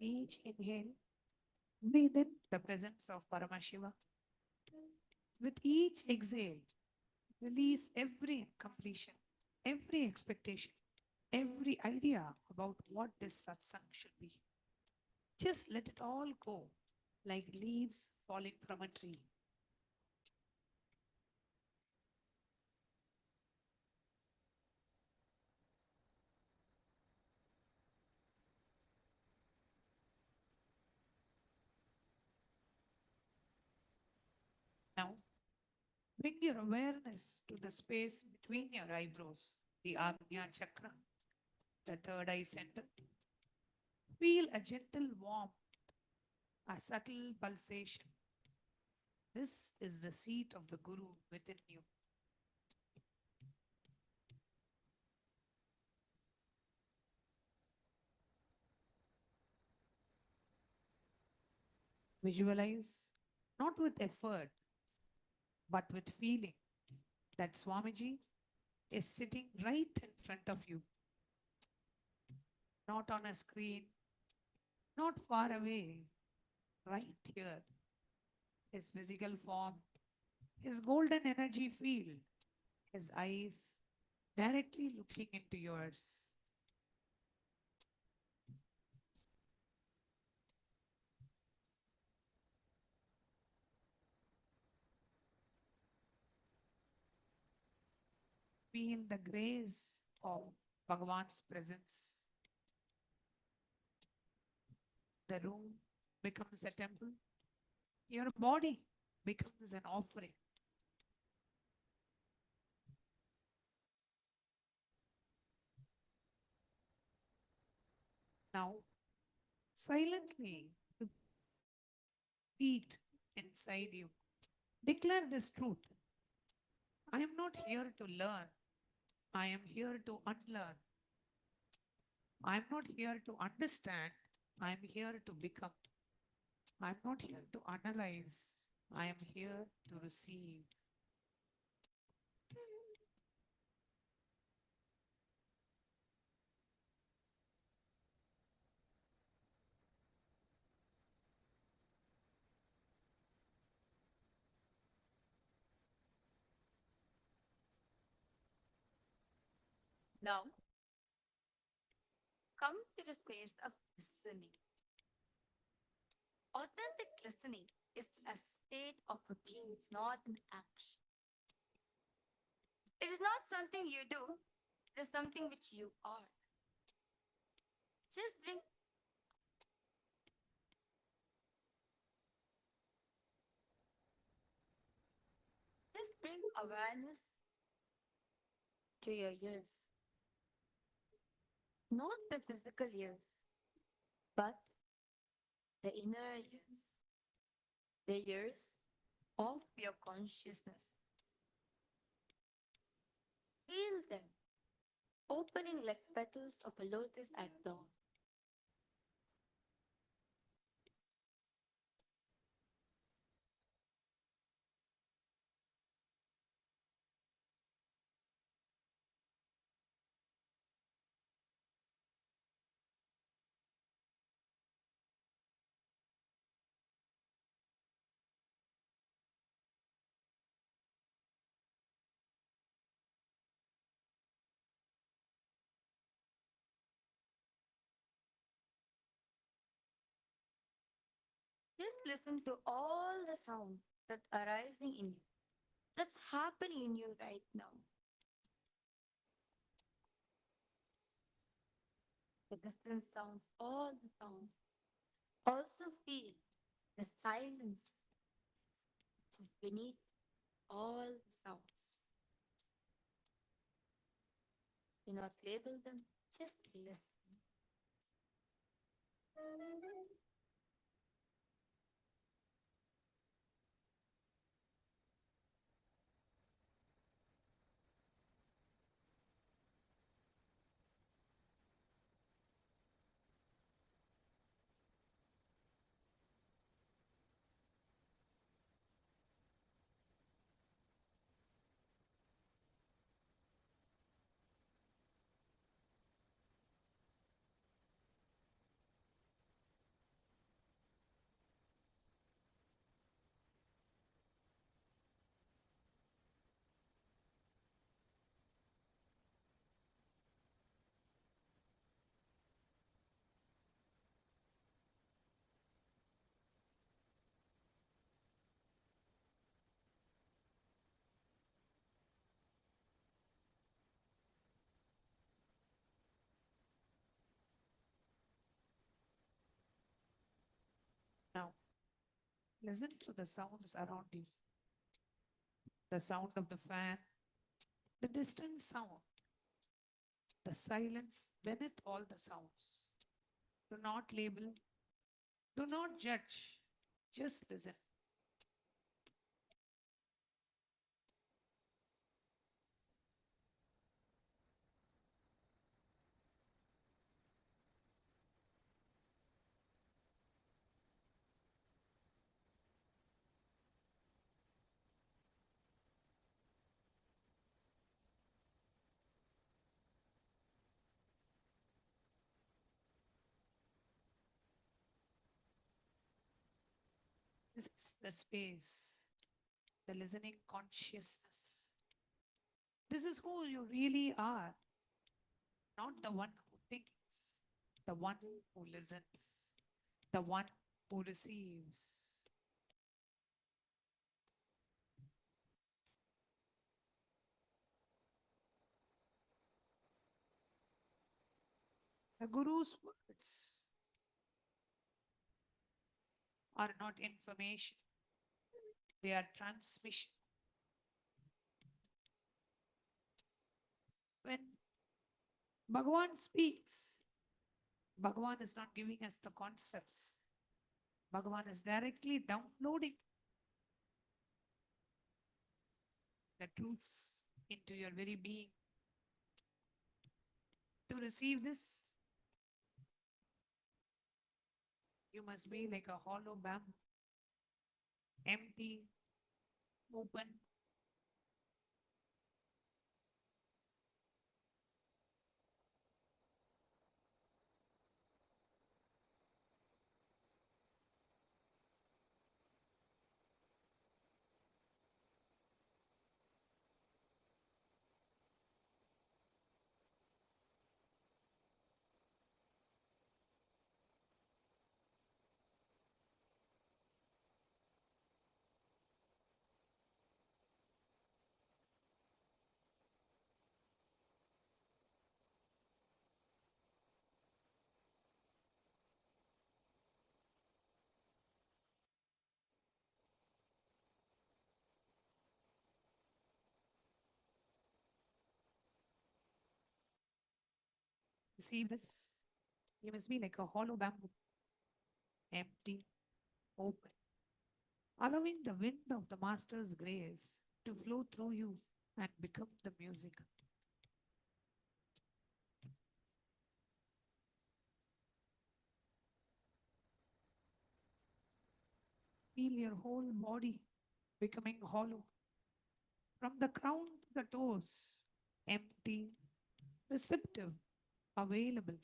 each inhale, breathe in the presence of Paramashiva. With each exhale, release every incompletion, every expectation, every idea about what this satsang should be. Just let it all go like leaves falling from a tree. Now, bring your awareness to the space between your eyebrows, the Agnya chakra, the third eye center. Feel a gentle warmth, a subtle pulsation. This is the seat of the Guru within you. Visualize, not with effort, but with feeling, that Swamiji is sitting right in front of you, not on a screen, not far away, right here. His physical form, his golden energy field, his eyes directly looking into yours. Feel the grace of Bhagavan's presence. The room becomes a temple. Your body becomes an offering. Now, silently repeat inside you. Declare this truth. I am not here to learn. I am here to unlearn. I am not here to understand. I am here to become. I am not here to analyze. I am here to receive. Now, come to the space of listening. Authentic listening is a state of being, it's not an action. It is not something you do, it is something which you are. Just bring just bring awareness to your ears. Not the physical ears, but the inner ears. The ears of your consciousness. Feel them opening like petals of a lotus at dawn. Just listen to all the sounds that are arising in you, that's happening in you right now. The distant sounds, all the sounds. Also feel the silence which is beneath all the sounds. Do not label them, just listen. Listen to the sounds around you, the sound of the fan, the distant sound, the silence beneath all the sounds. Do not label, do not judge, just listen. This is the space, the listening consciousness. This is who you really are, not the one who thinks, the one who listens, the one who receives. The Guru's words are not information, they are transmission. When Bhagavan speaks, Bhagavan is not giving us the concepts. Bhagavan is directly downloading the truths into your very being. To receive this, you must be like a hollow bamboo, empty, open. Receive this. You must be like a hollow bamboo, empty, open, allowing the wind of the Master's grace to flow through you and become the music. Feel your whole body becoming hollow, from the crown to the toes, empty, receptive, available.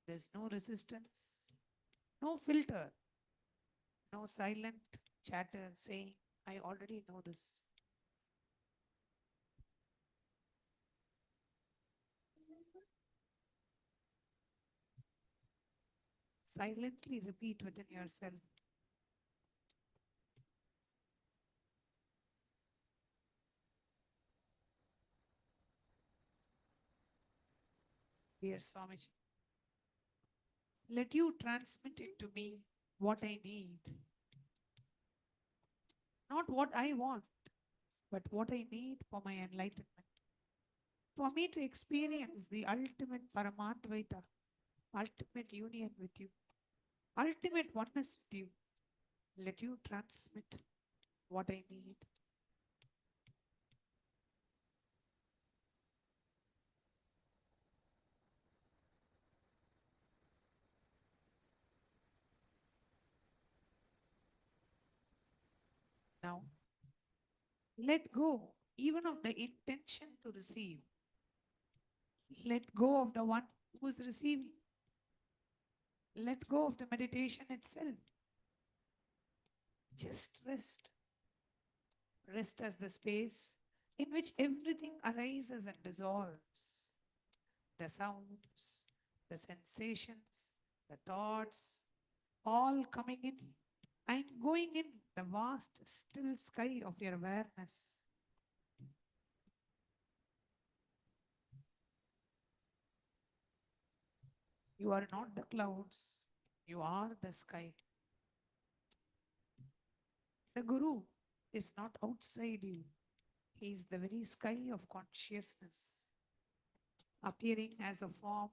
There's no resistance, no filter, no silent chatter saying, I already know this. Silently repeat within yourself, dear Swamiji, let you transmit it to me what I need, not what I want, but what I need for my enlightenment, for me to experience the ultimate Paramadvaita, ultimate union with you, ultimate oneness with you. Let you transmit what I need. Now, let go even of the intention to receive. Let go of the one who is receiving. Let go of the meditation itself. Just rest. Rest as the space in which everything arises and dissolves. The sounds, the sensations, the thoughts, all coming in and going in the vast, still sky of your awareness. You are not the clouds, you are the sky. The Guru is not outside you, he is the very sky of consciousness, appearing as a form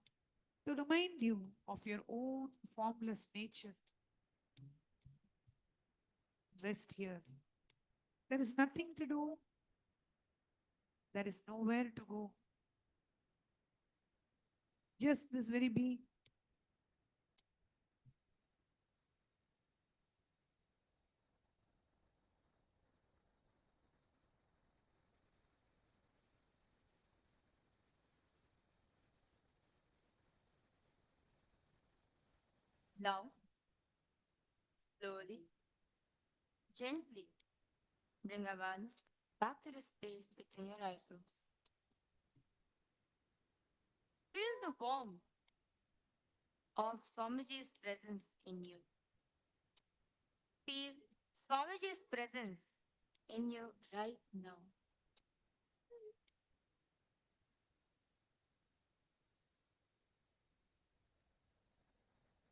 to remind you of your own formless nature. Rest here. There is nothing to do, there is nowhere to go. Just this very being. Now, slowly, gently, bring awareness back to the space between your eyebrows. Feel the warmth of Swamiji's presence in you. Feel Swamiji's presence in you right now.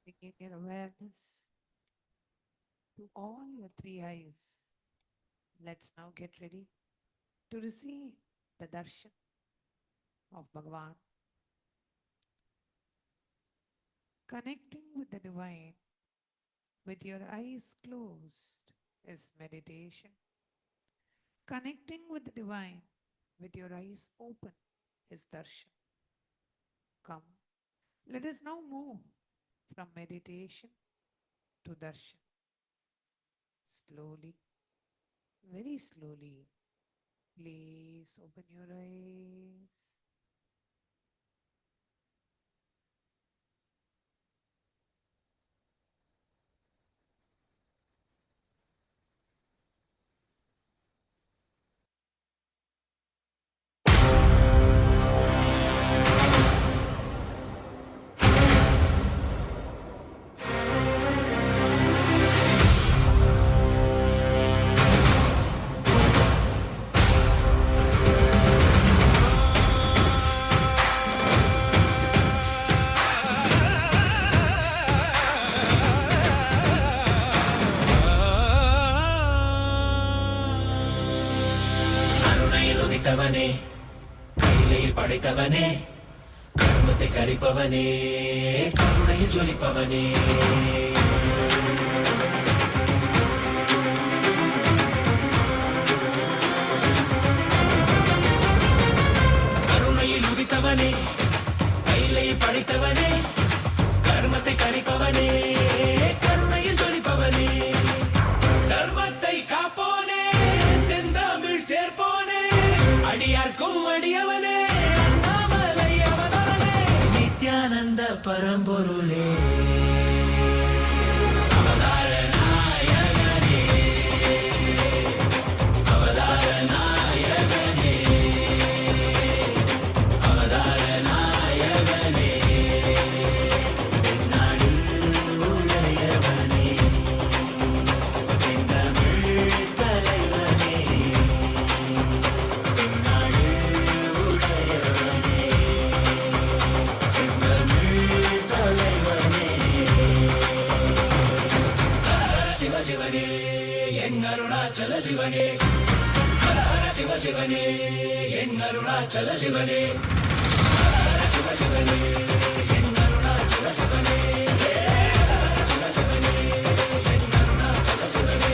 Bringing your awareness to all your three eyes. Let's now get ready to receive the darshan of Bhagavan. Connecting with the divine with your eyes closed is meditation. Connecting with the divine with your eyes open is darshan. Come, let us now move from meditation to darshan. Slowly, very slowly, please open your eyes. படைத்தவனே கையிலே படைத்தவனே கர்மத்தை கரிப்பவனே கருணையில் ஜொலிப்பவனே கருணையில் உதித்தவனே கையிலே படைத்தவனே கர்மத்தை கரிப்பவனே கருணையில் ஜொலிப்பவனே தர்மத்தை காப்போனே செந்தமிழ் சேர்ப்போனே அடியார்க்கும் அடியவனே அண்ணாமலை அவதாரனே நித்யானந்த பரம்பொருளே அவதார நாயகனே அவதார நாயகனே அவதார நாயகனே தென்னாடு உடையவனே செந்தமிழ் தலைவனே தென்னாடு உடையவனே செந்தமிழ் தலைவனே சிவ சிவனே என் அருணாச்சல சிவனே ஹர ஹர சிவ சிவனே என் அருணாச்சல சிவனே ஹர சிவ சிவனே என் அருணாச்சல சிவனே சிவ சிவனே என் அருணாச்சல சிவனே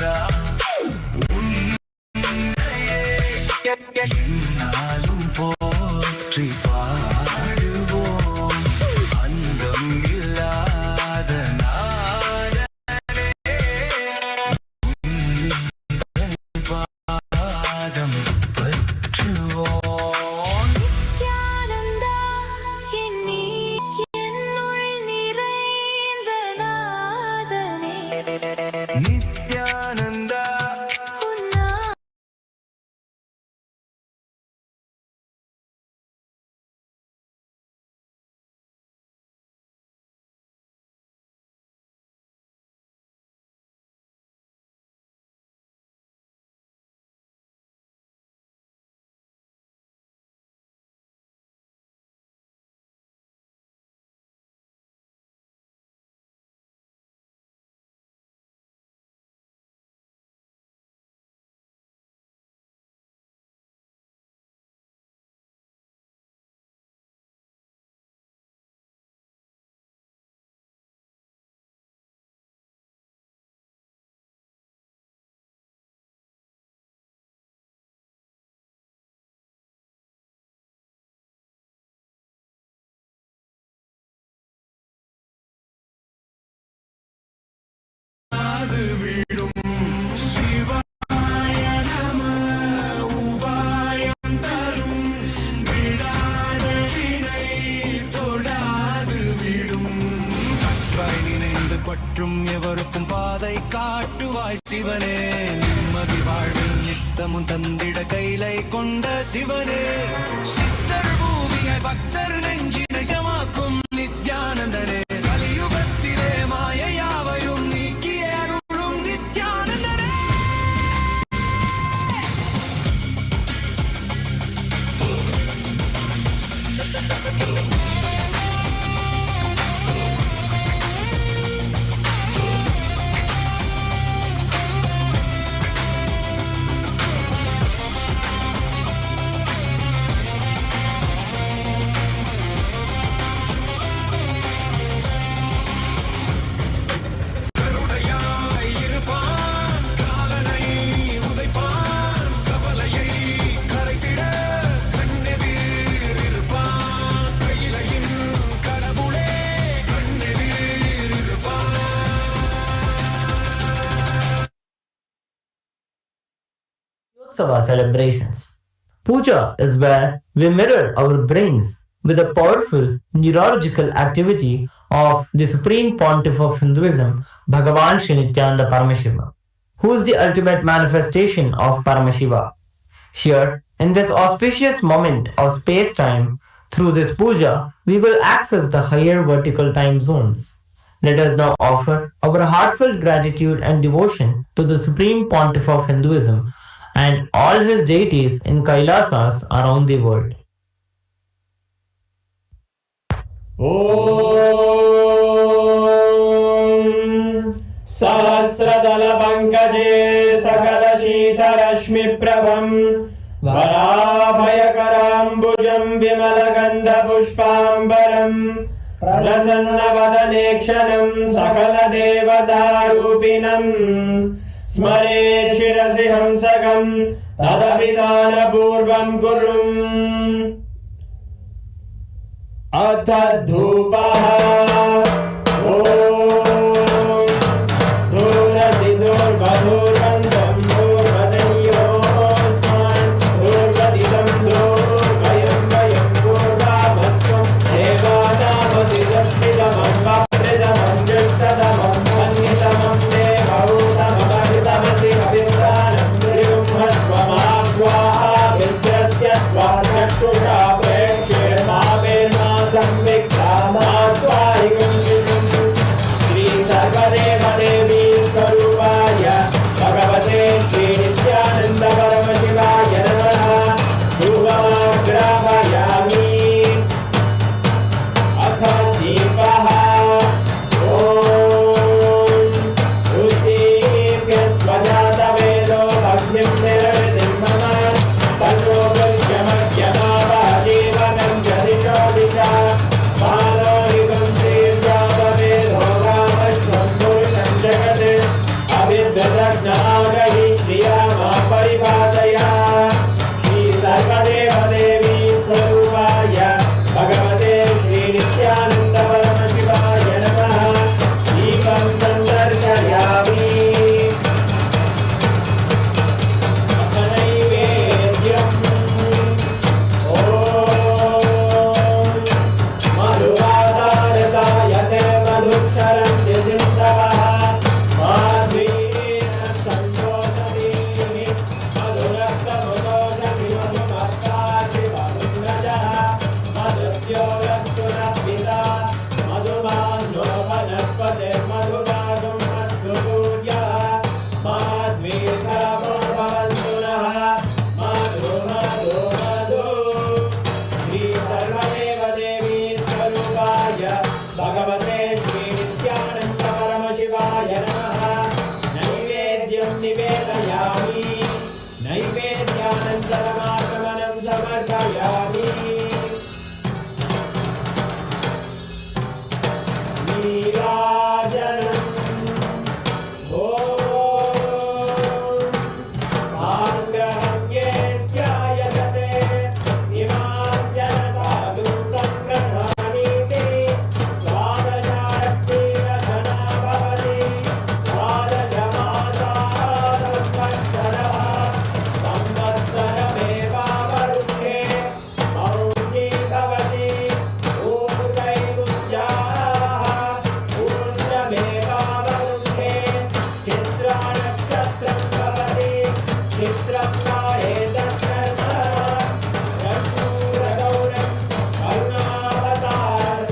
முருகா என்னாலும் போற்றி பாடுவோம் அங்கம் இல்லாத பாதம் பற்றுவோம் நித்யானந்தா என்னை என்னுள் நிறைந்த நாதனே நித்யானந்தா உன்னா அது விடும் சிவாய நம உபாயம் தரும் விடாத வினை தொடாது விடும் கற்றாய் நினைந்து பற்றும் எவருக்கும் பாதை காட்டுவாய் சிவனே நிம்மதி வாழ்வில் நித்தமும் தந்திட கைலை கொண்ட சிவனே சித்தர் பூமியை பக்தர் நெஞ்சினை சமாக்கும் நித்யானந்தனே கலியுகத்திலே மாயையாவையும் நீக்கிய அருளும் நித்யானந்தனே கருணையாய் இருப்பான் காலனை உதைப்பான் கவலையை கரைத்திட கண்ணெதிர் இருப்பான் கையிலையின் கடவுளே கண்ணெதிர் இருப்பான் Utsava celebrations. Puja is where we mirror our brains with the powerful neurological activity of the Supreme Pontiff of Hinduism, Bhagavan Sri Nithyananda Paramashiva, who is the ultimate manifestation of Paramashiva. Here, in this auspicious moment of space-time, through this puja, we will access the higher vertical time zones. Let us now offer our heartfelt gratitude and devotion to the Supreme Pontiff of Hinduism and all his deities in Kailasas around the world. सहस्रदल पंकजे सकल शीतरश्मि प्रभं वराभयकराम्बुजं विमल गंध पुष्पांबरं प्रसन्नवदने क्षणं सकल देवतारूपिणं स्मरेत् शिरसि हंसकं तदभिधानपूर्वं कुर्वम् अथ धूपः ॐ दूरसि दूर्वधूर्वन्तं दूर्वदयोस्मान् दूर्वदितं दूर्वयं वयं पूर्वामस्त्वं देवानामसि दष्टितमन्वप्रितमं ज्येष्ठतमं मन्यतमं देवहूतमपरितमसि कवित्राणं त्रियुम्हस्वमाह्वाः विद्यस्य स्वाचक्षुषा प्रेक्ष्येर्मावेर्मा संविक्ता मात्वा नागरी श्रिया मा परिपादय श्री सर्वदेवदेवी स्वरूपाय भगवते श्री नित्यानंद परमशिवाय नमः दीपं संदर्शयामि नैवेद्यम् मधुवादारताय ते मधुक्षरन्ति सिन्धवः माध्वीरेण सन्तोषति मधुरक्तमुदोषति मधुमत्ताति मधुव्रजः मधुद्योरस्तु नः मधुमान्यो वनस्पतिर्मधुभागं मधु सूर्यः माध्वीर्गावो भवन्तु नः मधु मधु मधु श्री सर्वदेवदेवी स्वरूपाय भगवते श्री नित्यानंद परमशिवाय नमः नैवेद्यं निवेदयामि नैवेद्यानन्तरमागमनं समर्पयामि नीराजनम् आग्रहं ये स्यायते इमां जनतादुं संग्रहाणीति द्वादशाष्टीरचना भवति द्वादशमासाः संवत्सरः संवत्सरमेवावरुध्ये मौनी भवति ऊर्ध्वैमुज्जाः ऊर्ध्वमेवावरुध्ये चित्रानक्षत्रं भवति चित्रं नायेतत्कर्म कर्पूरगौरं करुणावतारं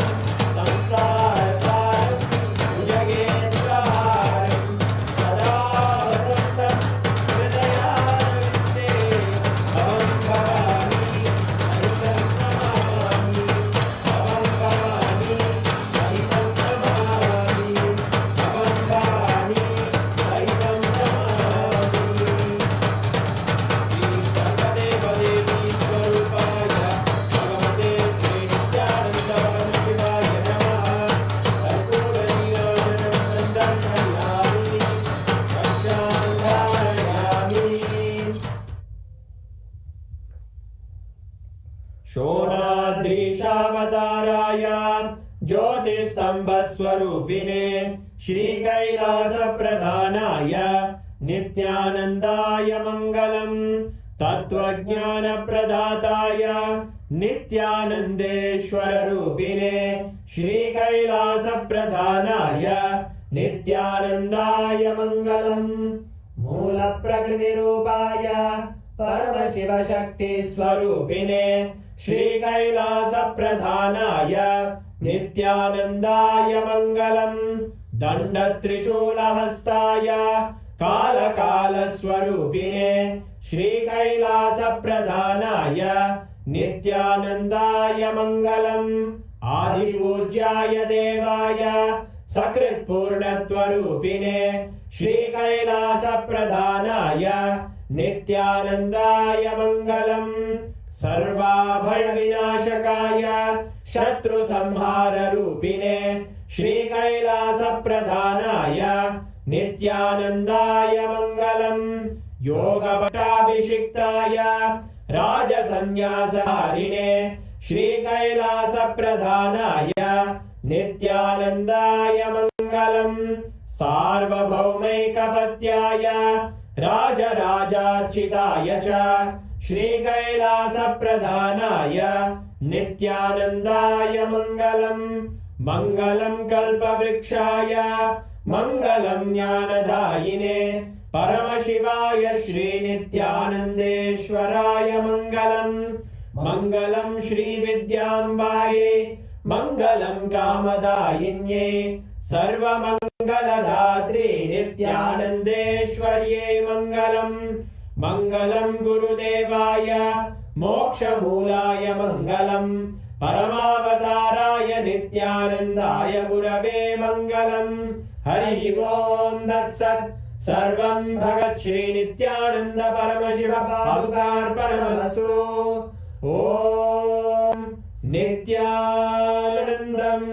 संसारसारं भुजगेन्द्रहारं सदा वसन्तं हृदयारविन्दे भवं भवानि सहितं नमामि भवं भवानि सहितं नमामि भवं भवानि सहितं नमामि श्री सर्वदेवदेवी स्वरूपाय भगवते श्री नित्यानंद परमशिवाय नमः कर्पूरनीराजनं सन्दर्शयामि कक्षां धारयामि शोणाद्रीशावताराय ज्योतिस्तम्भस्वरूपिणे श्रीकैलासप्रधानाय नित्यानन्दाय मङ्गलम् तत्त्वज्ञानप्रदाताय नित्यानन्देश्वररूपिणे श्रीकैलासप्रधानाय नित्यानन्दाय मङ्गलम् मूलप्रकृतिरूपाय परमशिवशक्तिस्वरूपिणे श्रीकैलासप्रधानाय नित्यानन्दाय मङ्गलम् दण्डत्रिशूलहस्ताय कालकालस्वरूपिणे श्रीकैलासप्रधानाय नित्यानन्दाय मङ्गलम् आदिपूज्याय देवाय सकृत्पूर्णत्वरूपिणे श्रीकैलासप्रधानाय नित्यानन्दाय मङ्गलम् सर्वाभयविनाशकाय शत्रुसंहाररूपिणे श्रीकैलासप्रधानाय नित्यानन्दाय मङ्गलम् योगपटाभिषिक्ताय राजसन्न्यासहारिणे श्रीकैलासप्रधानाय नित्यानन्दाय मङ्गलम् सार्वभौमैकपत्याय राजराजार्चिताय च श्रीकैलासप्रधानाय नित्यानन्दाय मङ्गलम् मङ्गलं कल्पवृक्षाय मङ्गलं ज्ञानदायिने परमशिवाय श्रीनित्यानन्देश्वराय मङ्गलम् मङ्गलं श्रीविद्याम्बायै मङ्गलं कामदायिन्ये सर्वमङ्गलदात्रे नित्यानन्देश्वर्यै मङ्गलम् मङ्गलं गुरुदेवाय मोक्षमूलाय मङ्गलम् परमावताराय नित्यानन्दाय गुरवे मङ्गलम् हरिः ओम् तत्सत् सर्वं भगत् श्री नित्यानन्द परमशिव पादुकार्पणमस्तु ॐ नित्यानन्दम्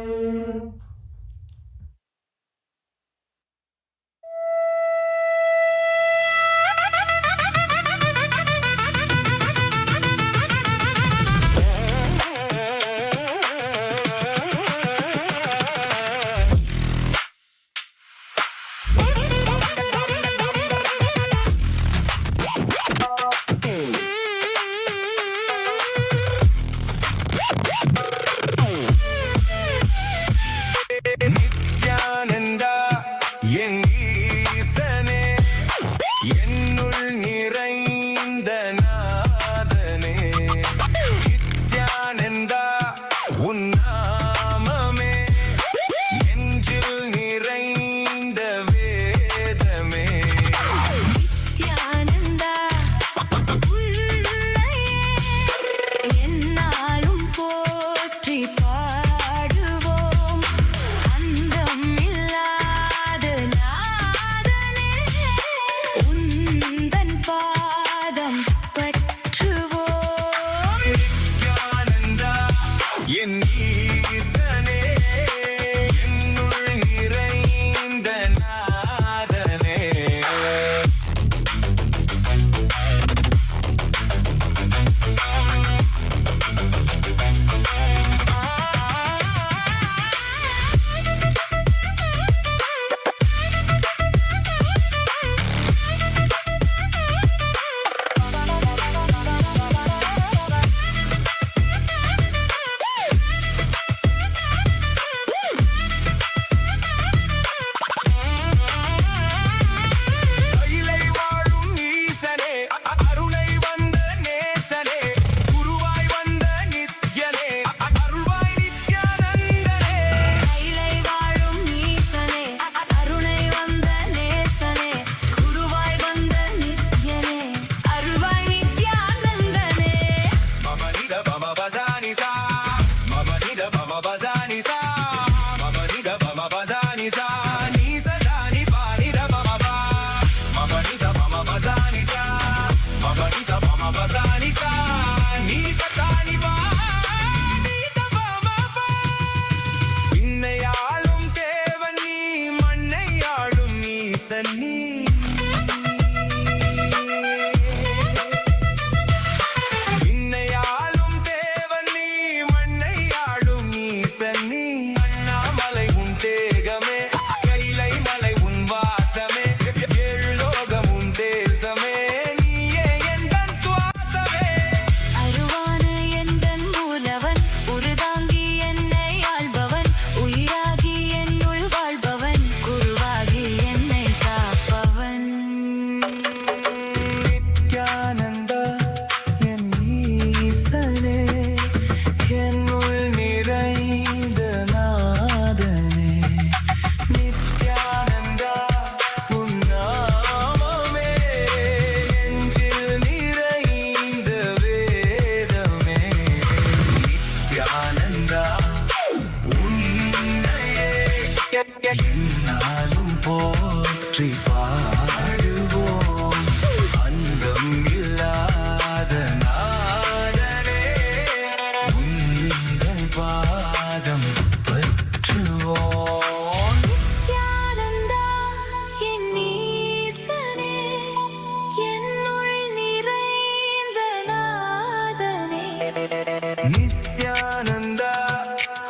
நித்யானந்தா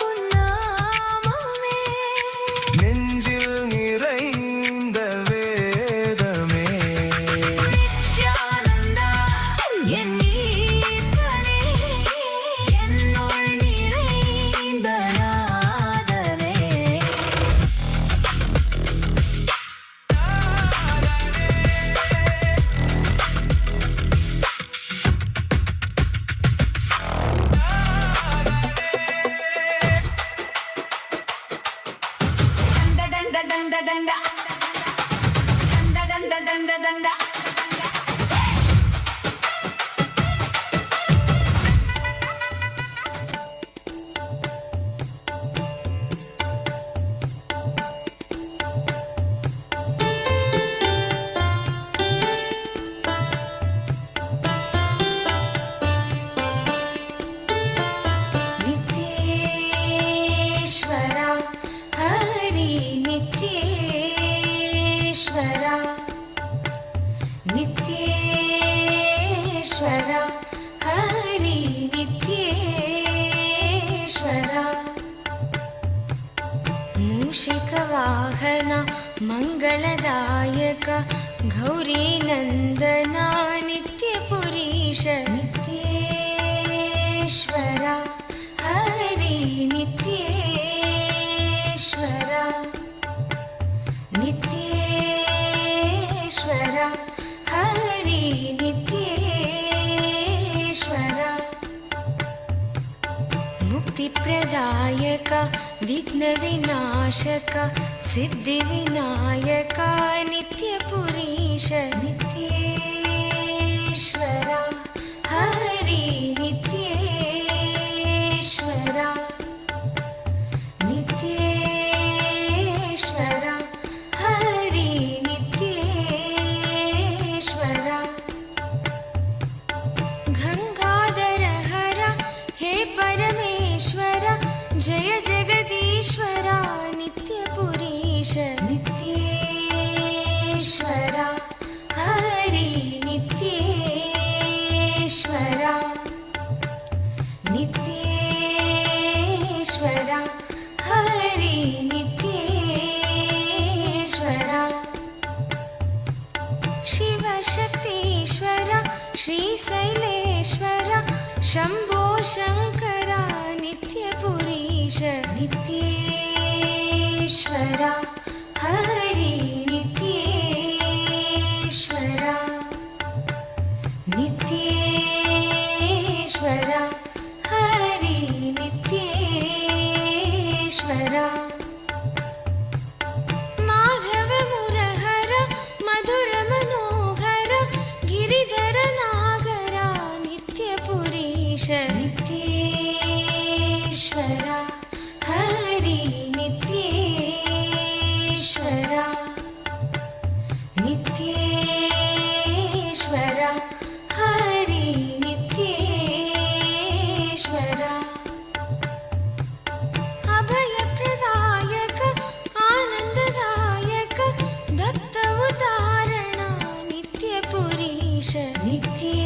உன்னாமமே நெஞ்சில் நிறைந்த வேதமே நித்யானந்தா என் ஈசனே என்னுள் நிறைந்த நாதனே danda danda danda danda danda danda danda नित्येश्वरा Hari नित्येश्वरा नित्येश्वरा Hari नित्येश्वरा मूषिकवाहना मङ्गलदायक गौरीनन्दना नित्यपुरीश नित्येश्वरा हरि नित्येश्वरा नित्येश्वरा हरि नित्येश्वरा मुक्तिप्रदायक विघ्नविनाशक सिद्धिविनायक नित्यपुरीश नित्येश्वरा हरि नित्येश्वरा नित्येश्वरा हरि नित्येश्वरा गंगाधर हर हे परमेश्वर जय जगदीश्वरा नित्यपुरीश नित्येश्वरा हरि नित्येश्वरा नित्येश्वरा हरि नित्येश्वरा शिवशक्तीश्वर श्रीशैलेश्वर शम्भो शङ्करा नित्यपुरीश नित्येश्वरा हरि नित्येश्वरा नित्येश्वरा हरि नित्येश्वरा माधव मुरहर मधुर मनोहर गिरिधर नागरा नित्यपुरीश नित्येश्वरा हरि नित्येश्वरा नित्येश्वरा हरि नित्येश्वरा अभयप्रदायक आनन्ददायक भक्त उदाहरणा नित्यपुरीश नित्येश्वरा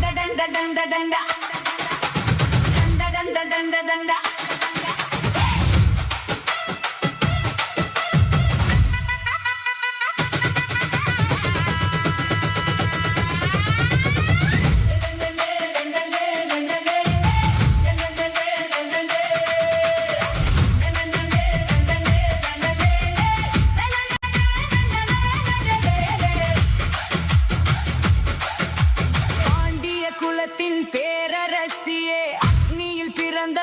दण्ड दण्ड दण्ड दण्ड दण्ड दण्ड दण्ड பாண்டிய குலத்தின் பேரரசியே அக்னியில் பிறந்த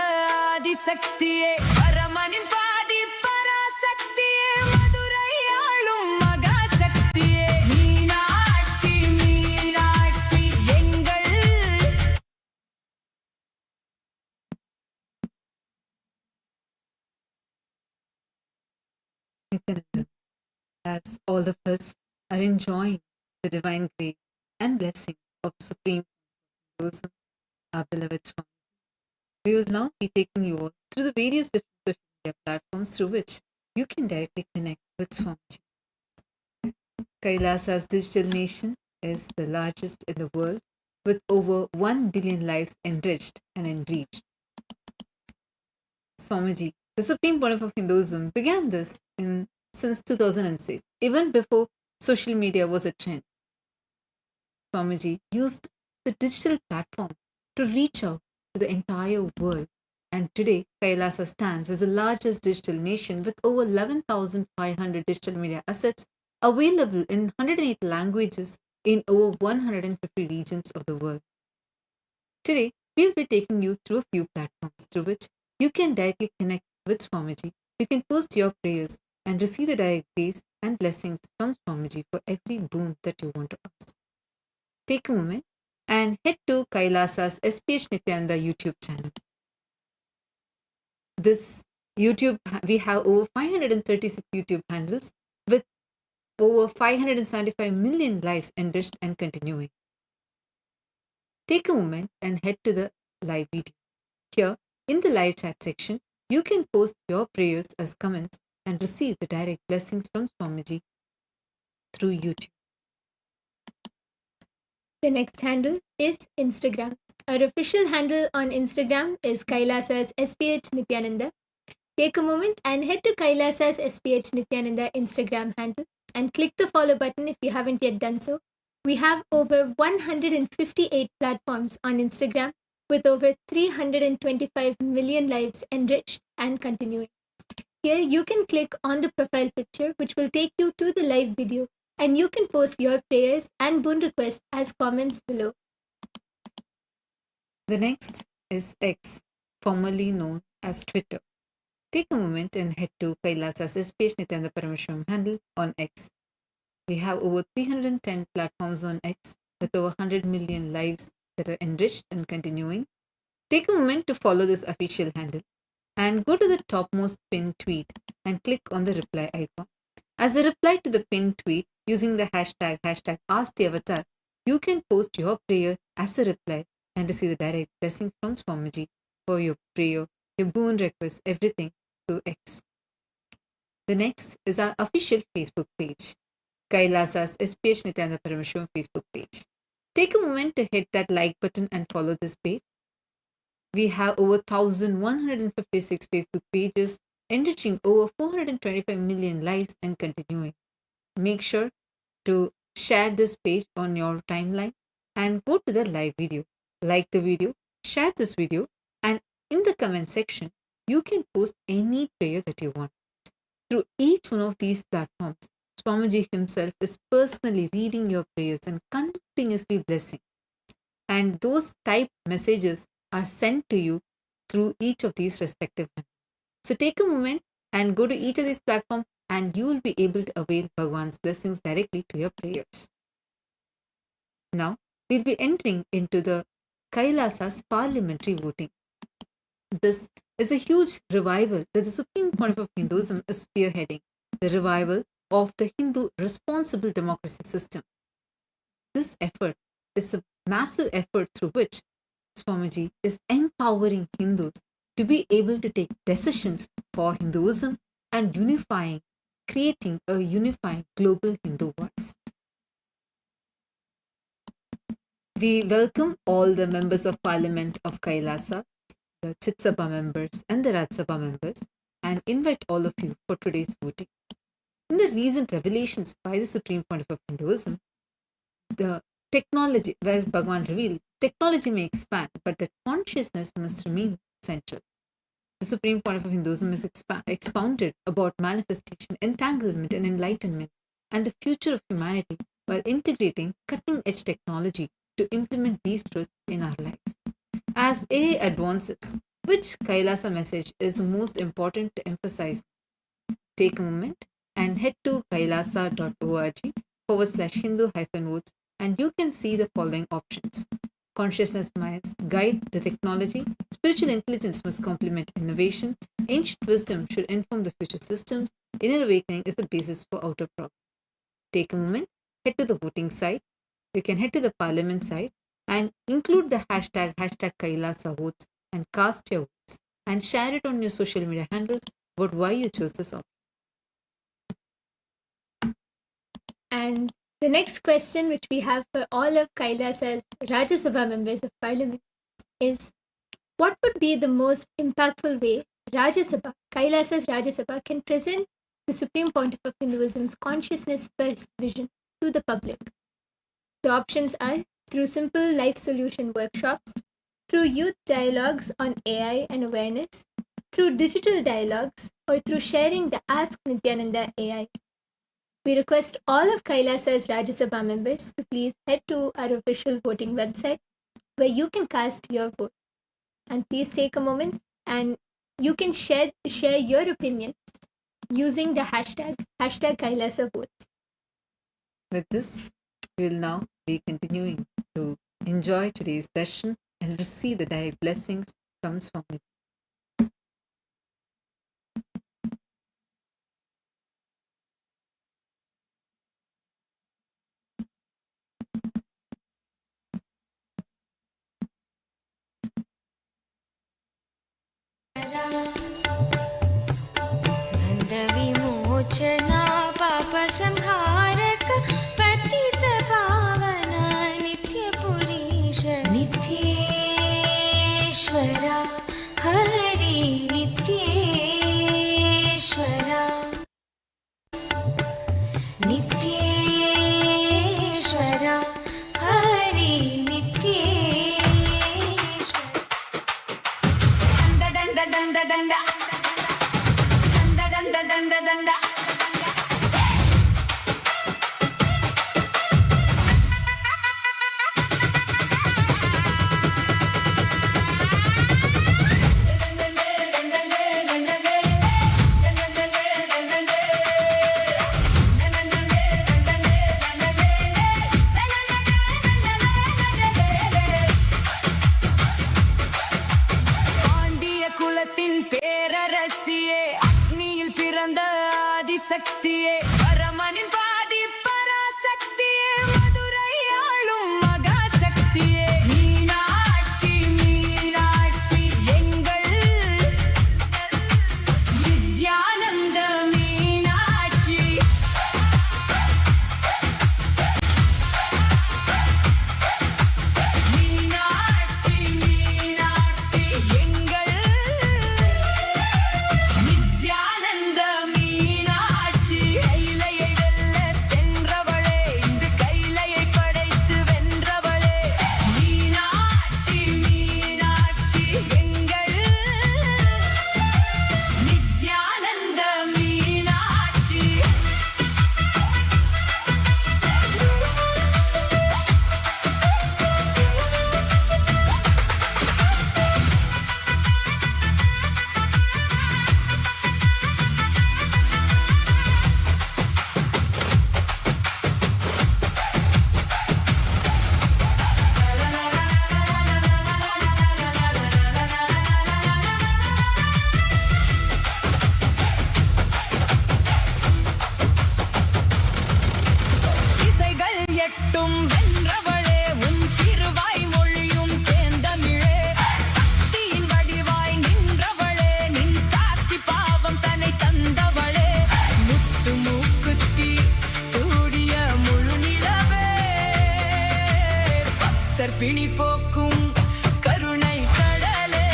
ஆதிசக்தியே பரமனின் பாதி பராசக்தியே மதுரை ஆளும் மகாசக்தியே மீனாட்சி மீனாட்சி எங்கள் Nithyananda, as all of us are enjoying the divine grace and blessings of the Supreme Person, our beloved Swami, we will now be taking you all through the various different social media platforms through which you can directly connect with Swamiji. Kailasa's digital nation is the largest in the world with over 1 billion lives enriched and enriched. Swamiji, the Supreme Pontiff of Hinduism, began this since 2006, even before social media was a trend. Swamiji used the digital platform to reach out to the entire world. And today, Kailasa stands as the largest digital nation with over 11,500 digital media assets available in 108 languages in over 150 regions of the world. Today, we'll be taking you through a few platforms through which you can directly connect with Swamiji. You can post your prayers and receive the direct grace and blessings from Swamiji for every boon that you want to ask. Take a moment and head to Kailasa's SPH Nithyananda YouTube channel. This YouTube, we have over 536 YouTube handles with over 575 million lives enriched and continuing. Take a moment and head to the live video. Here, in the live chat section, you can post your prayers as comments and receive the direct blessings from Swamiji through YouTube. The next handle is Instagram. Our official handle on Instagram is Kailasa's SPH Nithyananda. Take a moment and head to Kailasa's SPH Nithyananda Instagram handle and click the follow button if you haven't yet done so. We have over 158 platforms on Instagram with over 325 million lives enriched and continuing. Here you can click on the profile picture, which will take you to the live video, and you can post your prayers and boon requests as comments below. The next is X, formerly known as Twitter. Take a moment and head to Kailasa's SPH Nithyananda Parameshwaram handle on X. We have over 310 platforms on X with over 100 million lives that are enriched and continuing. Take a moment to follow this official handle and go to the topmost pinned tweet and click on the reply icon. As a reply to the pinned tweet using the hashtag #AskTheAvatar, you can post your prayer as a reply and receive the direct blessings from Swamiji for your prayer, your boon request, everything through X. The next is our official Facebook page, Kailasa's SPH Nithyananda Parameshwaram Facebook page. Take a moment to hit that like button and follow this page. We have over 1,156 Facebook pages, enriching over 425 million lives and continuing. Make sure to share this page on your timeline and go to the live video. Like the video, share this video, and in the comment section, you can post any prayer that you want. Through each one of these platforms, Swamiji himself is personally reading your prayers and continuously blessing. And those typed messages are sent to you through each of these respective handles. So take a moment and go to each of these platforms and you will be able to avail Bhagwan's blessings directly to your prayers. Now, we'll be entering into the Kailasa's parliamentary voting. This is a huge revival that the Supreme Pontiff of Hinduism is spearheading, the revival of the Hindu responsible democracy system. This effort is a massive effort through which Swamiji is empowering Hindus to be able to take decisions for Hinduism and creating a unifying global Hindu voice. We welcome all the members of Parliament of Kailasa, the Chit Sabha members and the Raj Sabha members, and invite all of you for today's voting. In the recent revelations by the Supreme Pontiff of Hinduism, the technology, where Bhagwan revealed, technology may expand, but that consciousness must remain central. The Supreme Pontiff of Hinduism is expounded about manifestation, entanglement, and enlightenment, and the future of humanity while integrating cutting-edge technology to implement these truths in our lives. As AI advances, which Kailasa message is the most important to emphasize? Take a moment and head to kailasa.org/Hindu-votes and you can see the following options. Consciousness must guide the technology, spiritual intelligence must complement innovation, ancient wisdom should inform the future systems, inner awakening is the basis for outer progress. Take a moment, head to the voting site. You can head to the parliament site and include the hashtag Kailasa votes and cast your votes and share it on your social media handles about why you chose this option. And The next question, which we have for all of Kailasa's Rajya Sabha members of Parliament, is what would be the most impactful way Rajya Sabha, Kailasa's Rajya Sabha, can present the Supreme Pontiff of Hinduism's consciousness first vision to the public? The options are through simple life solution workshops, through youth dialogues on AI and awareness, through digital dialogues, or through sharing the Ask Nithyananda AI. We request all of Kailasa's Rajya Sabha members to please head to our official voting website where you can cast your vote. And please take a moment and you can share your opinion using the hashtag Kailasa votes. With this, we will now be continuing to enjoy today's session and receive the direct blessings from Swami. बन्धविमोचना पापसंहारक पतित पावन नित्यपुरीश नित्येश्वरा हरि नित्येश्वरा नित्येश्वरा हरि नित्येश्वरा दंड दंड दंड दंड दंड दंड பேரரசியே அக்னியில் பிறந்த ஆதிசக்தியே பரமனின் பாதி பராசக்தியே மதுரை ஆளும் மகாசக்தியே மீனாட்சி மீனாட்சி எங்கள் நித்யானந்த மீனாட்சி மீனாட்சி மீனாட்சி எங்கள் நித்யானந்த மீனாட்சி கைலையை வெல்ல சென்றவளே இந்த கைலையை படைத்து வென்றவளே மீனாட்சி மீனாட்சி எங்கள் நித்யானந்த மீனாட்சி இசைகள் எட்டும் வென்றவளே உன் திருவாய் மொழியும் தேந்தமிழே சக்தியின் வடிவாய் நின்றவளே நின் சாட்சி பாவம் தன்னை தந்தவளே முத்து மூக்குத்தி சூடிய முழு நிலவே பக்தர் பிணி போக்கும் கருணை கடலே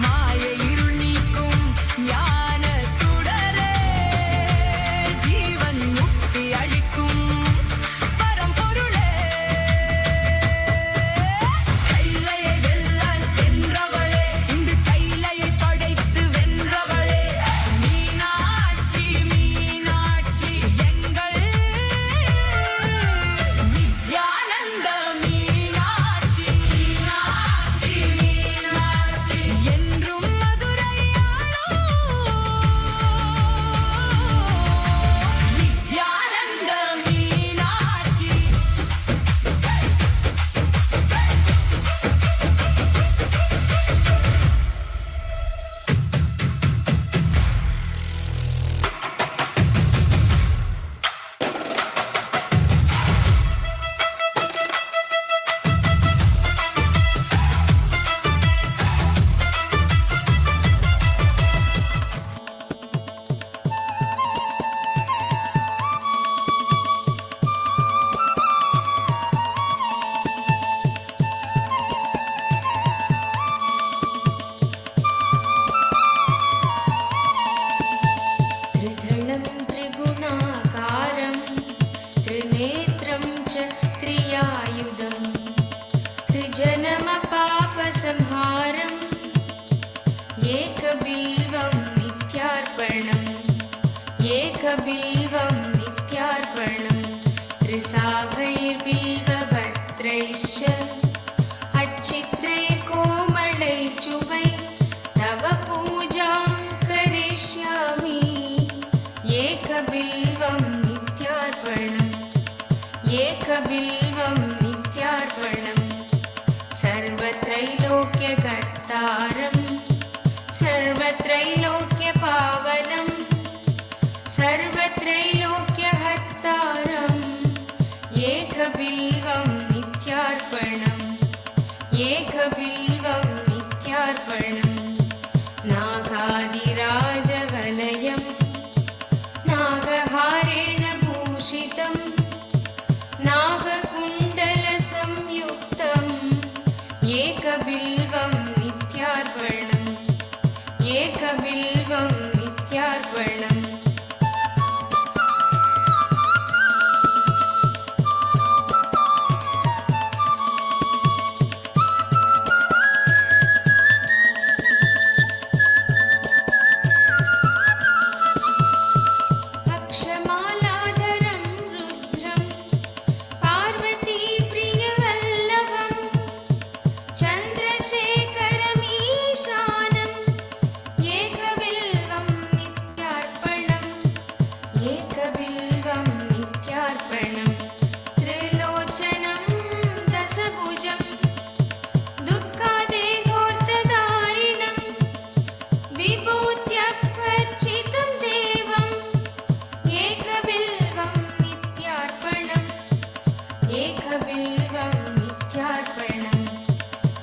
மாய இருள் நீக்கும் ஞான சுடரே ஜீவன் முக்தி அளிக்கும் பரம்பொருளே கைலையை வெல்ல சென்றவளே இந்த கைலையை படைத்து வென்றவளே மீனாட்சி மீனாட்சி எங்கள் நித்யானந்த त्रिगुणाकारं त्रिनेत्रं च त्रियायुधं त्रिजन्मपापसंहारम् एकबिल्वं नित्यार्पणम् एकबिल्वं नित्यार्पणम् त्रिसागैर्बिल्वपत्रैश्च अच्छित्रैर्कोमलैश्चुभै तव पूजां करिष्यामि एकबिल्वं नित्यार्पणम् एकबिल्वं नित्यार्पणम् सर्वत्रैलोक्यकर्तारम् सर्वत्रैलोक्यपावनम् सर्वत्रैलोक्यहर्तारम् एकबिल्वं नित्यार्पणम् एकबिल्वं नित्यार्पणम् नागादिराजवलयं नागहारेण भूषितं नागकुण्डलसंयुक्तम् एकबिल्वं नित्यार्पणम् एकबिल्वं नित्यार्पणम् अक्षमालाधरं रुद्रं पार्वतीप्रियवल्लभं चन्द्रशेखरमीशानम् एकबिल्वं नित्यार्पणम् एकबिल्वं नित्यार्पणम् त्रिलोचनं दशभुजं दुःखादेहोर्तधारिणं विभूत्यार्चितं देवम् एकबिल्वं नित्यार्पणम् एकबिल्वं नित्यार्पणम्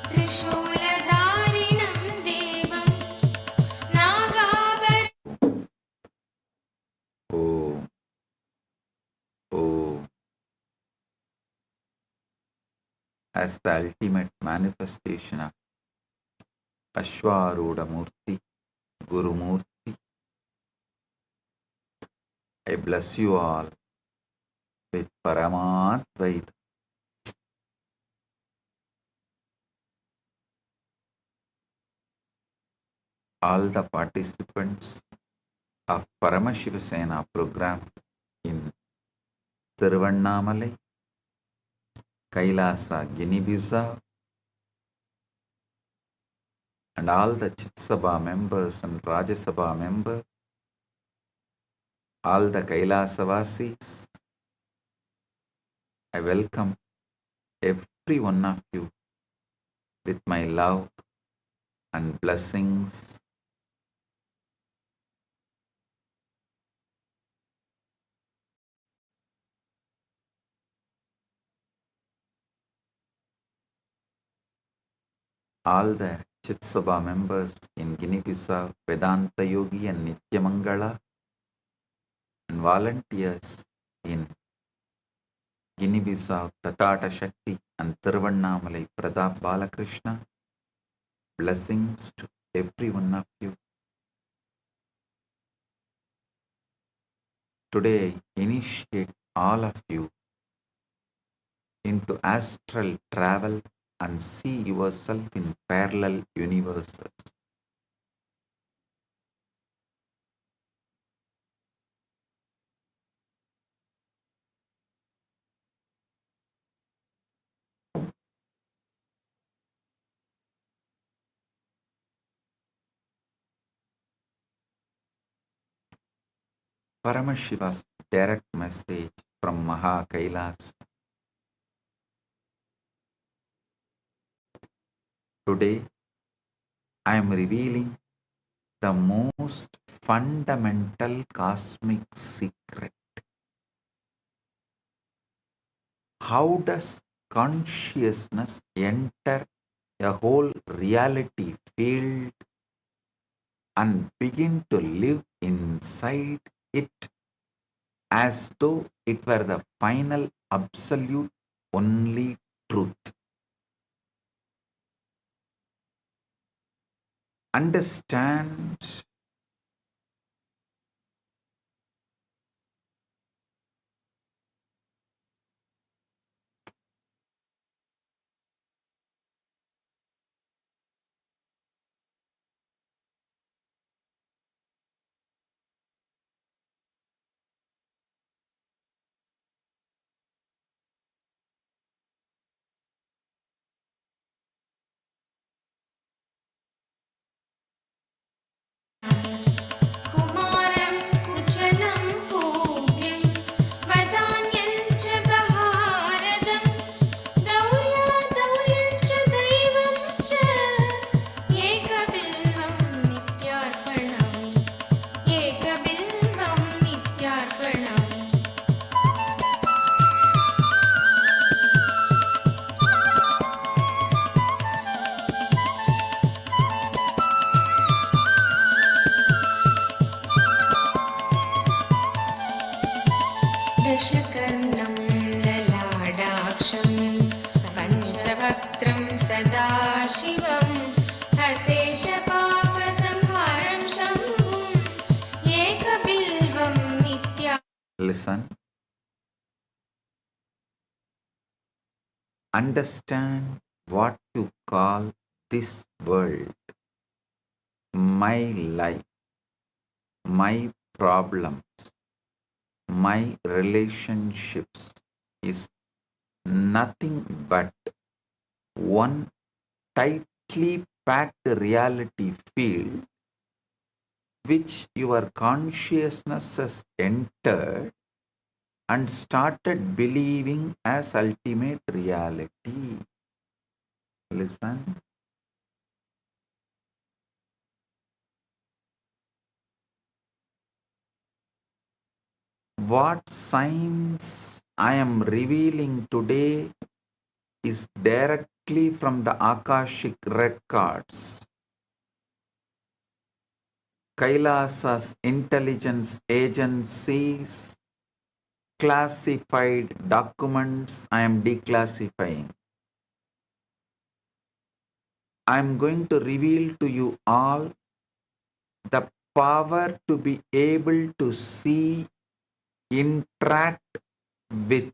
त्रिशूलधारिणं देवं नागाभरणं Om. Om. As the ultimate manifestation of Ashwarudha Murti, Guru Murti, I bless you all with Paramadvaita. All the participants of Paramashivasena program in Tiruvannamalai, Kailasa, Guinea-Bissau, and all the Chitsabha members and Rajasabha members, all the Kailasa-vasis, I welcome every one of you with my love and blessings. All the Chitsabha members in Guinea-Bissau, Vedanta Yogi and Nityamangala, and volunteers in Guinea-Bissau, Tatata Shakti and Tiruvannamalai, Pradap Balakrishna, blessings to every one of you. Today I initiate all of you into astral travel and see yourself in parallel universes. Paramashiva's direct message from Maha Kailasa. Today, I am revealing the most fundamental cosmic secret. How does consciousness enter a whole reality field and begin to live inside it as though it were the final, absolute, only truth? Understand नित्यार्पणम् दशकर्णं ललाडाक्षं पञ्चवक्त्रं Sadasivam अशेषपापसंहारं शम्भुम् एकबिल्वं नित्या Listen. Understand what you call this world. My life, my problems, my relationships is nothing but one tightly packed reality field which your consciousness has entered and started believing as ultimate reality. Listen. What science I am revealing today is directly from the Akashic records. Kailasa's intelligence agencies classified documents I am declassifying. I am going to reveal to you all the power to be able to see, interact with,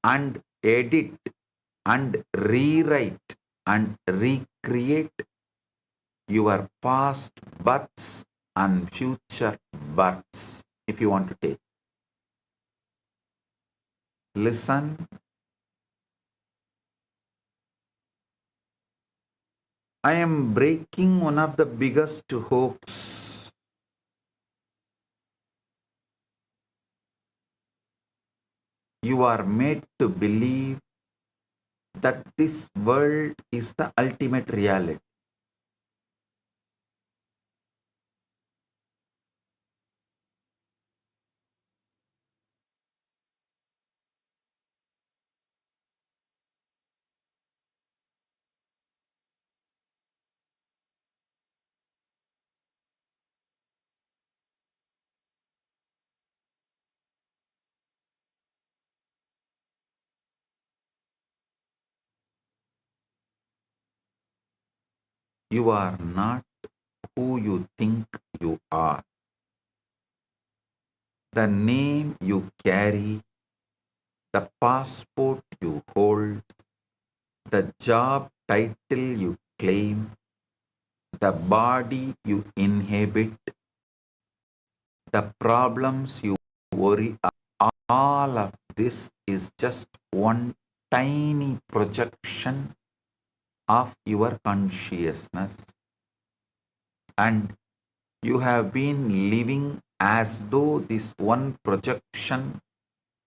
and edit, and rewrite, and recreate your past births and future births, if you want to take. Listen. I am breaking one of the biggest hoax. You are made to believe that this world is the ultimate reality. You are not who you think you are. The name you carry, the passport you hold, the job title you claim, the body you inhabit, the problems you worry, all of this is just one tiny projection of your consciousness. And you have been living as though this one projection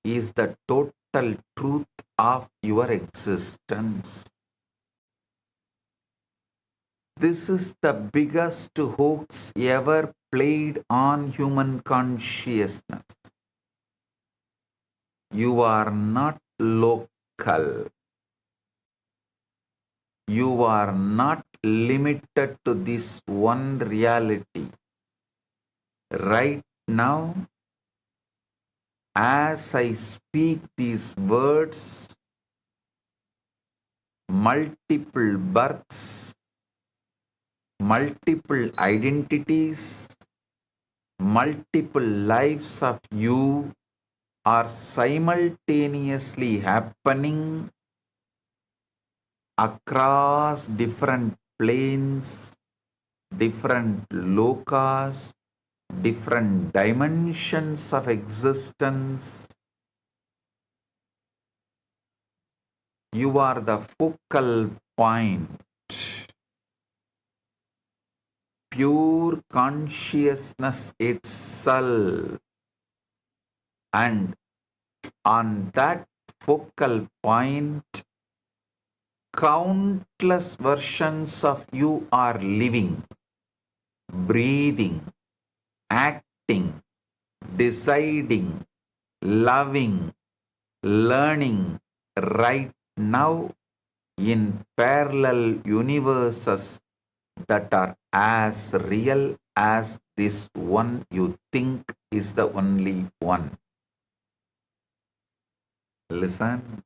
is the total truth of your existence. This is the biggest hoax ever played on human consciousness. You are not local. You are not limited to this one reality. Right now, as I speak these words, multiple births, multiple identities, multiple lives of you are simultaneously happening across different planes, different lokas, different dimensions of existence. You are the focal point. Pure consciousness itself. And on that focal point, countless versions of you are living, breathing, acting, deciding, loving, learning right now in parallel universes that are as real as this one you think is the only one. Listen.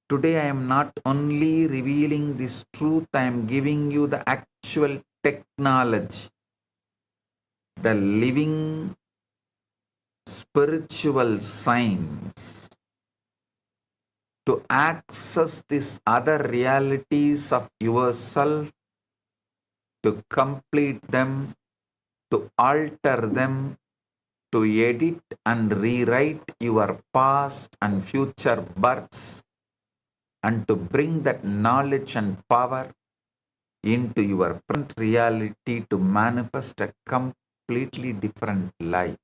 Today I am not only revealing this truth, I am giving you the actual technology, the living spiritual science to access these other realities of yourself, to complete them, to alter them, to edit and rewrite your past and future births, and to bring that knowledge and power into your present reality to manifest a completely different life.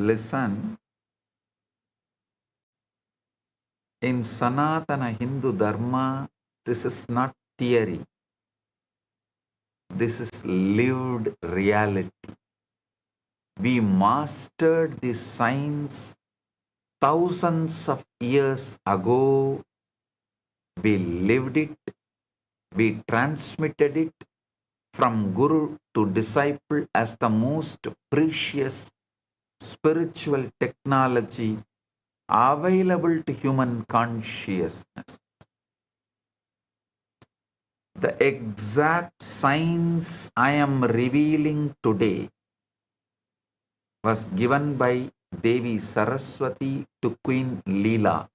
Listen, in Sanatana Hindu Dharma, this is not theory. This is lived reality. We mastered this science thousands of years ago. We lived it. We transmitted it from guru to disciple as the most precious spiritual technology available to human consciousness. The exact science I am revealing today was given by Devi Saraswati to Queen Leela.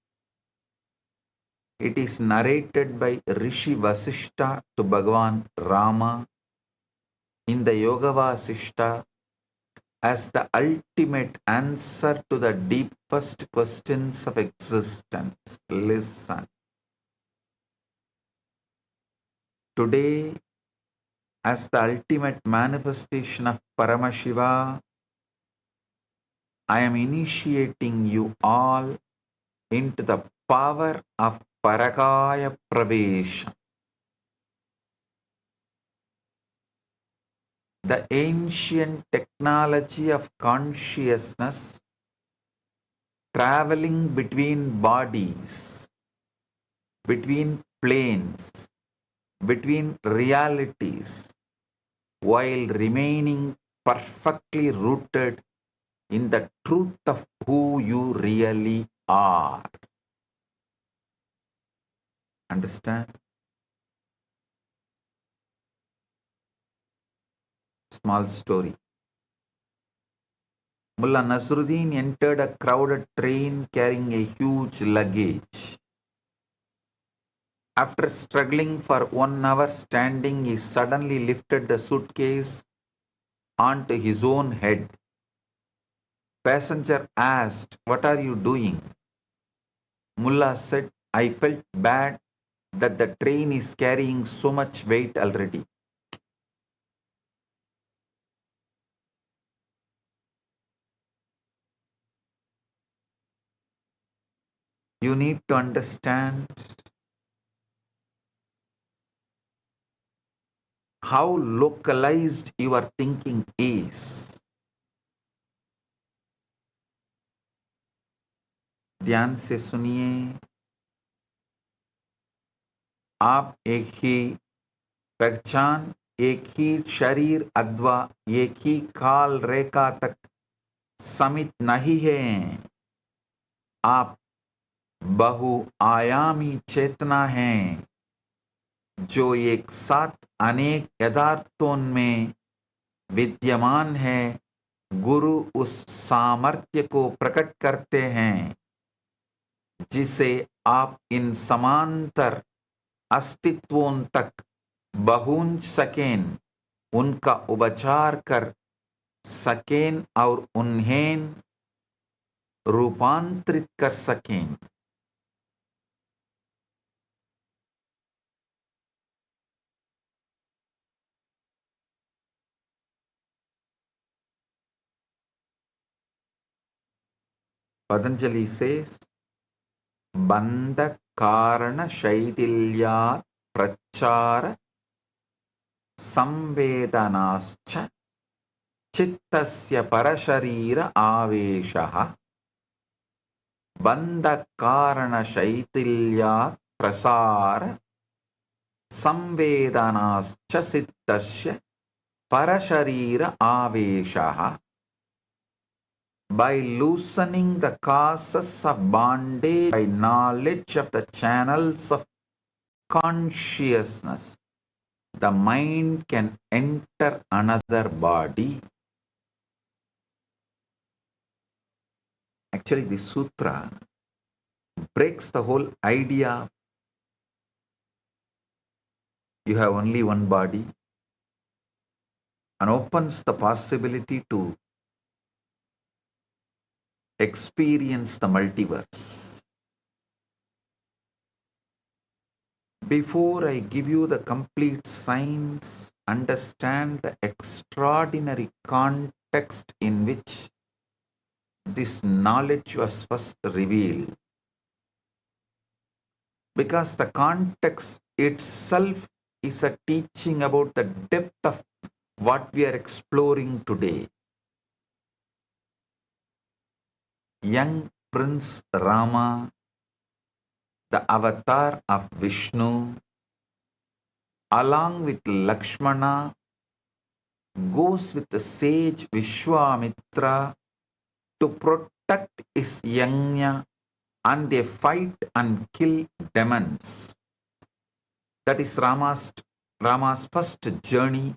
It is narrated by Rishi Vasishta to Bhagavan Rama in the Yoga Vasishta as the ultimate answer to the deepest questions of existence. Listen. Today, as the ultimate manifestation of Paramashiva, I am initiating you all into the power of Parakaya Pravesha, the ancient technology of consciousness traveling between bodies, between planes, between realities, while remaining perfectly rooted in the truth of who you really are. Understand? Small story. Mullah Nasruddin entered a crowded train carrying a huge luggage. After struggling for 1 hour standing, he suddenly lifted the suitcase onto his own head. Passenger asked, "What are you doing?" Mullah said, "I felt bad that the train is carrying so much weight already." You need to understand how localized your thinking is. ध्यान से सुनिए, आप एक ही पहचान, एक ही शरीर अथवा एक ही काल रेखा तक सीमित नहीं हैं। आप बहुआयामी चेतना हैं, जो एक साथ अनेक यथार्थों में विद्यमान है। गुरु उस सामर्थ्य को प्रकट करते हैं जिसे आप इन समांतर अस्तित्वों तक पहुंच सकें, उनका उपचार कर सकें और उन्हें रूपांतरित कर सकें। Patanjali says, Bandha Karana Shaitilyat Prachara Samvedanascha Chittasya Parasharira Aveshaha Bandha Karana Shaitilyat Prasara Samvedanascha Sittasya Parasharira Aveshaha. By loosening the causes of bondage, by knowledge of the channels of consciousness, the mind can enter another body. Actually, this sutra breaks the whole idea you have only one body and opens the possibility to experience the multiverse. Before I give you the complete science, understand the extraordinary context in which this knowledge was first revealed. Because the context itself is a teaching about the depth of what we are exploring today. Young Prince Rama, the avatar of Vishnu, along with Lakshmana, goes with the sage Vishwamitra to protect his yajna, and they fight and kill demons. That is Rama's first journey,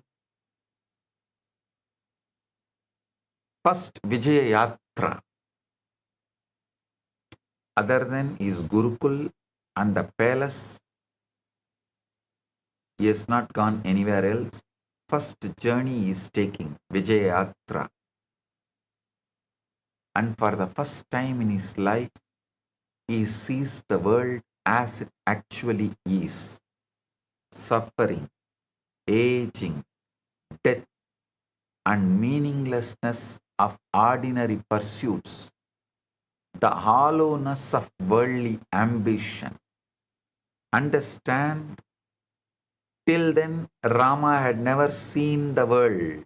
first Vijaya Yatra. Other than his Gurukul and the palace, he has not gone anywhere else. First journey he is taking, Vijaya Yatra. And for the first time in his life, he sees the world as it actually is. Suffering, aging, death, and meaninglessness of ordinary pursuits, the hollowness of worldly ambition. Understand, till then Rama had never seen the world.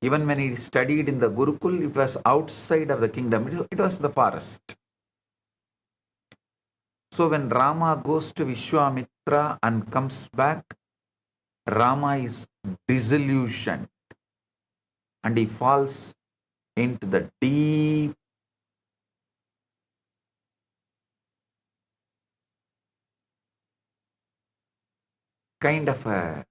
Even when he studied in the Gurukul, it was outside of the kingdom, it was the forest. So when Rama goes to Vishwamitra and comes back, Rama is disillusioned and he falls into the deep kind of a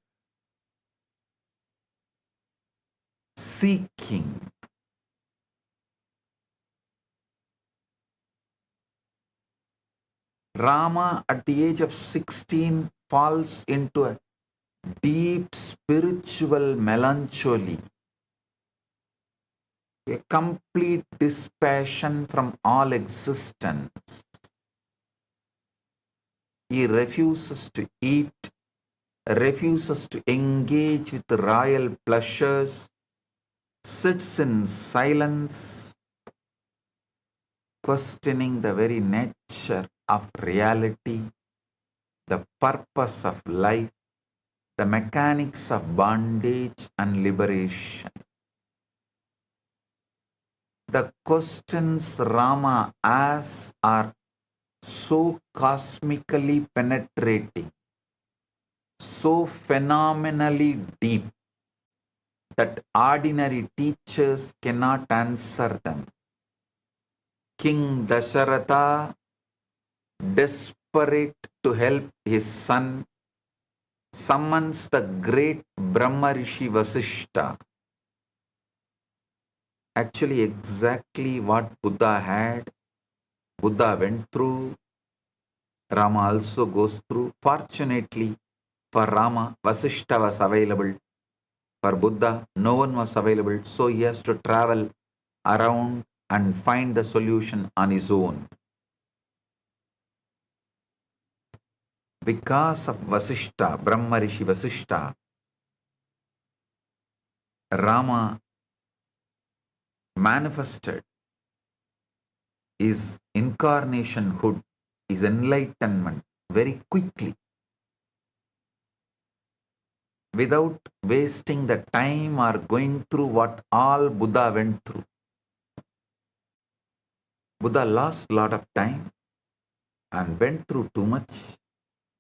seeking. Rama at the age of 16 falls into a deep spiritual melancholy, a complete dispassion from all existence. He refuses to eat, refuses to engage with royal pleasures, sits in silence, questioning the very nature of reality, the purpose of life, the mechanics of bondage and liberation. The questions Rama asks are so cosmically penetrating, so phenomenally deep, that ordinary teachers cannot answer them. King Dasharatha, desperate to help his son, summons the great Brahma Rishi Vasishta. Actually, exactly what Buddha had, Buddha went through, Rama also goes through. Fortunately for Rama, Vasishta was available. For Buddha, no one was available, so he has to travel around and find the solution on his own. Because of Vasishta, Brahma Rishi Vasishta, Rama manifested is incarnationhood, is enlightenment very quickly, without wasting the time or going through what all Buddha went through. Buddha lost a lot of time and went through too much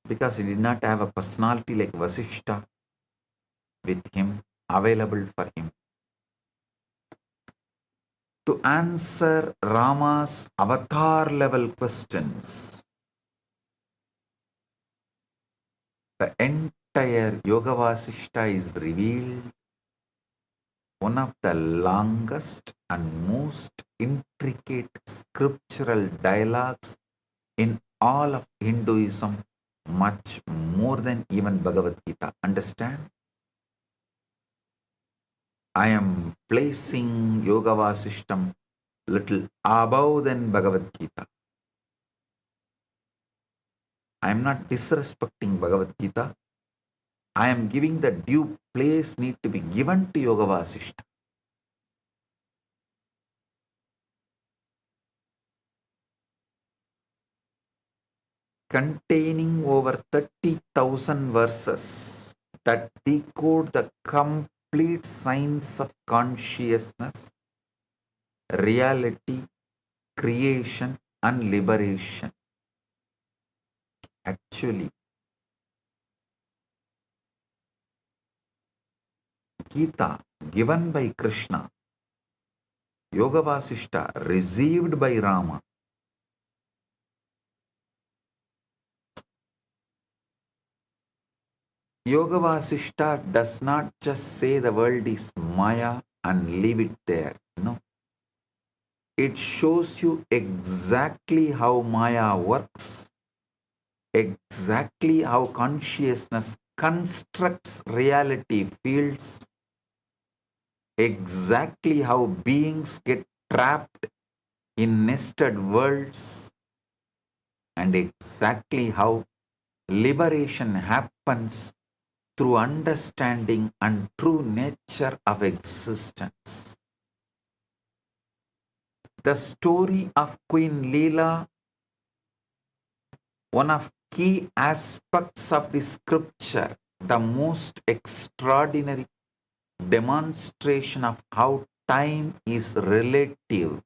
because he did not have a personality like Vasishta with him, available for him to answer Rama's avatar level questions. The entire Yoga Vasishta is revealed, one of the longest and most intricate scriptural dialogues in all of Hinduism, much more than even Bhagavad Gita. Understand? I am placing Yoga Vasishtam little above than Bhagavad Gita. I am not disrespecting Bhagavad Gita. I am giving the due place need to be given to Yoga Vasishta. Containing over 30,000 verses that decode the complete science of consciousness, reality, creation, and liberation. Actually, Gita given by Krishna, Yoga Vasishta received by Rama. Yoga Vasishta does not just say the world is Maya and leave it there. No. It shows you exactly how Maya works, exactly how consciousness constructs reality fields, exactly how beings get trapped in nested worlds, and exactly how liberation happens through understanding and true nature of existence. The story of Queen Leela, one of key aspects of the scripture, the most extraordinary demonstration of how time is relative.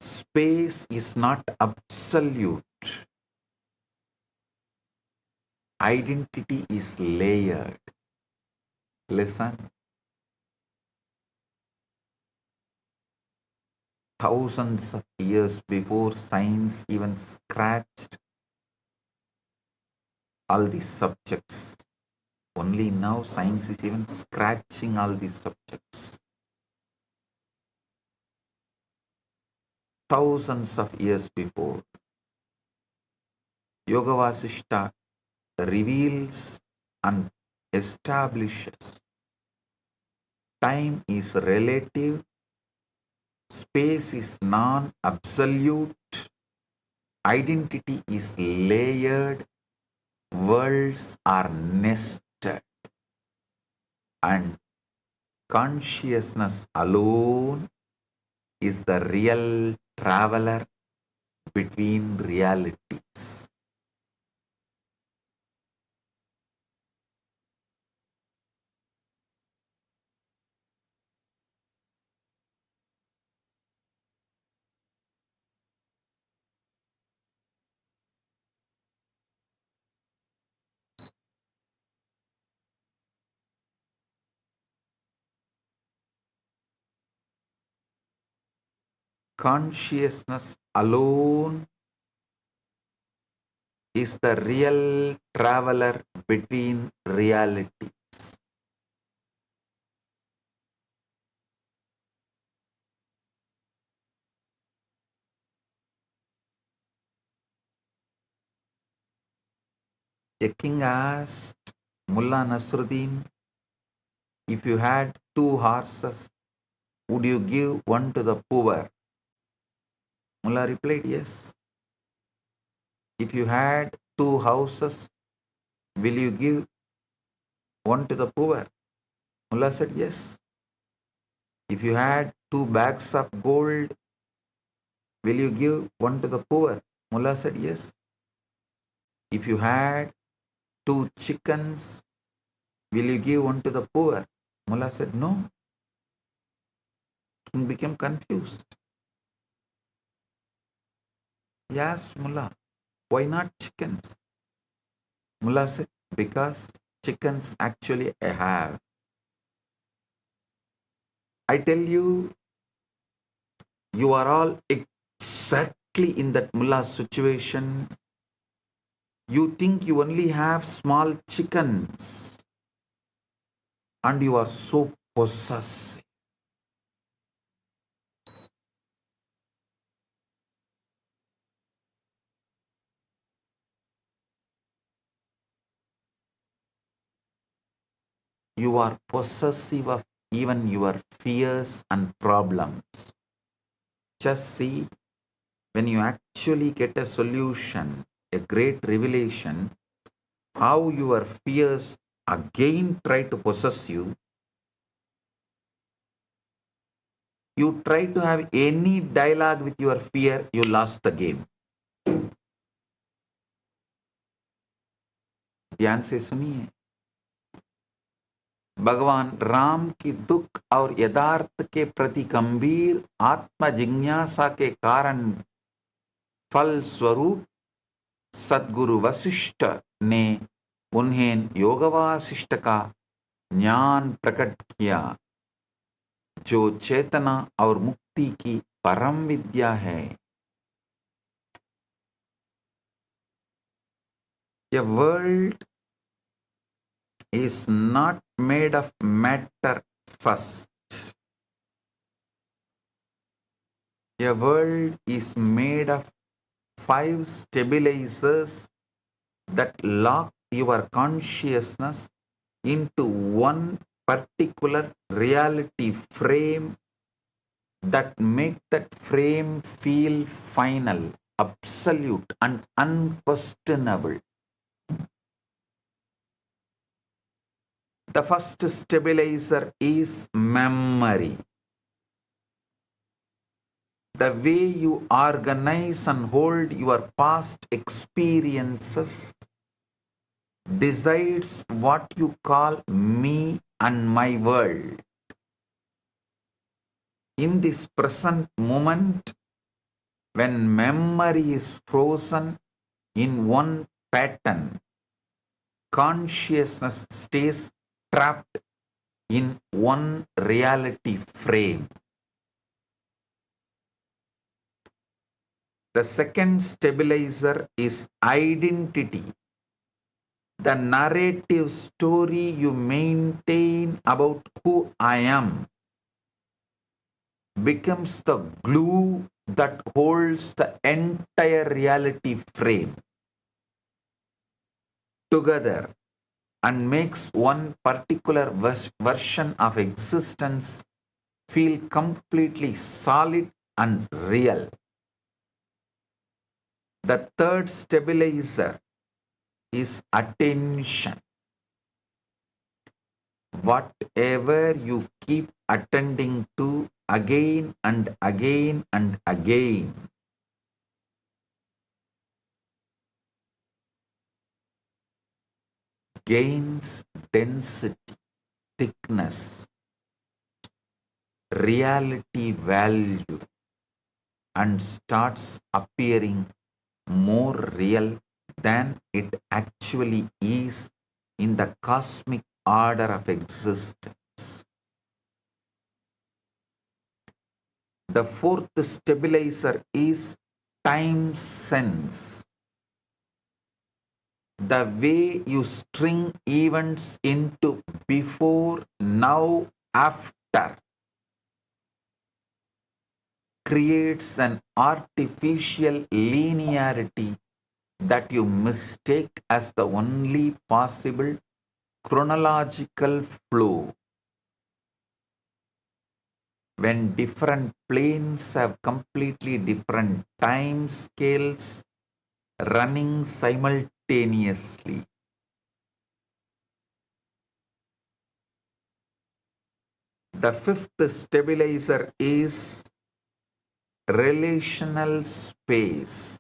Space is not absolute. Identity is layered. Listen. Thousands of years before science even scratched all these subjects. Only now science is even scratching all these subjects. Thousands of years before, Yoga Vasishta reveals and establishes time is relative, space is non-absolute, identity is layered, worlds are nested, and consciousness alone is the real traveler between realities. Consciousness alone is the real traveler between realities. A king asked Mullah Nasruddin, if you had 2 horses, would you give one to the poor? Mullah replied, yes. If you had 2 houses, will you give one to the poor? Mullah said, yes. If you had 2 bags of gold, will you give one to the poor? Mullah said, yes. If you had 2 chickens, will you give one to the poor? Mullah said, no. King became confused. He asked Mullah, why not chickens? Mullah said, because chickens actually I have. I tell you, you are all exactly in that mullah situation. You think you only have small chickens and you are so possessive. You are possessive of even your fears and problems. Just see, when you actually get a solution, a great revelation, how your fears again try to possess you. You try to have any dialogue with your fear, you lost the game. ध्यान से सुनिए, भगवान राम की दुख और यथार्थ के प्रति गंभीर आत्म जिज्ञासा के कारण फल स्वरूप सद्गुरु वशिष्ठ ने उन्हें योग वासिष्ठ का ज्ञान प्रकट किया, जो चेतना और मुक्ति की परम विद्या है. A world is not made of matter first. A world is made of 5 stabilizers that lock your consciousness into one particular reality frame that make that frame feel final, absolute and unquestionable. The first stabilizer is memory. The way you organize and hold your past experiences decides what you call me and my world. In this present moment, when memory is frozen in one pattern, consciousness stays trapped in one reality frame. The second stabilizer is identity. The narrative story you maintain about who I am becomes the glue that holds the entire reality frame together and makes one particular version of existence feel completely solid and real. The third stabilizer is attention. Whatever you keep attending to again and again and again gains density, thickness, reality value, and starts appearing more real than it actually is in the cosmic order of existence. The fourth stabilizer is time sense. The way you string events into before, now, after creates an artificial linearity that you mistake as the only possible chronological flow. When different planes have completely different time scales running simultaneously. The fifth stabilizer is relational space,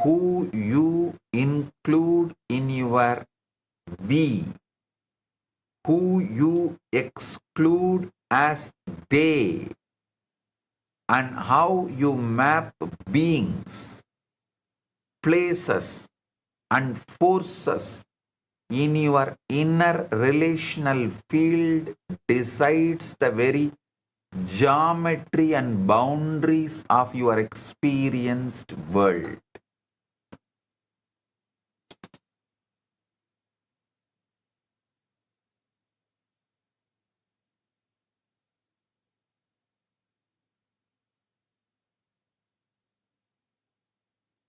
who you include in your we, who you exclude as they, and how you map beings, places, and forces in your inner relational field decides the very geometry and boundaries of your experienced world.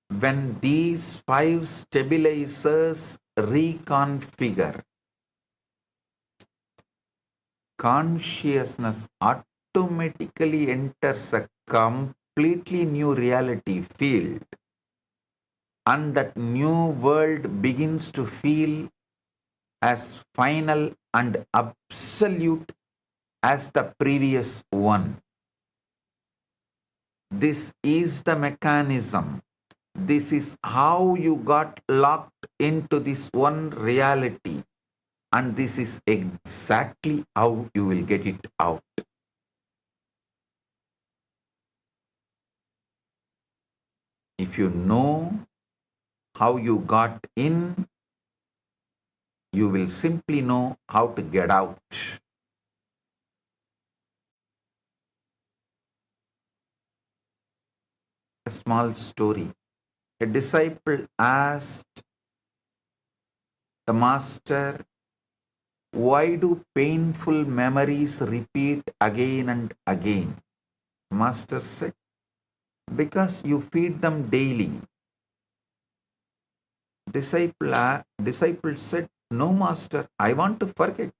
When these five stabilizers reconfigure, consciousness automatically enters a completely new reality field, and that new world begins to feel as final and absolute as the previous one. This is the mechanism. This is how you got locked into this one reality, and this is exactly how you will get it out. If you know how you got in, you will simply know how to get out. A small story. A disciple asked the master, "Why do painful memories repeat again and again?" Master said, "Because you feed them daily." Disciple said, "No, master, I want to forget."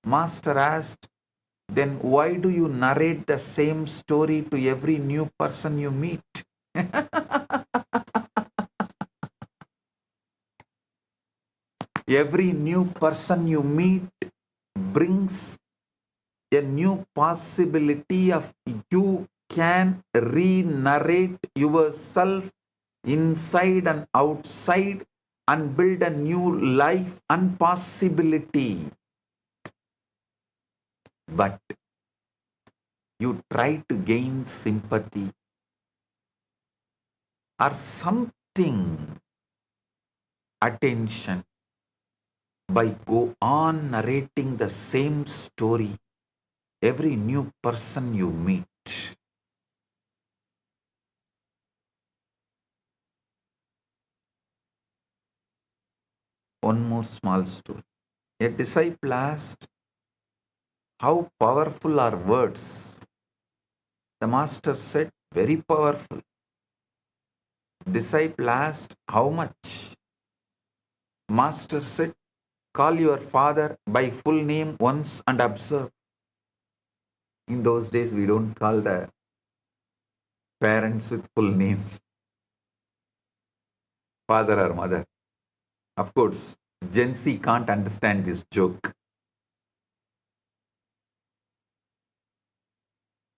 Master asked, "Then why do you narrate the same story to every new person you meet?" Every new person you meet brings a new possibility of you can re-narrate yourself inside and outside and build a new life and possibility. But you try to gain sympathy or something, attention, by go on narrating the same story every new person you meet. One more small story. A disciple asked, "How powerful are words?" The master said, "Very powerful." Disciple asked, "How much?" Master said, "Call your father by full name once and observe." In those days, we don't call the parents with full name, father or mother. Of course, Gen Z can't understand this joke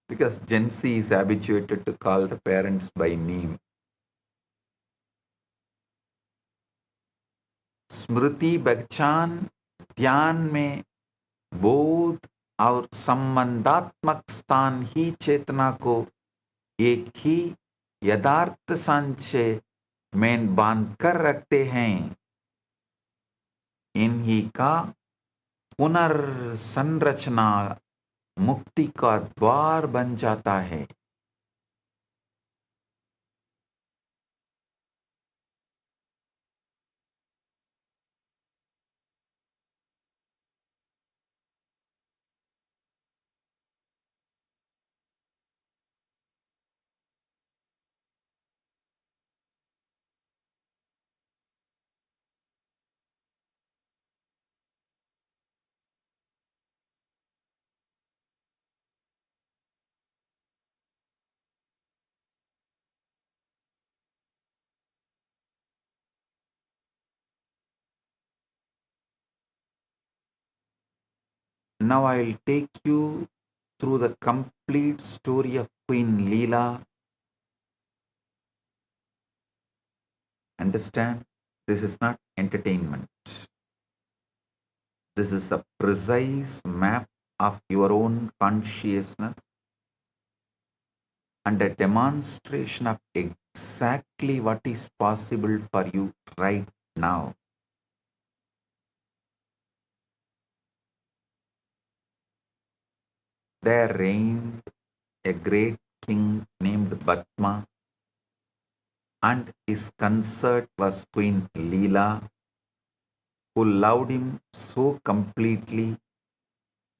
because Gen Z is habituated to call the parents by name. स्मृति बच्चान ध्यान में बोध और संबंधात्मक स्थान ही चेतना को एक ही यथार्थ संचय में बांध कर रखते हैं। इन्हीं का पुनर्संरचना मुक्ति का द्वार बन जाता है। Now I will take you through the complete story of Queen Leela. Understand? This is not entertainment. This is a precise map of your own consciousness and a demonstration of exactly what is possible for you right now. There reigned a great king named Batma, and his consort was Queen Leela, who loved him so completely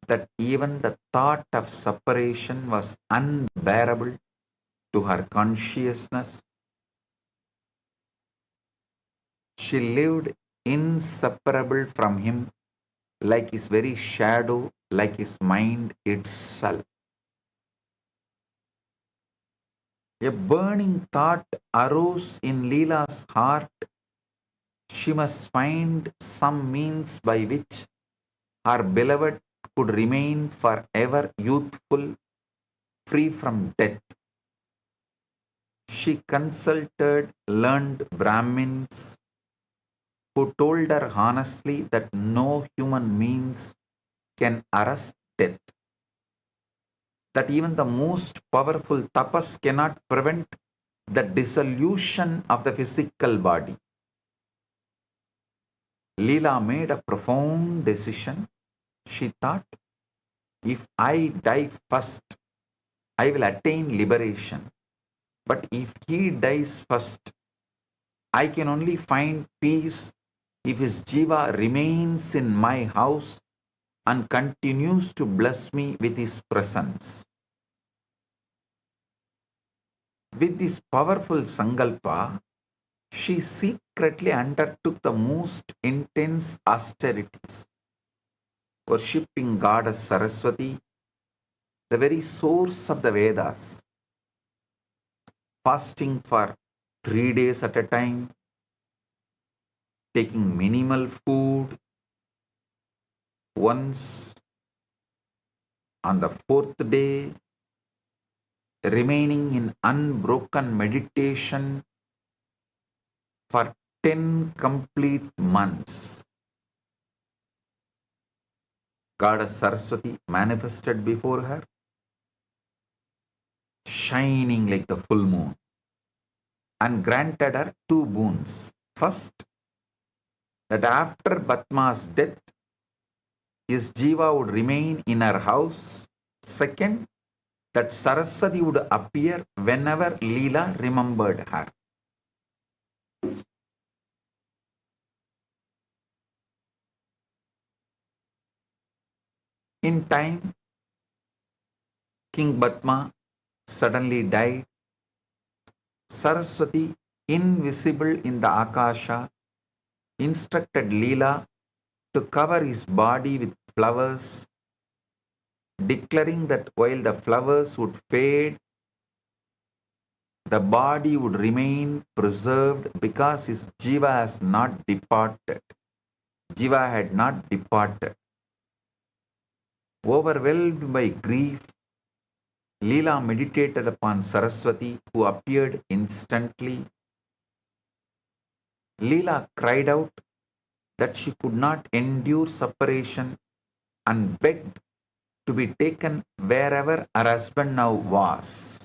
that even the thought of separation was unbearable to her consciousness. She lived inseparable from him, like his very shadow, like his mind itself. A burning thought arose in Leela's heart. She must find some means by which her beloved could remain forever youthful, free from death. She consulted learned Brahmins who told her honestly that no human means can arrest death, that even the most powerful tapas cannot prevent the dissolution of the physical body. Leela made a profound decision. She thought, if I die first, I will attain liberation. But if he dies first, I can only find peace if his jiva remains in my house and continues to bless me with his presence. With this powerful sankalpa, she secretly undertook the most intense austerities, worshipping Goddess Saraswati, the very source of the Vedas, fasting for 3 days at a time, taking minimal food. Once on the 4th day, remaining in unbroken meditation for 10 complete months. Goddess Saraswati manifested before her, shining like the full moon, and granted her 2 boons. First, that after Batma's death, his jiva would remain in her house. Second, that Saraswati would appear whenever Leela remembered her. In time, King Batma suddenly died. Saraswati, invisible in the Akasha, instructed Leela to cover his body with flowers, declaring that while the flowers would fade, the body would remain preserved because his jiva has not departed. Jiva had not departed. Overwhelmed by grief, Leela meditated upon Saraswati, who appeared instantly. Leela cried out that she could not endure separation and begged to be taken wherever her husband now was.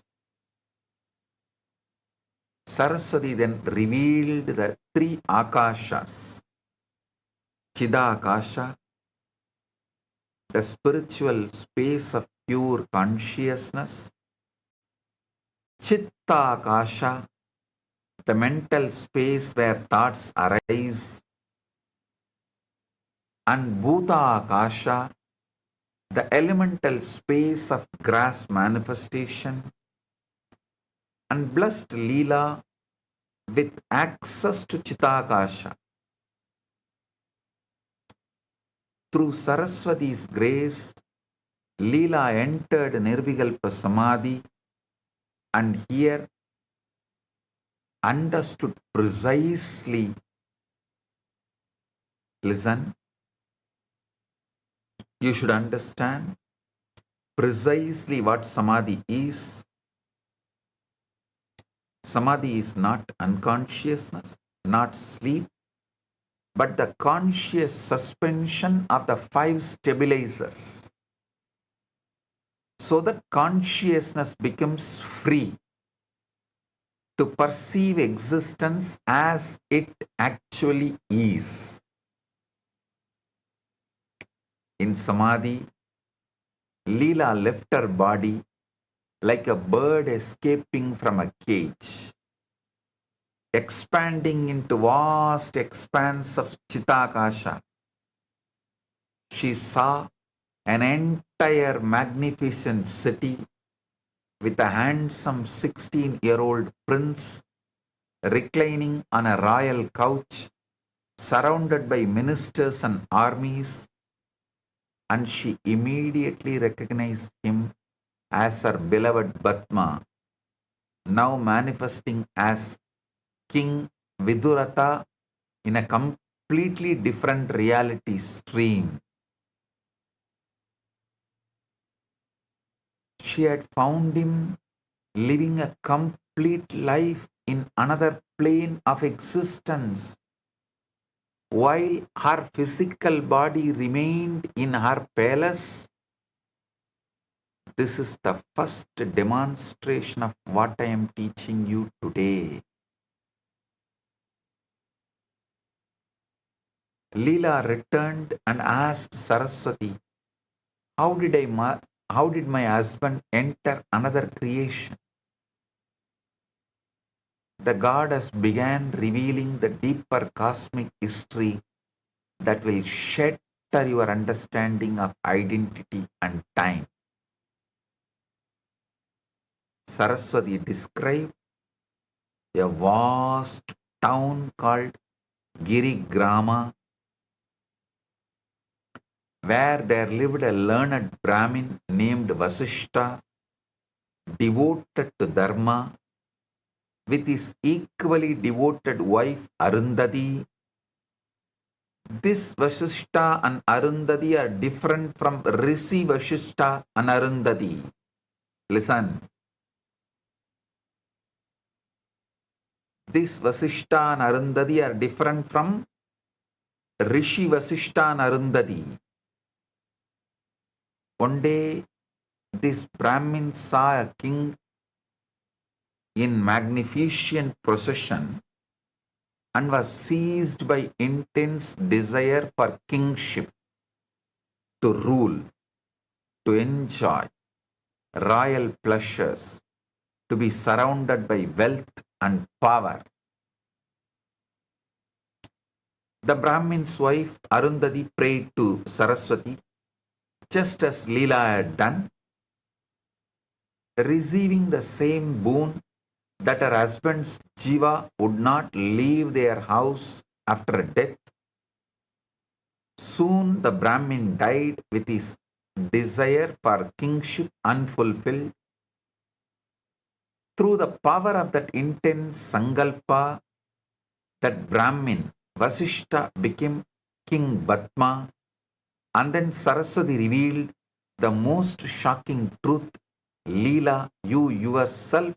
Saraswati then revealed the 3 Akashas: Chidakasha, the spiritual space of pure consciousness; Chittakasha, the mental space where thoughts arise; and Bhutakasha, the elemental space of grass manifestation. And blessed Leela with access to Chittakasha. Through Saraswati's grace, Leela entered Nirvikalpa Samadhi and here understood precisely. Listen, you should understand precisely what samadhi is. Samadhi is not unconsciousness, not sleep, but the conscious suspension of the 5 stabilizers, so that consciousness becomes free to perceive existence as it actually is. In samadhi, Leela left her body like a bird escaping from a cage, expanding into vast expanse of Chitakasha. She saw an entire magnificent city with a handsome 16-year-old prince reclining on a royal couch, surrounded by ministers and armies, and she immediately recognized him as her beloved Batma, now manifesting as King Viduratha in a completely different reality stream. She had found him living a complete life in another plane of existence, while her physical body remained in her palace. This is the first demonstration of what I am teaching you today. Leela returned and asked Saraswati, how did my husband enter another creation? The goddess began revealing the deeper cosmic history that will shatter your understanding of identity and time. Saraswati described a vast town called Girigrama, where there lived a learned Brahmin named Vasishta, devoted to Dharma, with his equally devoted wife Arundhati. This Vasishta and Arundhati are different from Rishi Vasishta and Arundhati. Listen. This Vasishta and Arundhati are different from Rishi Vasishta and Arundhati. One day, this Brahmin saw a king in magnificent procession and was seized by intense desire for kingship, to rule, to enjoy royal pleasures, to be surrounded by wealth and power. The Brahmin's wife Arundhati prayed to Saraswati, just as Leela had done, receiving the same boon that her husband's jiva would not leave their house after death. Soon the Brahmin died with his desire for kingship unfulfilled. Through the power of that intense sankalpa, that Brahmin, Vasishta, became King Batma, and then Saraswati revealed the most shocking truth. Leela, you yourself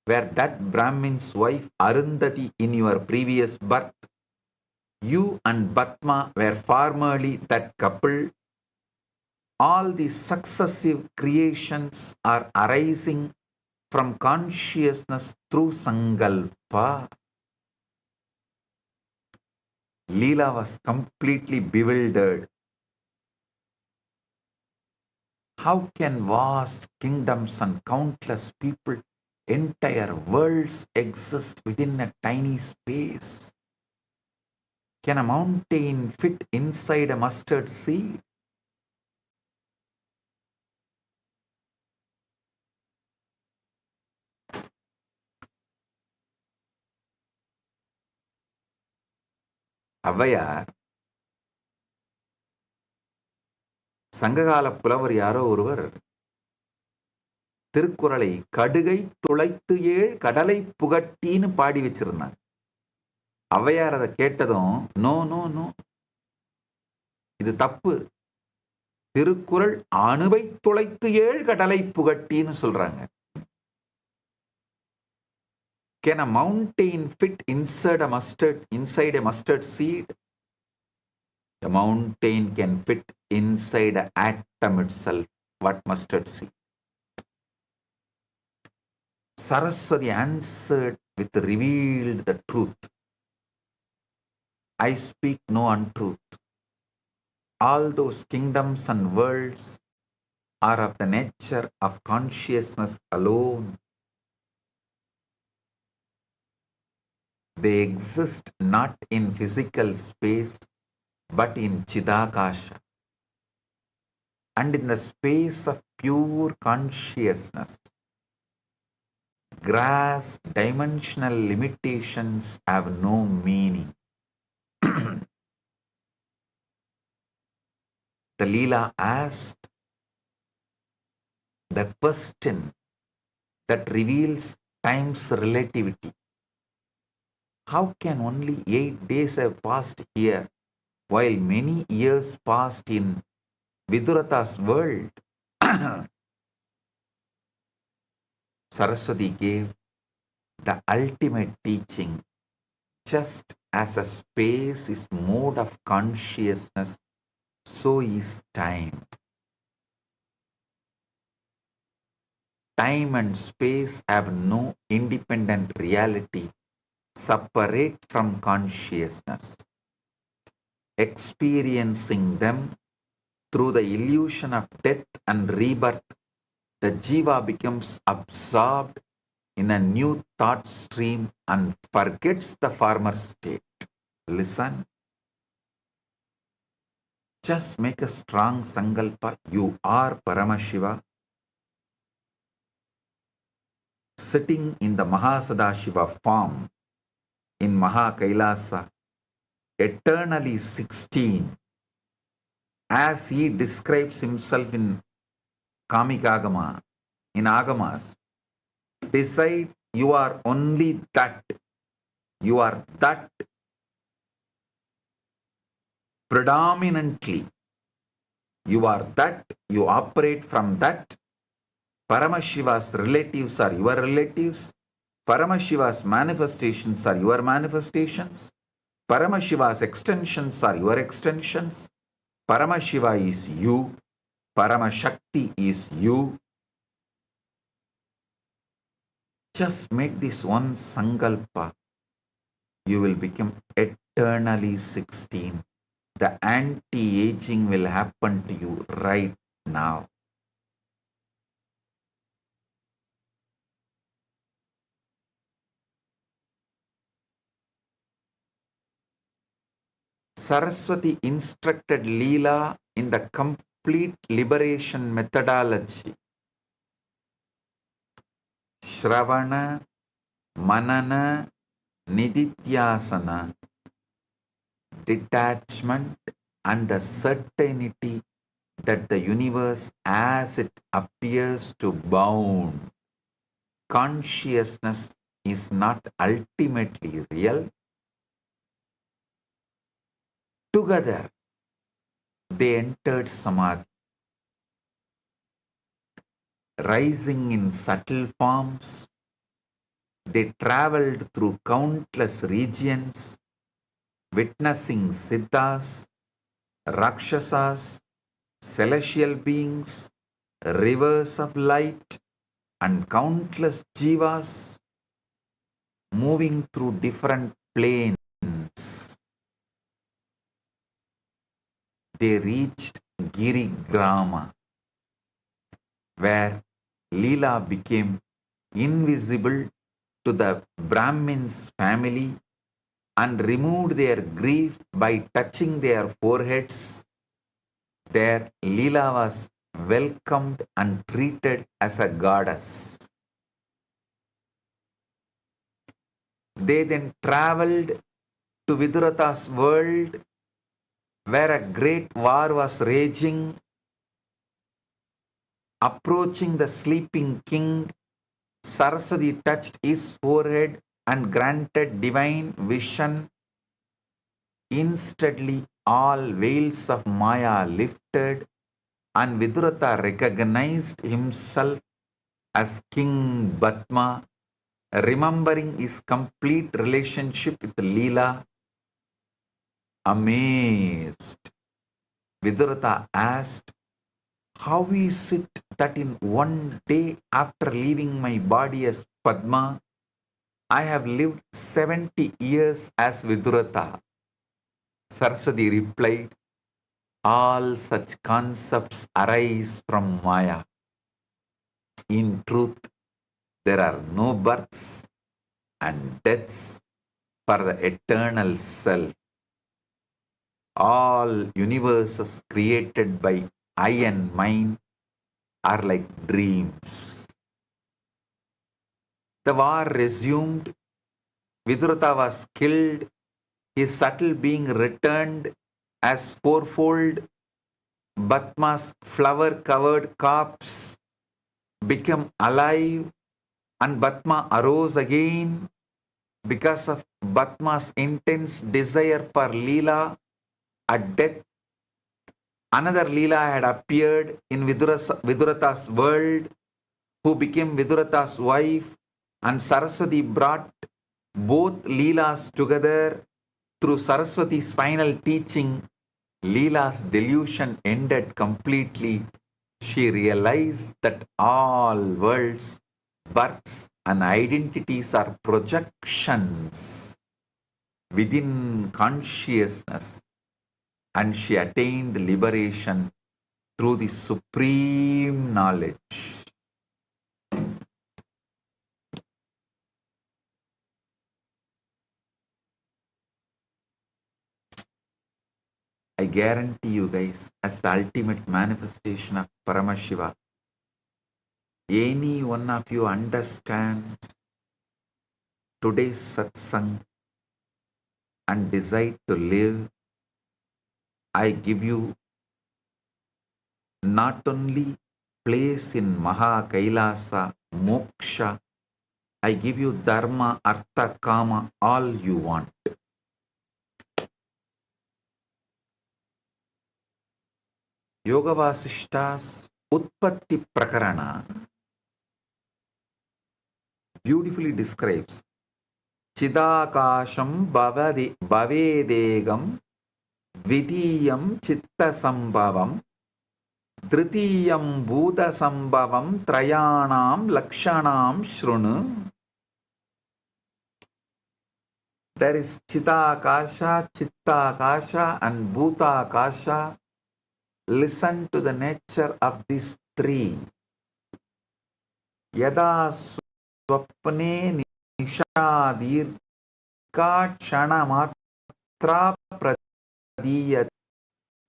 were that Brahmin's wife Arundhati in your previous birth. You and Batma were formerly that couple. All the successive creations are arising from consciousness through sankalpa. Leela was completely bewildered. How can vast kingdoms and countless people, entire worlds exist within a tiny space? Can a mountain fit inside a mustard seed? Avvaiyar சங்ககால புலவர் யாரோ ஒருவர் திருக்குறளை கடுகை துளைத்து ஏழ் கடலை புகட்டின்னு பாடி வச்சிருந்தாங்க. ஔவையார் அதை கேட்டதும் நோ நோ நோ, இது தப்பு, திருக்குறள் அணுவை துளைத்து 7 கடலை புகட்டின்னு சொல்றாங்க. Can a mountain fit inside a mustard seed? A mountain can fit inside an atom itself. What mustard seed? Saraswati answered with revealed the truth. I speak no untruth. All those kingdoms and worlds are of the nature of consciousness alone. They exist not in physical space, but in Chidakasha. And in the space of pure consciousness, grass dimensional limitations have no meaning. The Leela asked the question that reveals time's relativity. How can only 8 days have passed here, while many years passed in Vidurata's world? Saraswati gave the ultimate teaching. Just as a space is mode of consciousness, so is time. Time and space have no independent reality separate from consciousness. Experiencing them through the illusion of death and rebirth, the jiva becomes absorbed in a new thought stream and forgets the former state. Listen. Just make a strong sankalpa. You are Paramashiva, sitting in the Mahasadashiva form in Maha Kailasa, eternally 16, as he describes himself in Kamikagama, in Agamas. Decide you are only that. You are that predominantly. You are that. You operate from that. Paramashiva's relatives are your relatives. Paramashiva's manifestations are your manifestations. Paramashiva's extensions are your extensions. Paramashiva is you. Paramashakti is you. Just make this one sankalpa. You will become eternally 16. The anti-aging will happen to you right now. Saraswati instructed Leela in the complete liberation methodology. Shravana, Manana, Nidhityasana, detachment and the certainty that the universe as it appears to bound. Consciousness is not ultimately real. Together, they entered Samadhi. Rising in subtle forms, they traveled through countless regions, witnessing Siddhas, Rakshasas, celestial beings, rivers of light, and countless jivas moving through different planes. They reached Giri Grama, where Leela became invisible to the Brahmin's family and removed their grief by touching their foreheads. There Leela was welcomed and treated as a goddess. They then traveled to Vidurata's world, where a great war was raging. Approaching the sleeping king, Saraswati touched his forehead and granted divine vision. Instantly, all veils of Maya lifted And Vidurata recognized himself as King Batma, remembering his complete relationship with Leela. Amazed, Vidurata asked, how is it that in one day after leaving my body as Padma, I have lived 70 years as Vidurata? Saraswati replied, all such concepts arise from Maya. In truth, there are no births and deaths for the eternal self. All universes created by I and mine are like dreams. The war resumed. Vidurata was killed, his subtle being returned as fourfold. Batma's flower-covered corpse became alive, and Batma arose again because of Batma's intense desire for Leela. At death, another Leela had appeared in Vidurata's world, who became Vidurata's wife, and Saraswati brought both Leelas together. Through Saraswati's final teaching, Leela's delusion ended completely. She realized that all worlds, births, and identities are projections within consciousness, and she attained liberation through the supreme knowledge. I guarantee you guys, as the ultimate manifestation of Paramashiva, any one of you understand today's satsang and decide to live, I give you not only place in Maha Kailasa, Moksha, I give you Dharma, Artha, Kama, all you want. Yoga Vasishta's Utpatti Prakarana beautifully describes Chidakasham Bhavedegam Vidiyam Chitta Sambhavam Dritiyam Bhuta Sambhavam Trayanam Lakshanam Shrunu. There is Chidakasha, Chittakasha, and Bhutakasha. Listen to the nature of these three. Yada swapne nishadirka kshanamatra pradiyat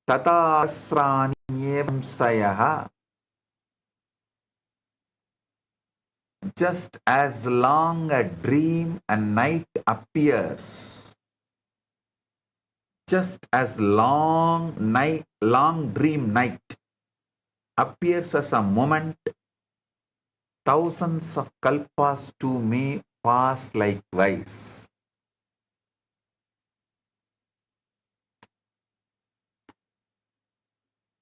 tata asrani sayaha. Just as long a dream and night appears, just as long dream night appears as a moment, thousands of kalpas too may pass likewise.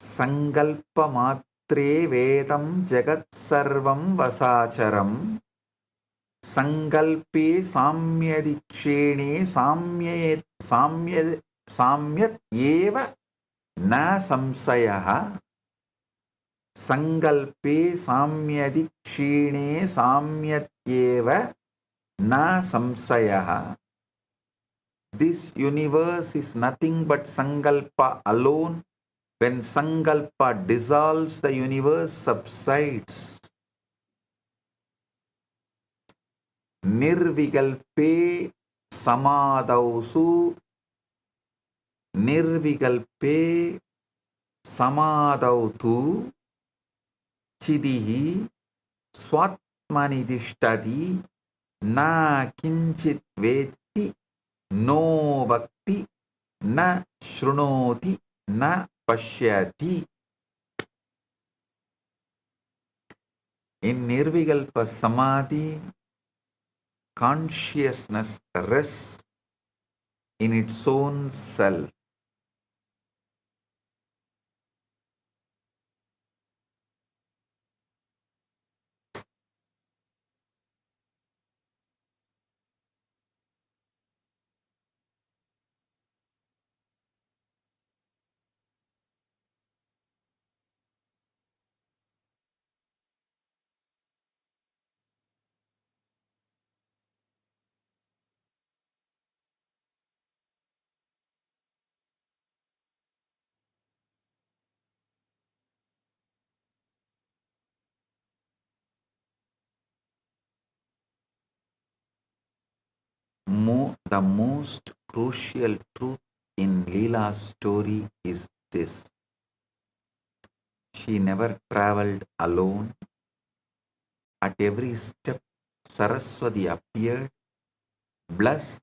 Sankalpa matre vedam jagat sarvam vasacharam sankalpe samyadikshene samyat eva na samsayaha. Sankalpe samyadikshene samyat eva na samsayaha. This universe is nothing but sankalpa alone. When sankalpa dissolves, the universe subsides. Nirvikalpe samadausu. Nirvikalpe samadautu. Chidihi swatmanidishtadi na kinchit veti no bhakti na shrunoti na pashyati. In Nirvikalpa Samadhi, consciousness rests in its own self. the most crucial truth in Leela's story is this. She never traveled alone. At every step, Saraswati appeared, blessed,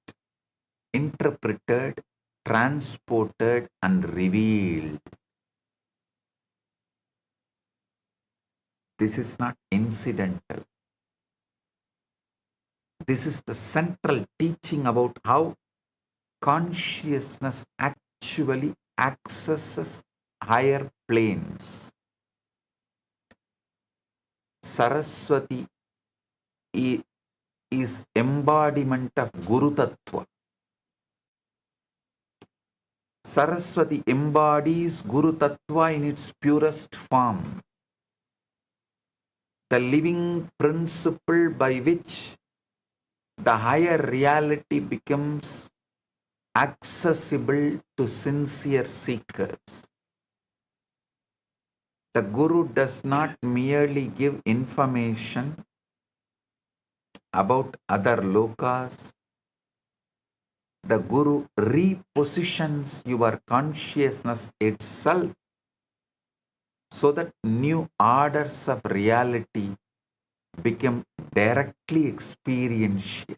interpreted, transported, and revealed. This is not incidental. This is the central teaching about how consciousness actually accesses higher planes. Saraswati is embodiment of Guru Tattva. Saraswati embodies Guru Tattva in its purest form, the living principle by which the higher reality becomes accessible to sincere seekers. The Guru does not merely give information about other lokas. The Guru repositions your consciousness itself so that new orders of reality become directly experiential.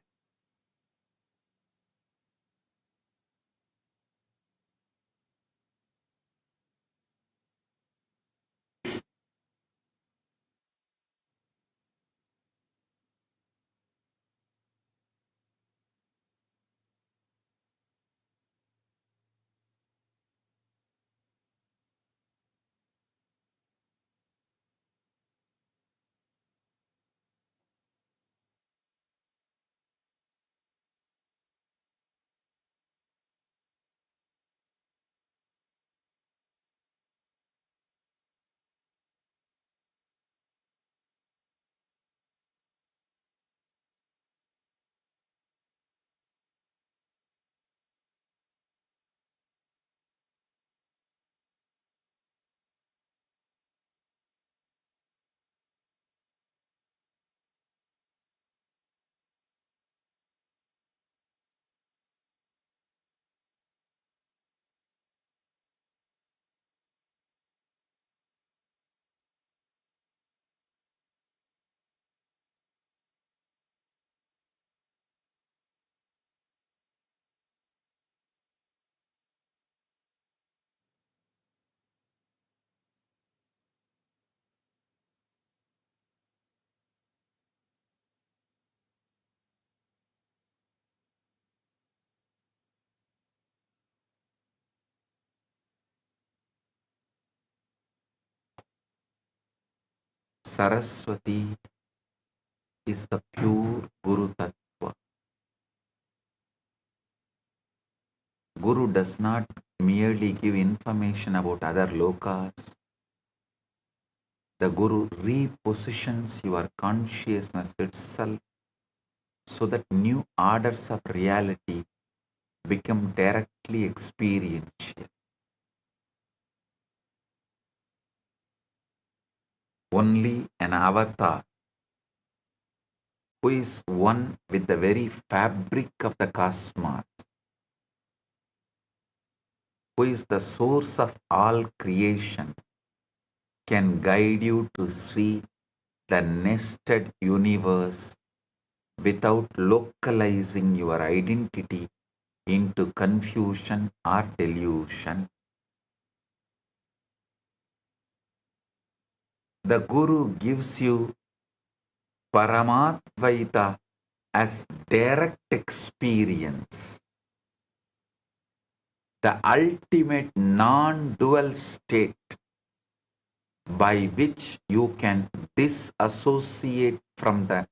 Saraswati is the pure Guru Tattva. Guru does not merely give information about other lokas. The Guru repositions your consciousness itself so that new orders of reality become directly experiential. Only an avatar who is one with the very fabric of the cosmos, who is the source of all creation, can guide you to see the nested universe without localizing your identity into confusion or delusion. The Guru gives you Paramatvaita as direct experience, the ultimate non-dual state by which you can disassociate from the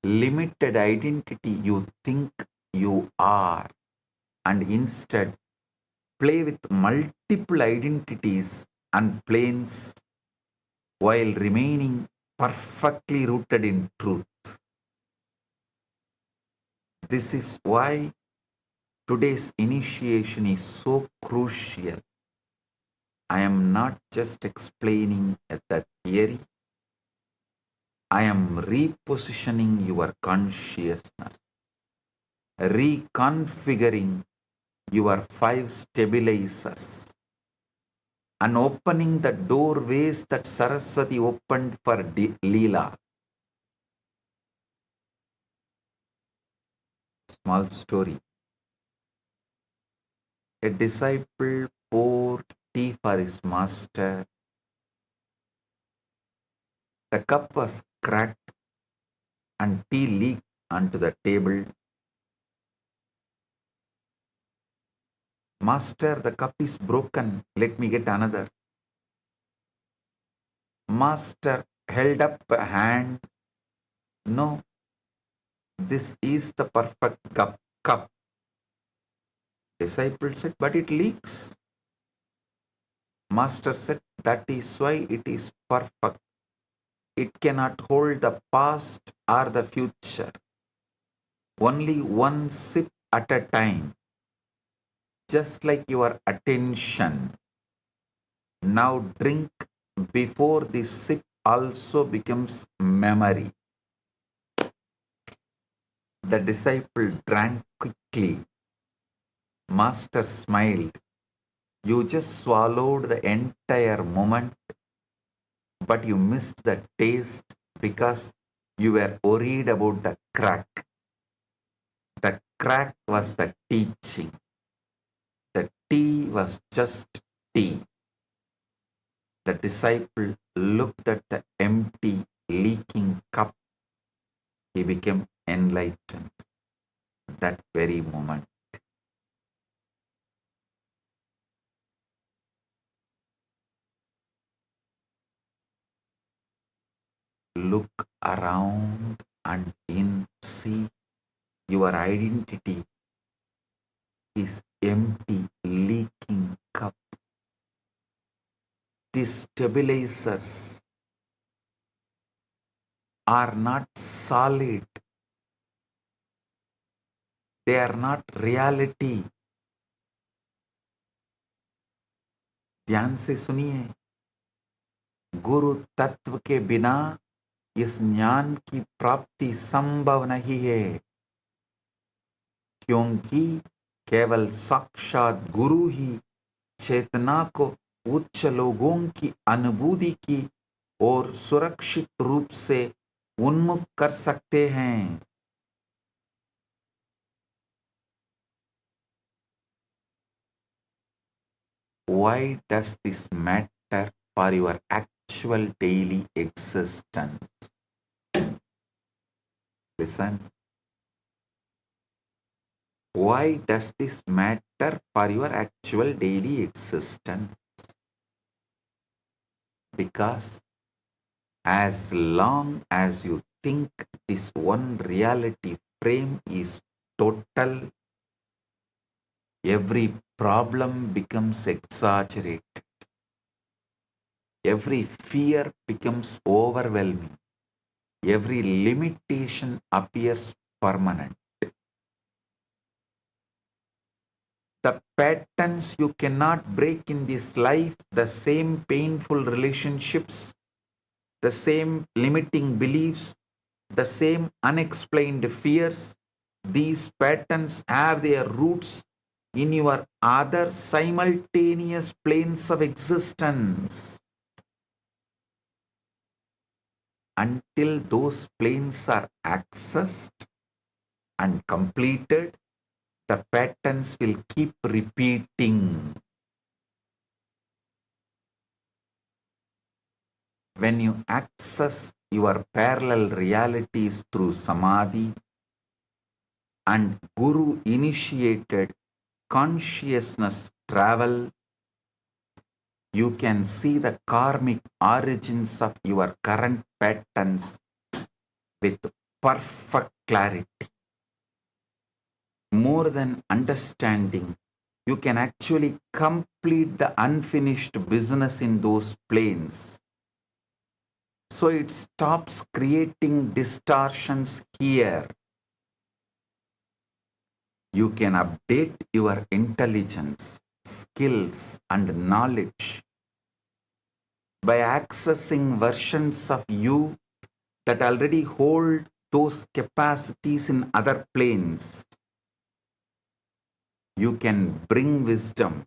limited identity you think you are and instead play with multiple identities and planes while remaining perfectly rooted in truth. This is why today's initiation is so crucial. I am not just explaining the theory, I am repositioning your consciousness. reconfiguring your 5 stabilizers and opening the doorways that Saraswati opened for Leela. Small story. A disciple poured tea for his master. The cup was cracked and tea leaked onto the table. Master, the cup is broken. Let me get another. Master held up a hand. No, this is the perfect cup. Disciple said, but it leaks. Master said, that is why it is perfect. It cannot hold the past or the future. Only one sip at a time. Just like your attention. Now drink before the sip also becomes memory. The disciple drank quickly. Master smiled. You just swallowed the entire moment, but you missed the taste because you were worried about the crack. The crack was the teaching. The tea was just tea. The disciple looked at the empty, leaking cup. He became enlightened that very moment. Look around and see your identity is empty, leaking cup. These stabilizers are not solid. They are not reality. ध्यान से सुनिए, गुरु तत्व के बिना इस ज्ञान की प्राप्ति संभव नहीं है, क्योंकि केवल साक्षात गुरु ही चेतना को उच्च लोगों की अनुभूति की और सुरक्षित रूप से उन्मुख कर सकते हैं। Why does this matter for your actual daily existence? Listen. Why does this matter for your actual daily existence? Because as long as you think this one reality frame is total, every problem becomes exaggerated. Every fear becomes overwhelming. Every limitation appears permanent. The patterns you cannot break in this life, the same painful relationships, the same limiting beliefs, the same unexplained fears, these patterns have their roots in your other simultaneous planes of existence. Until those planes are accessed and completed, the patterns will keep repeating. When you access your parallel realities through samadhi and Guru initiated consciousness travel, you can see the karmic origins of your current patterns with perfect clarity. More than understanding, you can actually complete the unfinished business in those planes. So it stops creating distortions here. You can update your intelligence, skills, and knowledge by accessing versions of you that already hold those capacities in other planes. you can bring wisdom,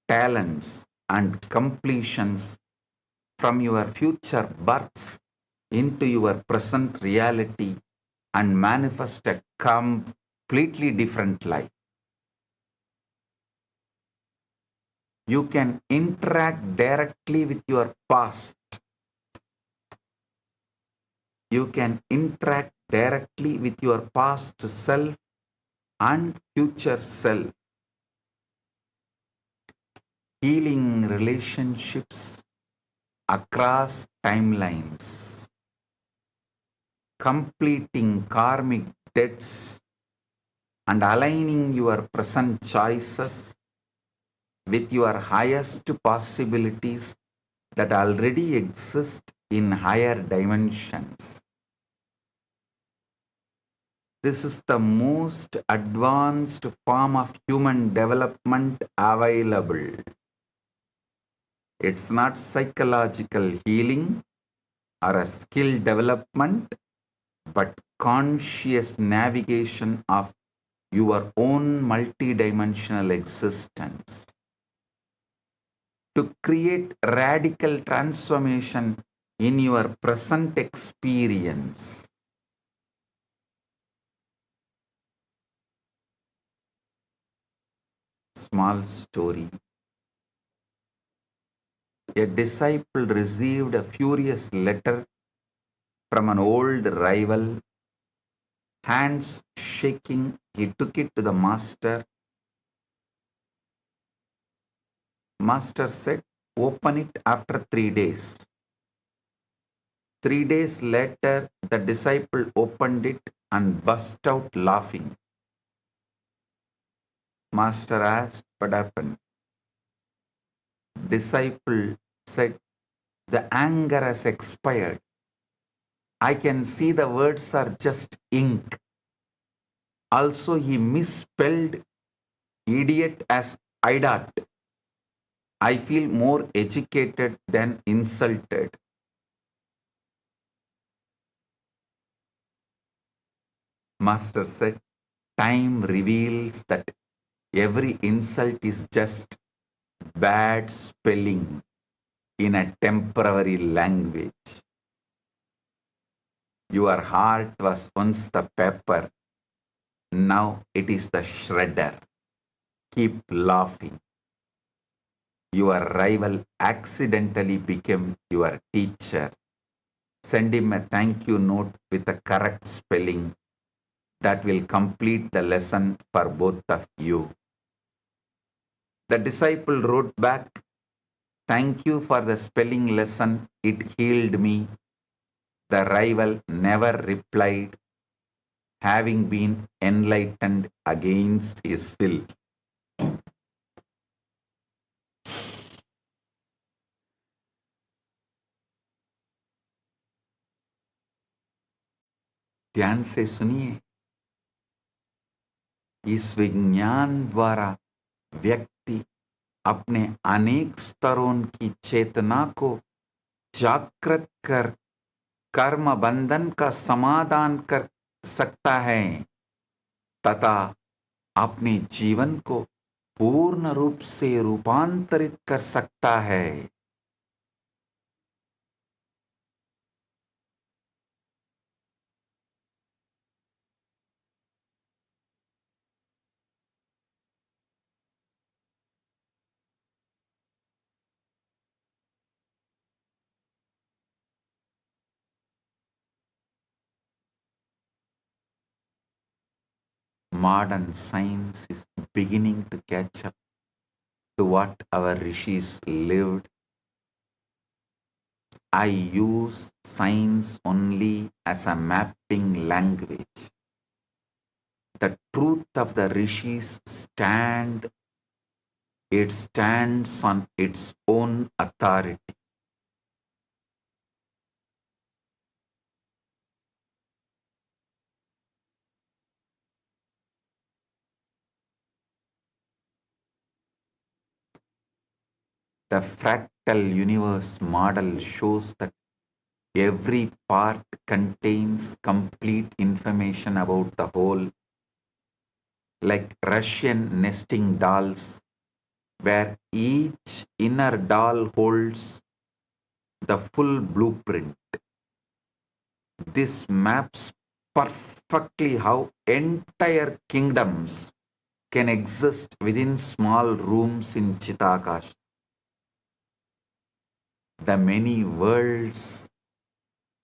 talents, and completions from your future births into your present reality and manifest a completely different life. You can interact directly with your past. You can interact directly with your past self and future self, healing relationships across timelines, completing karmic debts, and aligning your present choices with your highest possibilities that already exist in higher dimensions. This is the most advanced form of human development available. It's not psychological healing or a skill development, but conscious navigation of your own multidimensional existence. To create radical transformation in your present experience. Small story. A disciple received a furious letter from an old rival. Hands shaking, he took it to the master. Master said, "Open it after 3 days." 3 days later, the disciple opened it and burst out laughing. Master asked, "What happened?" Disciple said, "The anger has expired. I can see the words are just ink." Also, he misspelled idiot as idiot. I feel more educated than insulted. Master said, time reveals that every insult is just bad spelling in a temporary language. Your heart was once the paper, now it is the shredder. Keep laughing. Your rival accidentally became your teacher. Send him a thank you note with the correct spelling. That will complete the lesson for both of you. The disciple wrote back, "Thank you for the spelling lesson. It healed me." The rival never replied, having been enlightened against his will. ध्यान से सुनिए, इस विज्ञान द्वारा व्यक्ति अपने अनेक स्तरों की चेतना को जागृत कर कर्म बंधन का समाधान कर सकता है तथा अपने जीवन को पूर्ण रूप से रूपांतरित कर सकता है। Modern science is beginning to catch up to what our rishis lived. I use science only as a mapping language. The truth of the rishis stands on its own authority. The fractal universe model shows that every part contains complete information about the whole. like Russian nesting dolls, where each inner doll holds the full blueprint. This maps perfectly how entire kingdoms can exist within small rooms in Chitakash. The many worlds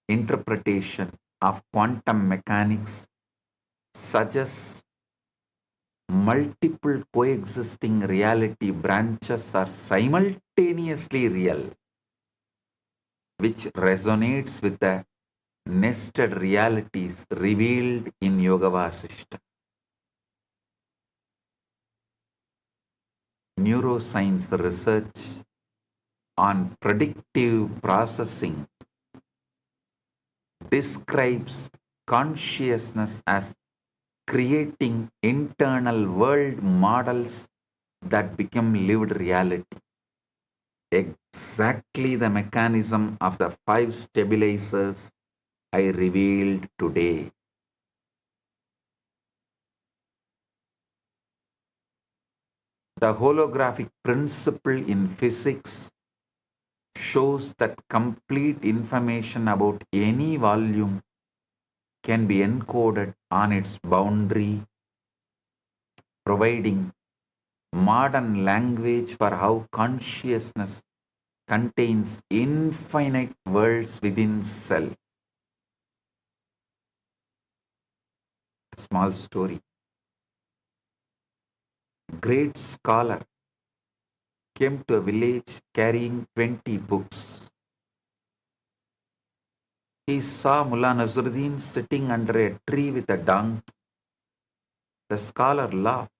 interpretation of quantum mechanics suggests multiple coexisting reality branches are simultaneously real, which resonates with the nested realities revealed in Yoga Vasishta. Neuroscience research on predictive processing describes consciousness as creating internal world models that become lived reality. Exactly the mechanism of the five stabilizers I revealed today. The holographic principle in physics shows that complete information about any volume can be encoded on its boundary, providing modern language for how consciousness contains infinite worlds within self. A small story. Great scholar came to a village carrying 20 books. He saw Mullah Nasruddin sitting under a tree with a donkey. The scholar laughed.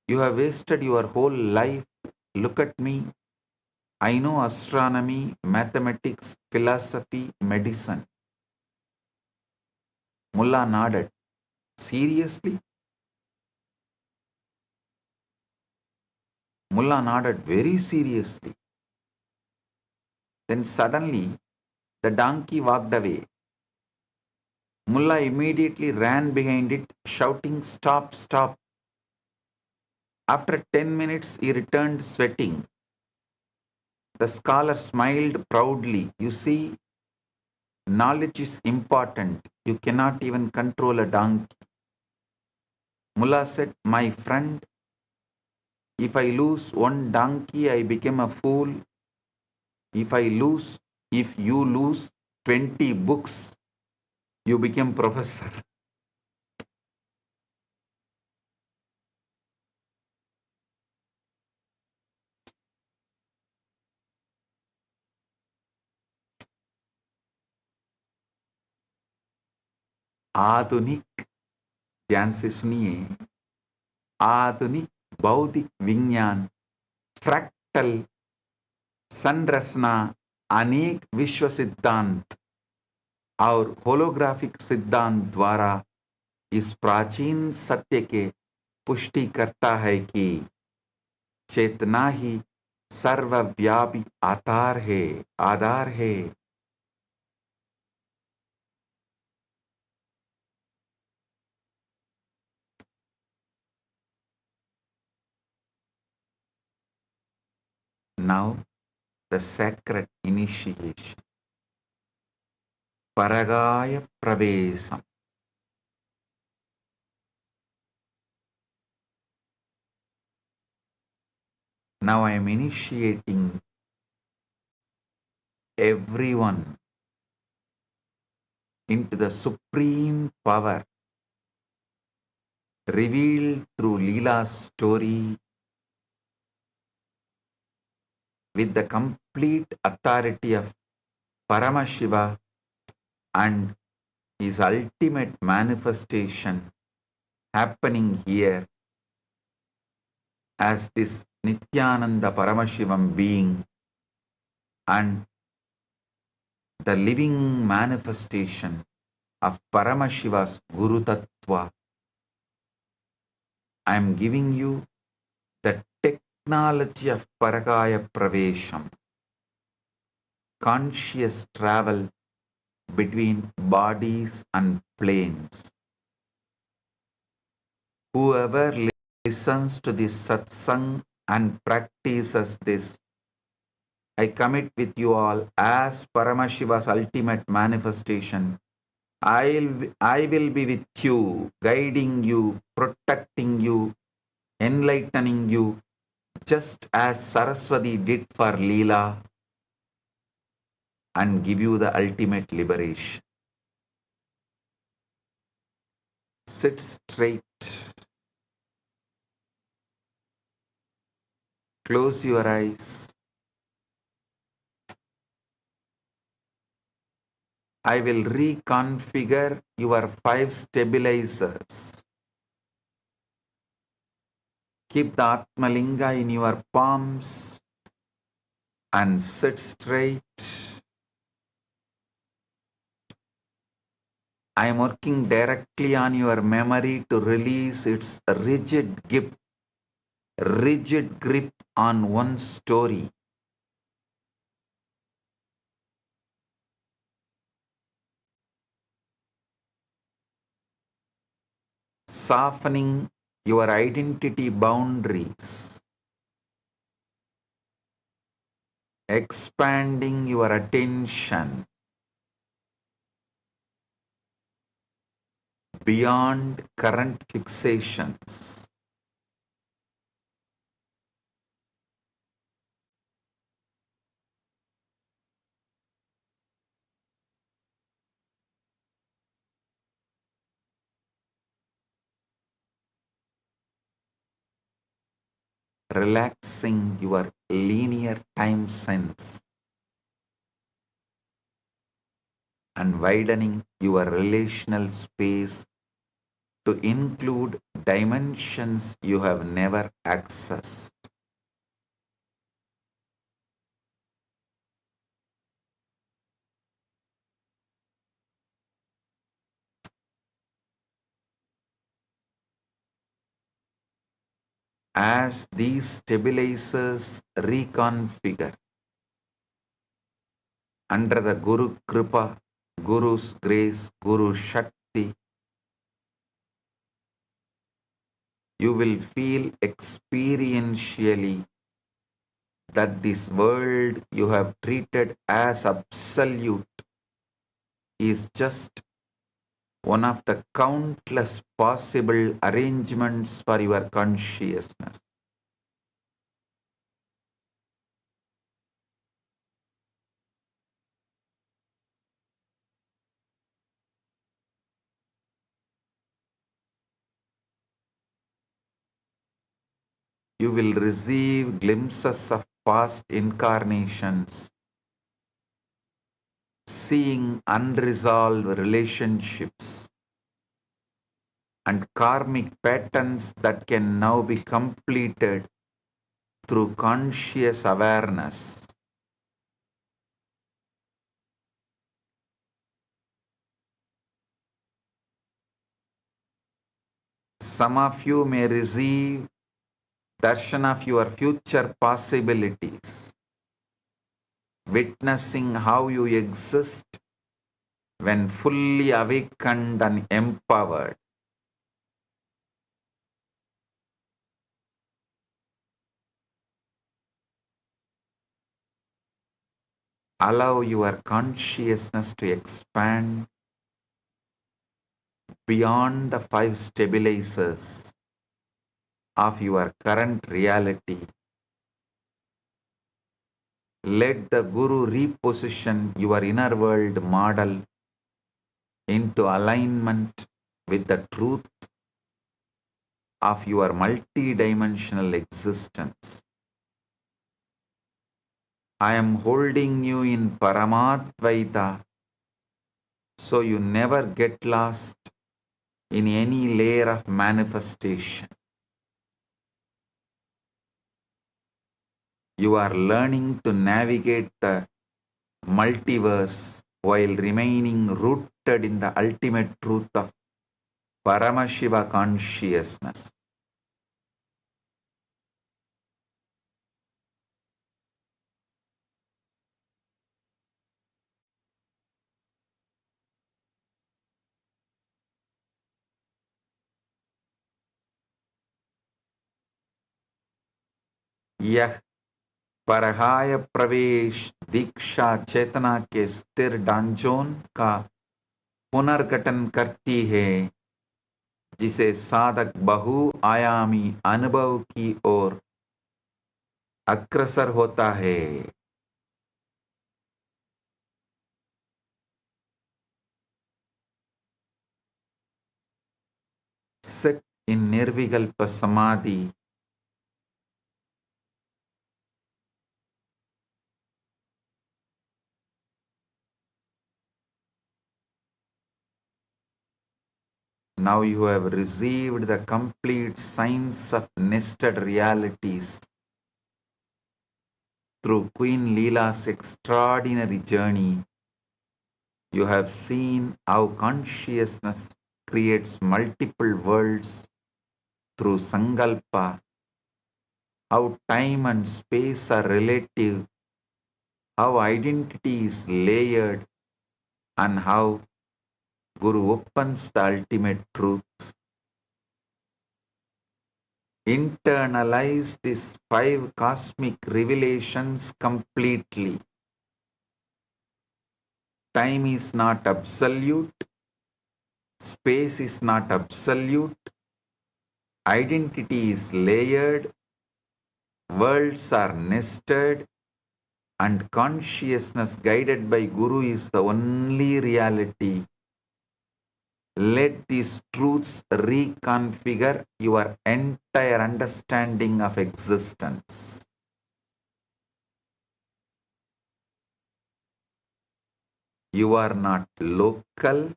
You have wasted your whole life. Look at me. I know astronomy, mathematics, philosophy, medicine. Mullah nodded. Seriously? Mullah nodded very seriously. Then suddenly, the donkey walked away. Mullah immediately ran behind it, shouting, Stop, stop. After 10 minutes, he returned sweating. The scholar smiled proudly. You see, knowledge is important. You cannot even control a donkey. Mullah said, My friend, if I lose one donkey, I become a fool. If you lose 20 books, you become professor. आधुनिक ध्यान से सुनिए आधुनिक बौद्धिक विज्ञान fractal संरचना अनेक विश्व सिद्धांत और होलोग्राफिक सिद्धांत द्वारा इस प्राचीन सत्य के पुष्टि करता है कि चेतना ही सर्वव्यापी आधार है Now the sacred initiation. Paragaya Pravesam. Now I am initiating everyone into the supreme power revealed through Leela's story with the complete authority of Paramashiva and his ultimate manifestation happening here as this Nithyananda Paramashivam being and the living manifestation of Paramashiva's Guru Tattva. I am giving you the technology of Paragaya Pravesham, conscious travel between bodies and planes. Whoever listens to this satsang and practices this, I commit with you all as Paramashiva's ultimate manifestation. I will be with you, guiding you, protecting you, enlightening you, just as Saraswati did for Leela, and give you the ultimate liberation. Sit straight. Close your eyes. I will reconfigure your 5 stabilizers. Keep the Atmalinga in your palms and sit straight. I am working directly on your memory to release its rigid grip on one story. Softening your identity boundaries. Expanding your attention beyond current fixations. Relaxing your linear time sense and widening your relational space to include dimensions you have never accessed. As these stabilizers reconfigure under the Guru Kripa, Guru's grace, Guru Shakti, you will feel experientially that this world you have treated as absolute is just one of the countless possible arrangements for your consciousness. You will receive glimpses of past incarnations, seeing unresolved relationships and karmic patterns that can now be completed through conscious awareness. Some of you may receive darshan of your future possibilities, witnessing how you exist when fully awakened and empowered. Allow your consciousness to expand beyond the 5 stabilizers of your current reality. Let the Guru reposition your inner world model into alignment with the truth of your multidimensional existence. I am holding you in Paramadvaita so you never get lost in any layer of manifestation. You are learning to navigate the multiverse while remaining rooted in the ultimate truth of Paramashiva consciousness. यह परहाय प्रवेश दीक्षा चेतना के स्थिर ढांचों का पुनर्गठन करती है, जिसे साधक बहुआयामी अनुभव की ओर अग्रसर होता है। Sit in nirvikalpa samadhi. Now you have received the complete science of nested realities through Queen Leela's extraordinary journey. You have seen how consciousness creates multiple worlds through Sankalpa, how time and space are relative, how identity is layered, and how Guru opens the ultimate truth. Internalize these 5 cosmic revelations completely. Time is not absolute, space is not absolute, identity is layered, worlds are nested, and consciousness guided by Guru is the only reality. Let these truths reconfigure your entire understanding of existence. You are not local,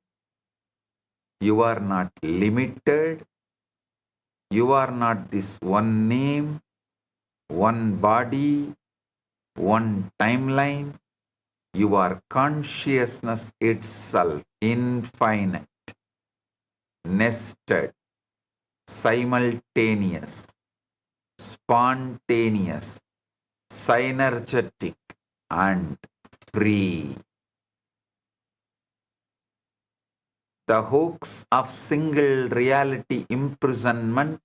you are not limited, you are not this one name, one body, one timeline. You are consciousness itself, infinite, nested, simultaneous, spontaneous, synergetic, and free. The hoax of single reality imprisonment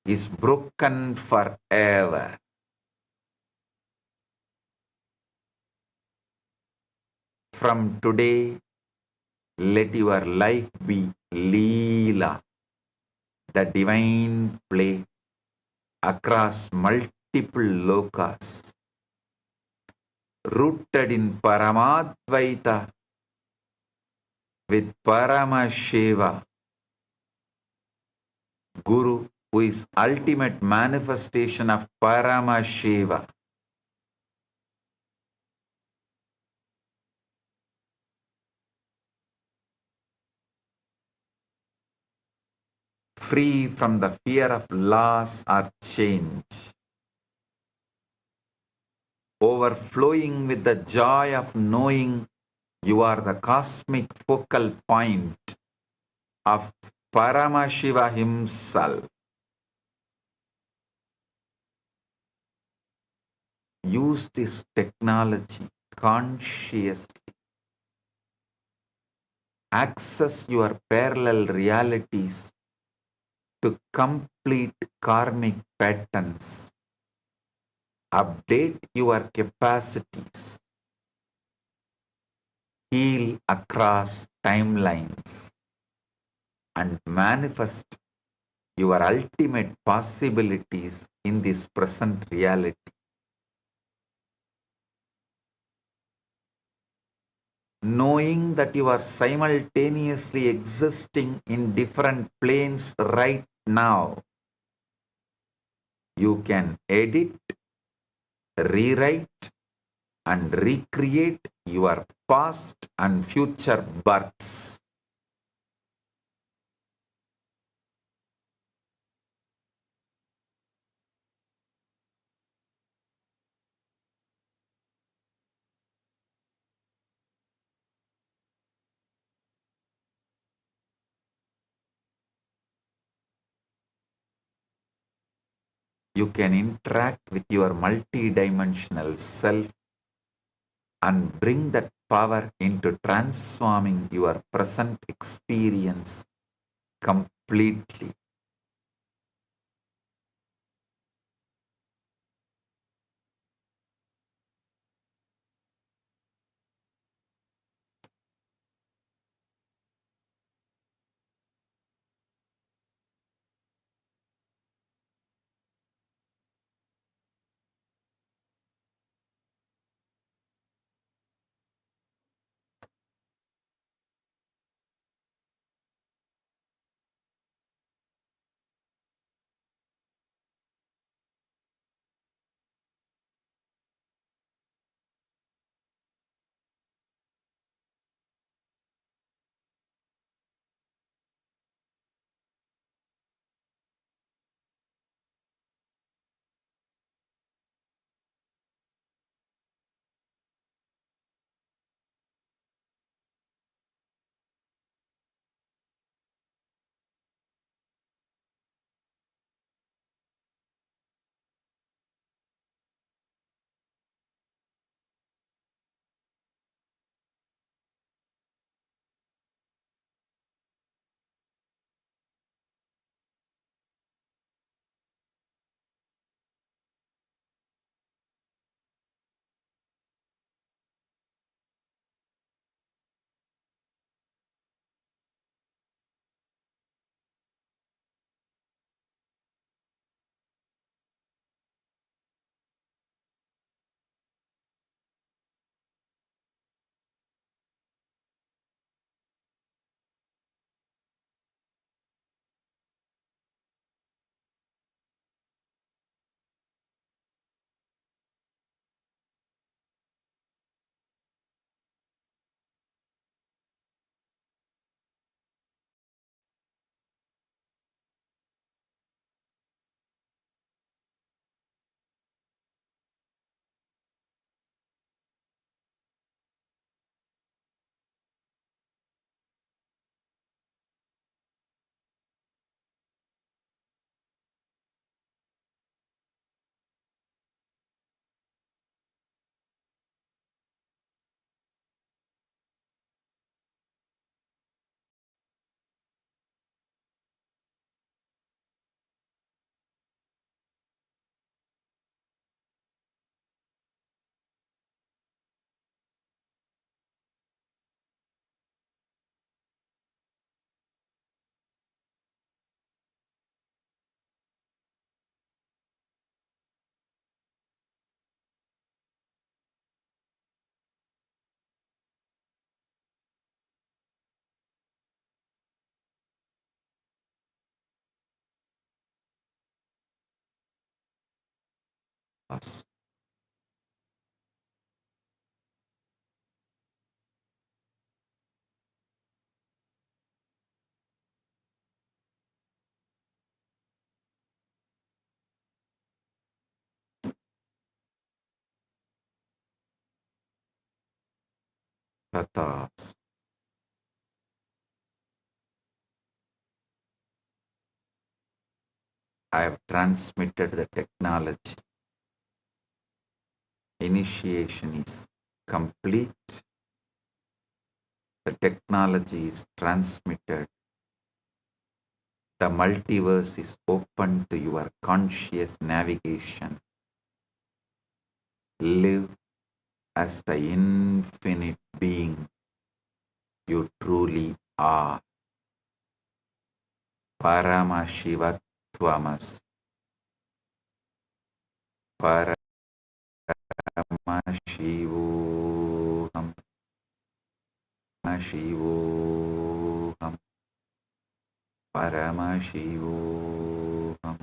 is broken forever. From today, let your life be Leela, the divine play across multiple lokas, rooted in Paramadvaita with Paramashiva, Guru, who is ultimate manifestation of Paramashiva. Free from the fear of loss or change, overflowing with the joy of knowing you are the cosmic focal point of Paramashiva himself. Use this technology consciously. Access your parallel realities to complete karmic patterns. Update your capacities. Heal across timelines and manifest your ultimate possibilities in this present reality. Knowing that you are simultaneously existing in different planes right now, you can edit, rewrite, and recreate your past and future births. You can interact with your multidimensional self and bring that power into transforming your present experience completely. us. Tathas. I have transmitted the technology. Initiation is complete. The technology is transmitted. The multiverse is open to your conscious navigation. Live as the infinite being you truly are. Paramashivatvamas. Paramashivoham. Paramashivoham. Paramashivoham.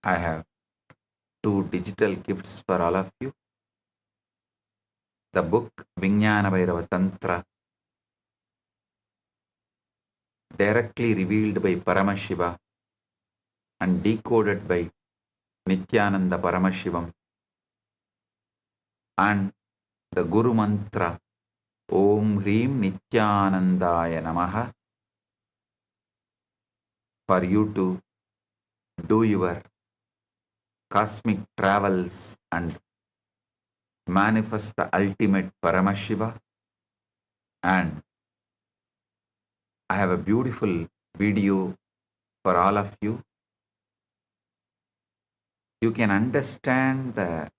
I have 2 digital gifts for all of you. The book Vijnana Bhairava Tantra, directly revealed by Paramashiva and decoded by Nithyananda Paramashivam, and the Guru Mantra Om Hrim Nithyanandaya Namaha, for you to do your cosmic travels and manifest the ultimate Paramashiva. And I have a beautiful video for all of you. You can understand the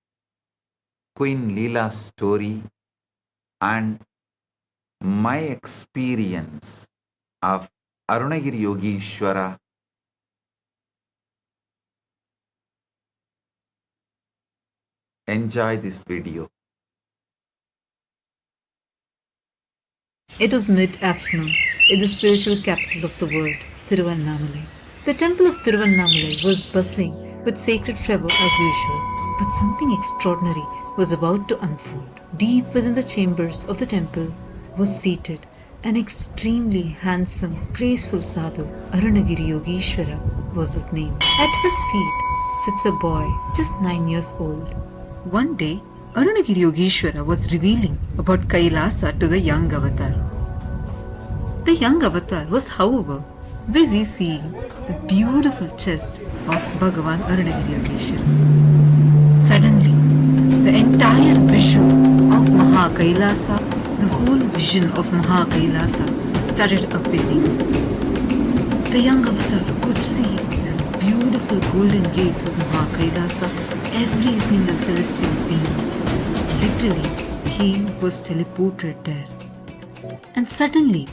Queen Leela story and my experience of Arunagiri Yogishwara. Enjoy this video. It was mid-afternoon in the spiritual capital of the world, Tiruvannamalai. The temple of Tiruvannamalai was bustling with sacred fervor as usual, but something extraordinary was about to unfold. Deep within the chambers of the temple was seated an extremely handsome, graceful sadhu. Arunagiri Yogishwara was his name. At his feet sits a boy just 9 years old. One day, Arunagiri Yogishwara was revealing about Kailasa to the young avatar. The young avatar was, however, busy seeing the beautiful chest of Bhagavan Arunagiri. Suddenly, the entire visual of Kailasa, the whole vision of Kailasa started appearing. The young avatar could see the beautiful golden gates of Kailasa, every single celestial being. Literally, he was teleported there. And suddenly,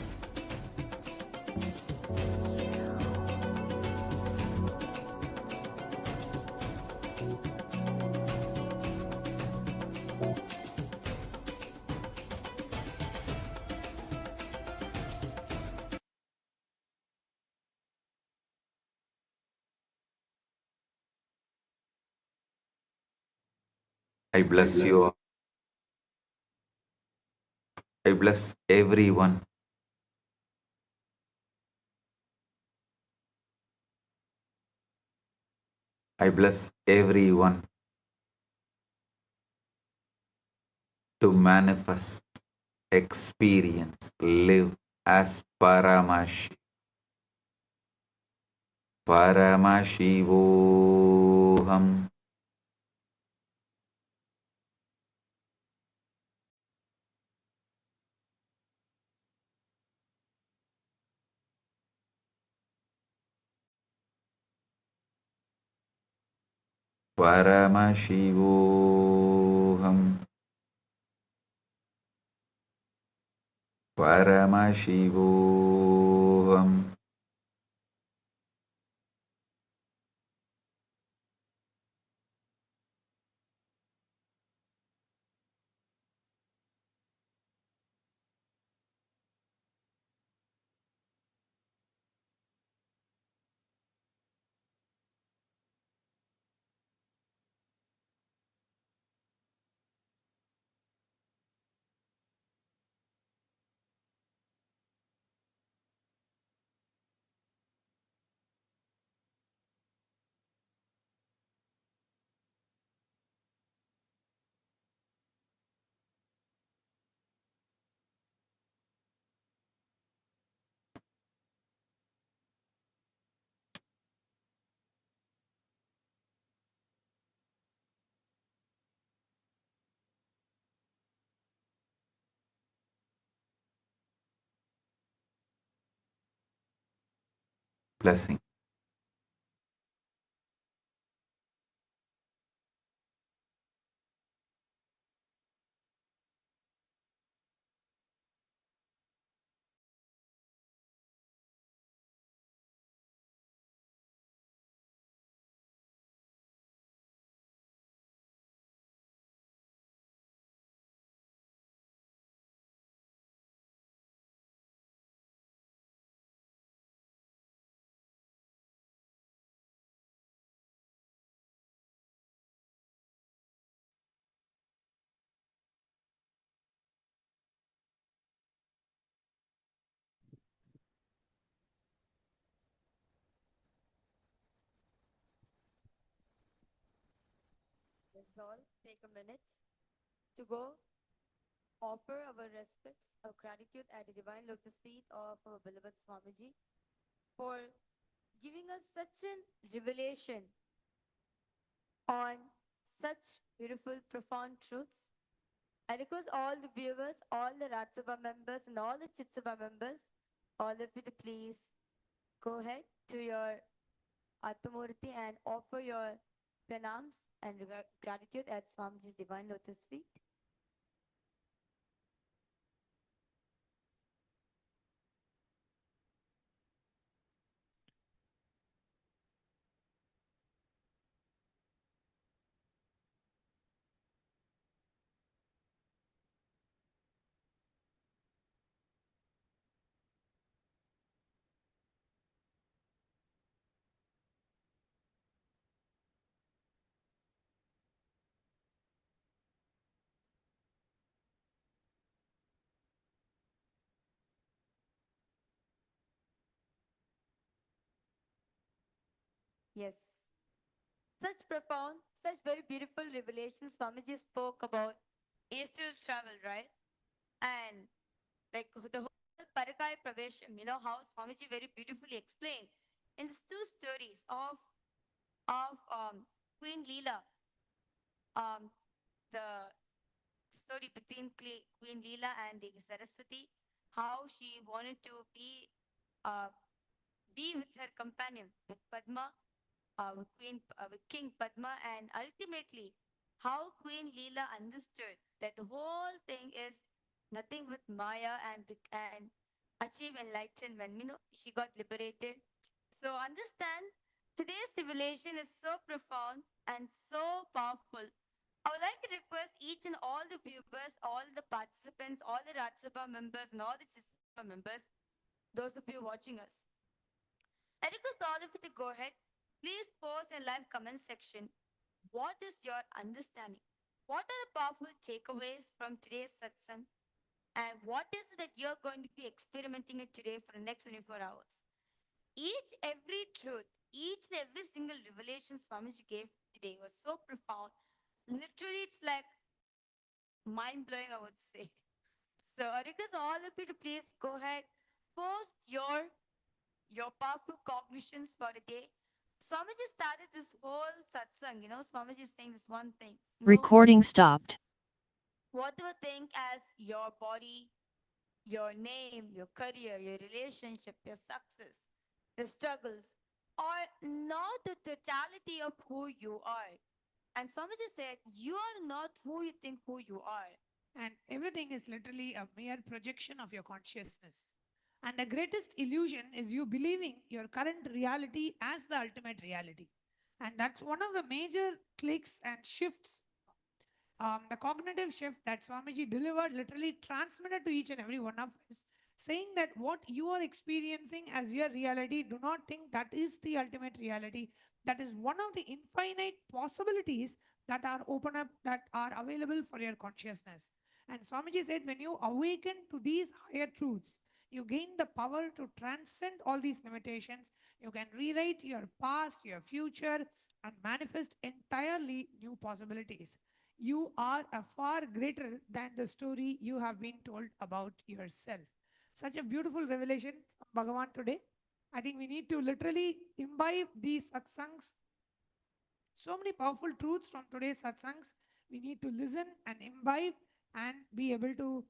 I bless you all. I bless everyone. I bless everyone to manifest, experience, live as Paramashi. Paramashivoham. Paramashivoham. Paramashivoham. Blessing. Let's all take a minute to go offer our respects, our gratitude at the divine lotus feet of our beloved Swamiji for giving us such a revelation on such beautiful, profound truths. I request all the viewers, all the Ratsabha members, and all the Chitsabha members, all of you to please go ahead to your Atmamurti and offer your pranams and gratitude at Swamiji's divine lotus feet. Yes. Such profound, such very beautiful revelations. Swamiji spoke about astral travel, right? And like the whole Parakai Pravesham, you know how Swamiji very beautifully explained in these two stories of Queen Leela, the story between Queen Leela and Devi Saraswati, how she wanted to uh, be with her companion, with Padma, with King Padma, and ultimately how Queen Leela understood that the whole thing is nothing but Maya and achieve enlightenment. You know, she got liberated. So understand today's civilization is so profound and so powerful. I would like to request each and all the viewers, all the participants, all the Rajya Sabha members, and all the Chitra Sabha members, those of you watching us, I request all of you to go ahead. Please post in live comment section. What is your understanding? What are the powerful takeaways from today's satsang? And what is it that you're going to be experimenting it today for the next 24 hours? Each every truth, each and every single revelation Swamiji gave today was so profound. Literally, it's like mind blowing, I would say. So I request all of you to please go ahead, post your powerful cognitions for the day. Swamiji started this whole satsang, you know, Swamiji is saying this one thing. You know, Recording stopped. whatever think as your body, your name, your career, your relationship, your success, the struggles, are not the totality of who you are. And Swamiji said, you are not who you think who you are. And everything is literally a mere projection of your consciousness. And the greatest illusion is you believing your current reality as the ultimate reality. And that's one of the major clicks and shifts, the cognitive shift that Swamiji delivered, literally transmitted to each and every one of us, saying that what you are experiencing as your reality, do not think that is the ultimate reality. That is one of the infinite possibilities that are open up, that are available for your consciousness. And Swamiji said, when you awaken to these higher truths, you gain the power to transcend all these limitations. You can rewrite your past, your future, and manifest entirely new possibilities. You are a far greater than the story you have been told about yourself. Such a beautiful revelation from Bhagavan today. I think we need to literally imbibe these satsangs. So many powerful truths from today's satsangs. We need to listen and imbibe and be able to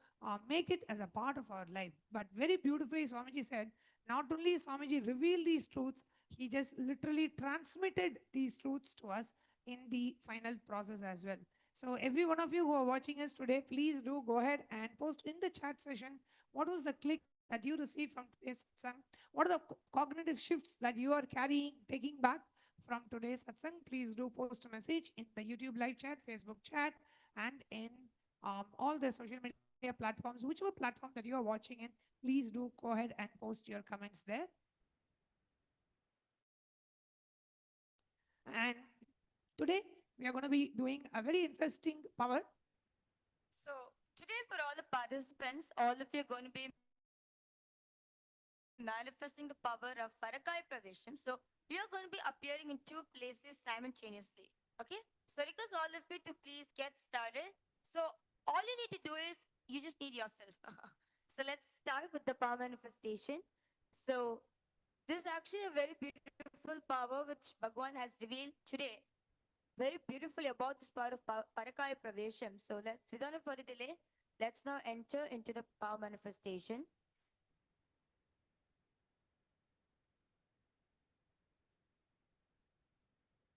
make it as a part of our life. But very beautifully, Swamiji said, not only Swamiji revealed these truths, he just literally transmitted these truths to us in the final process as well. So every one of you who are watching us today, please do go ahead and post in the chat session what was the click that you received from today's satsang. What are the cognitive shifts that you are carrying, taking back from today's satsang? Please do post a message in the YouTube live chat, Facebook chat, and in all the social media platforms, whichever platform that you are watching in. Please do go ahead and post your comments there. And today we are going to be doing a very interesting power. So today for all the participants, all of you are going to be manifesting the power of Parakai Pravesham. So we are going to be appearing in two places simultaneously. Okay? So request all of you to please get started. So all you need to do is you just need yourself. So let's start with the power manifestation. So this is actually a very beautiful power which Bhagwan has revealed today very beautifully about this power of Parakai Pravesham. So let's, without a further delay, let's now enter into the power manifestation.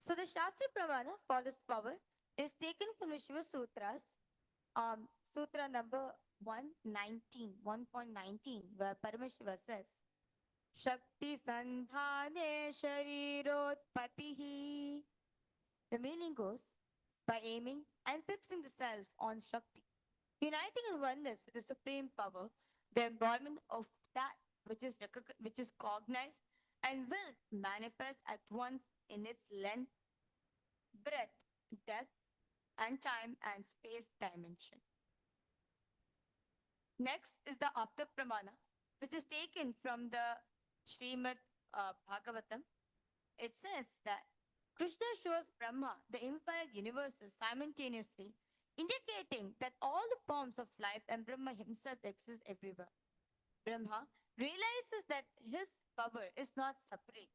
So the Shastra Pramana for this power is taken from the Shiva Sutras, Sutra number 1.19, where Paramashiva says, Shakti Sandhane Sharirotpatihi. The meaning goes, by aiming and fixing the self on Shakti, uniting in oneness with the supreme power, the embodiment of that which is cognized and will manifest at once in its length, breadth, depth, and time and space dimension. Next is the Apta Pramana, which is taken from the Srimad Bhagavatam. It says that Krishna shows Brahma the infinite universes simultaneously, indicating that all the forms of life and Brahma himself exist everywhere. Brahma realizes that his power is not separate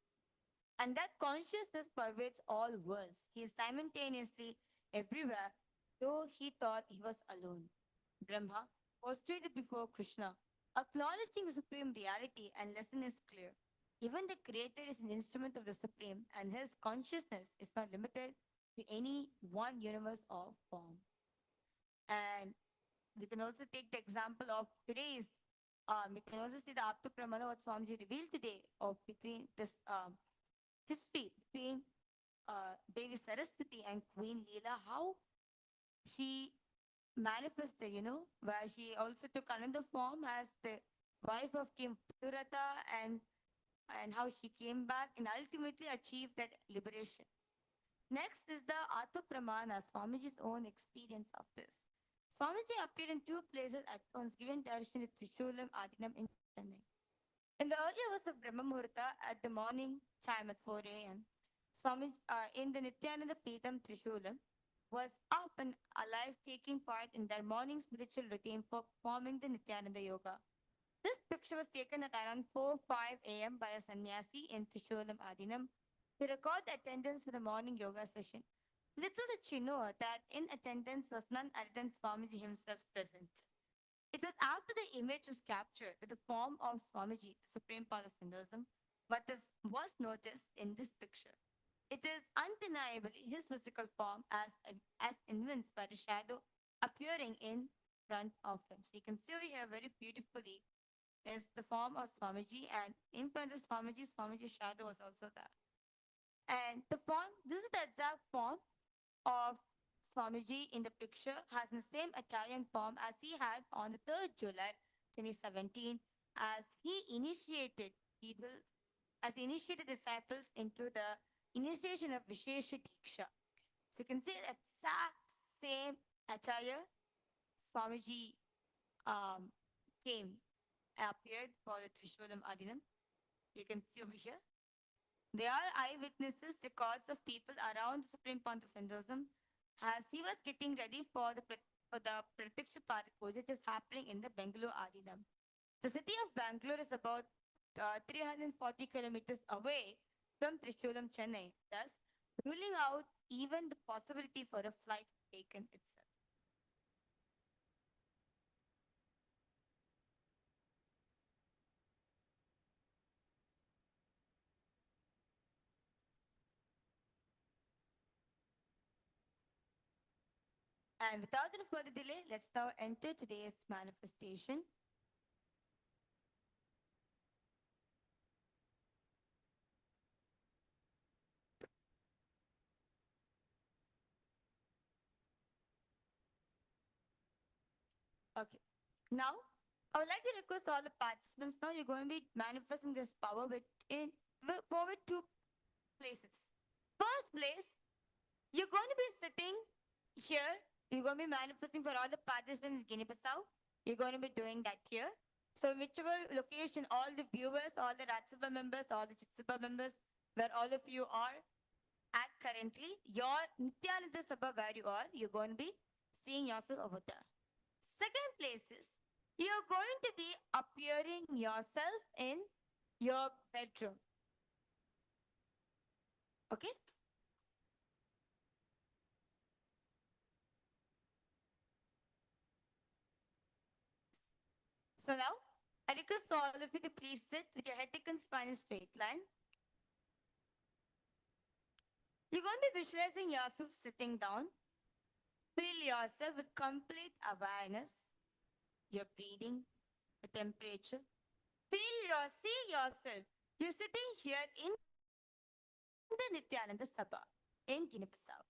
and that consciousness pervades all worlds. He is simultaneously everywhere, though he thought he was alone. Brahma prostrated before Krishna, acknowledging the supreme reality, and lesson is clear. Even the creator is an instrument of the supreme, and his consciousness is not limited to any one universe or form. And we can also take the example of today's. We can also see the Apta Pramana what Swamiji revealed today of between this history between Devi Saraswati and Queen Leela, how she manifested, where she also took another form as the wife of King Purata and how she came back and ultimately achieved that liberation. Next is the Atma Pramana, Swamiji's own experience of this. Swamiji appeared in two places at once, giving darshan at Trishulam Adinam in Chennai. In the early hours of Brahma Muhurta at the morning time at 4 a.m., Swami in the Nithyananda Peetham Trishulam was up and alive taking part in their morning spiritual routine for performing the Nithyananda Yoga. This picture was taken at around 4:05 a.m. by a sannyasi in Trishulam Adinam to record the attendance for the morning yoga session. Little did she know that in attendance was none other than Swamiji himself present. It was after the image was captured with the form of Swamiji, the supreme part of Hinduism, what was noticed in this picture. It is undeniably his physical form as evinced by the shadow appearing in front of him. So you can see over here very beautifully is the form of Swamiji, and in front of Swamiji's shadow was also there. And the form, this is the exact form of Swamiji in the picture, has the same Italian form as he had on the 3rd July 2017 as he initiated people, as he initiated disciples into the initiation of Vishesha Diksha. So you can see the exact same attire Swamiji came, appeared for the Trishulam Adinam. You can see over here. They are eyewitnesses, records of people around the Supreme Panth of Hinduism as he was getting ready for the Pratiksha Parak Puja, which is happening in the Bangalore Adinam. The city of Bangalore is about 340 kilometers away from Trishulam, Chennai, thus ruling out even the possibility for a flight taken itself. And without any further delay, let's now enter today's manifestation. Okay. Now, I would like to request all the participants. Now you're going to be manifesting this power with two places. First place, you're going to be sitting here. You're going to be manifesting for all the participants in Guinea-Bissau. You're going to be doing that here. So whichever location, all the viewers, all the Ratsabha members, all the Chitsabha members, where all of you are at currently, your Nithyananda Sabha where you are, you're going to be seeing yourself over there. Second place is, you're going to be appearing yourself in your bedroom. Okay? So now, I request all of you to please sit with your head taken spine in straight line. You're going to be visualizing yourself sitting down. Feel yourself with complete awareness. Your breathing, the temperature. See yourself. You're sitting here in the Nithyananda Sabha in Guinea-Bissau.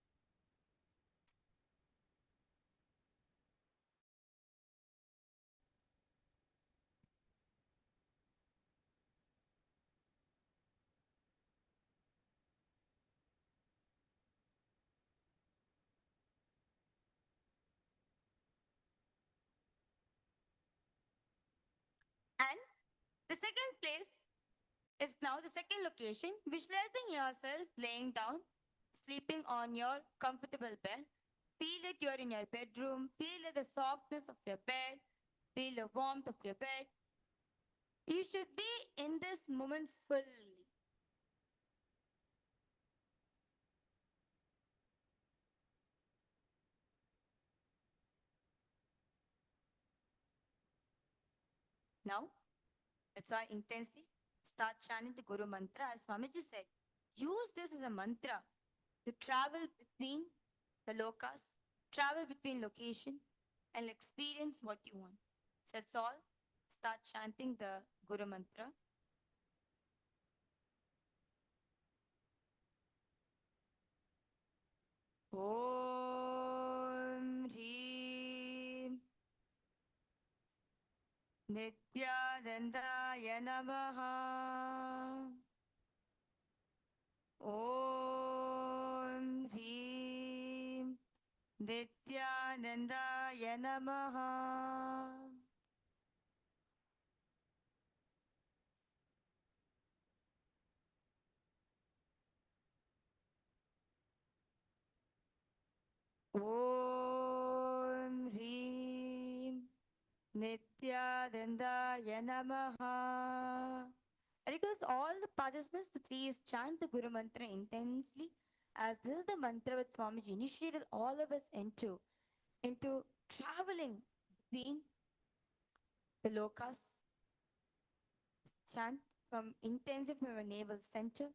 And the second place is now the second location, visualizing yourself laying down, sleeping on your comfortable bed. Feel that you're in your bedroom, feel the softness of your bed, feel the warmth of your bed. You should be in this moment fully. Now, let's all intensely start chanting the Guru mantra as Swamiji said. Use this as a mantra to travel between the lokas, travel between location, and experience what you want. So let's all start chanting the Guru mantra. Om Hrim Nithyanandaya Namaha. Om Hrim Nithyanandaya Namaha. Om Hrim Nithyanandaya Namaha. I request all the participants to please chant the Guru Mantra intensely, as this is the mantra which Swamiji initiated all of us into traveling between the lokas. Chant from intensely from our navel center.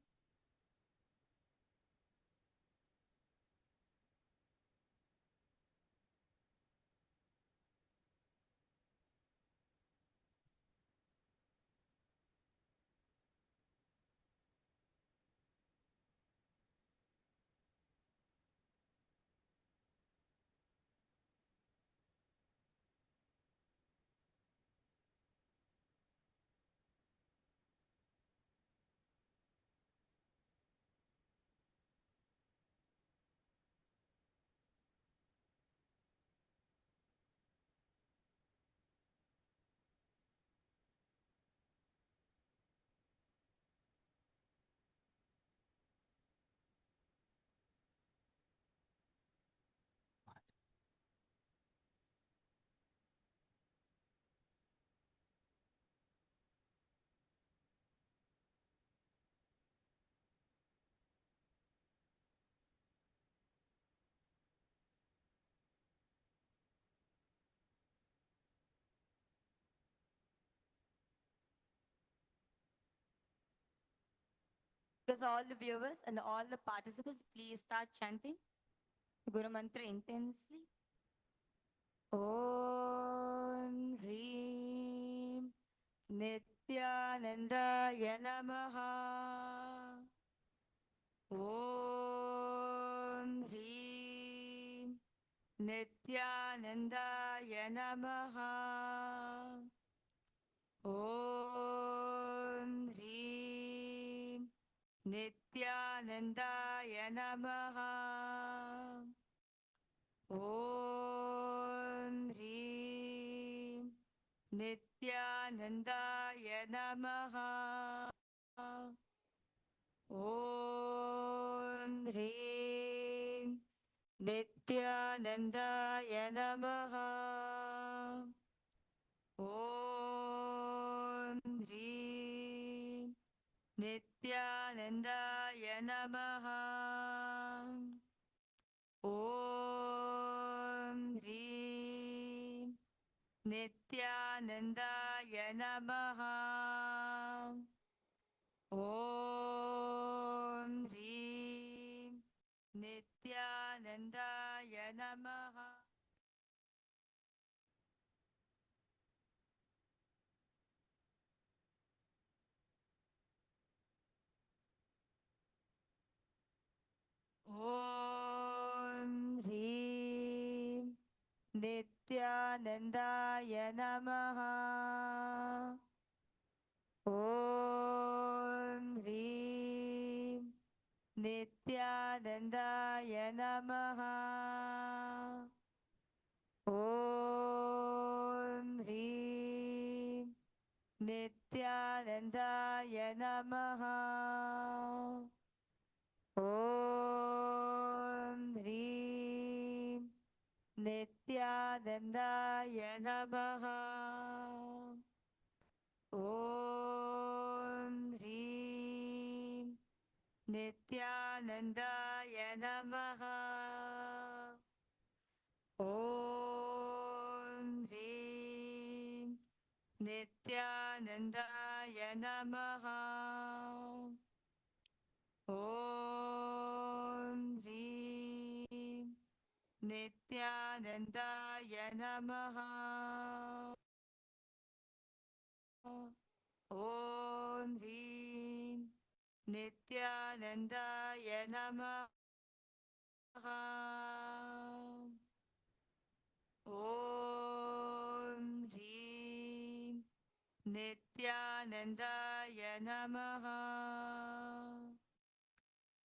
Because all the viewers and all the participants, please start chanting the Guru Mantra intensely. Om Hrim Nithyanandaya Namaha. Om Hrim Nithyanandaya Namaha. Om Hrim Nithyanandaya Namaha. Om Hrim Nithyanandaya Namaha. Om Hrim Nithyanandaya Namaha. Om Hrim Nithyanandaya Namaha. Om Hrim Nithyanandaya Namaha. Om Hrim Nithyanandaya Namaha. Om Hrim Nithyanandaya Namaha. Om Hrim Nithyanandaya Namaha. Om Hrim Nithyanandaya Namaha. Om Hrim Nithyanandaya Namaha. Om Hrim Nithyanandaya Namaha. Om Hrim Nithyanandaya Namaha. Om Hrim Nithyanandaya Namaha. Om Hrim Nithyanandaya Namaha. Om Hrim Nithyanandaya Namaha.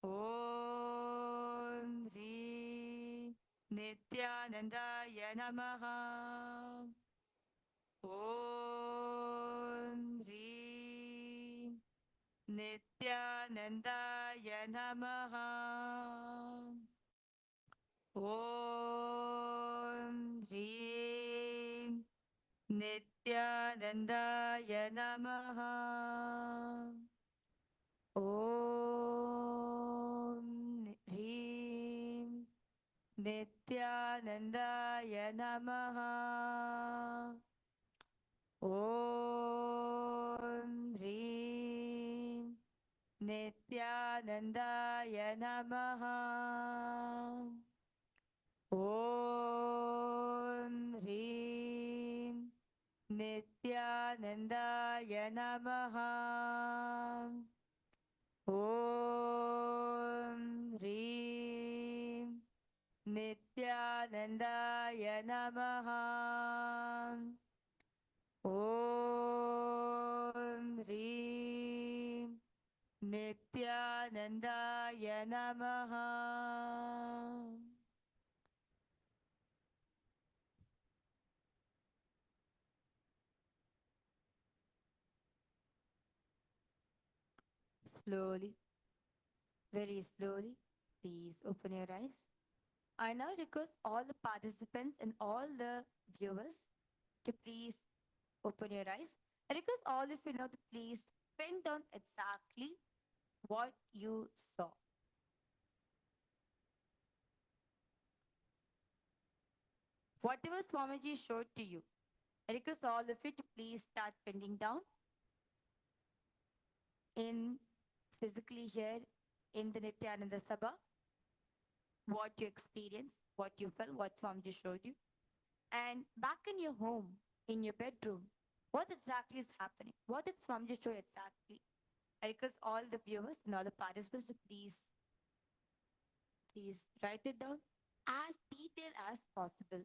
Om Hrim Nithyanandaya Namaha. Om Hrim Nithyanandaya Namaha. Om Hrim Nithyanandaya Namaha. Om Hrim Nithyanandaya Namaha. Om Hrim Nithyanandaya Namaha. Om Hrim Nithyanandaya Namaha. Om Hrim Nithyanandaya Namaha. Om Hrim Nithyanandaya Namaha. Slowly, very slowly, please open your eyes. I now request all the participants and all the viewers to please open your eyes. I request all of you now to please pin down exactly what you saw. Whatever Swamiji showed to you, I request all of you to please start pinning down in physically here in the Nithyananda Sabha, what you experienced, what you felt, what Swamiji showed you. And back in your home, in your bedroom, what exactly is happening? What did Swamiji show you exactly? I request all the viewers and all the participants to please write it down as detailed as possible.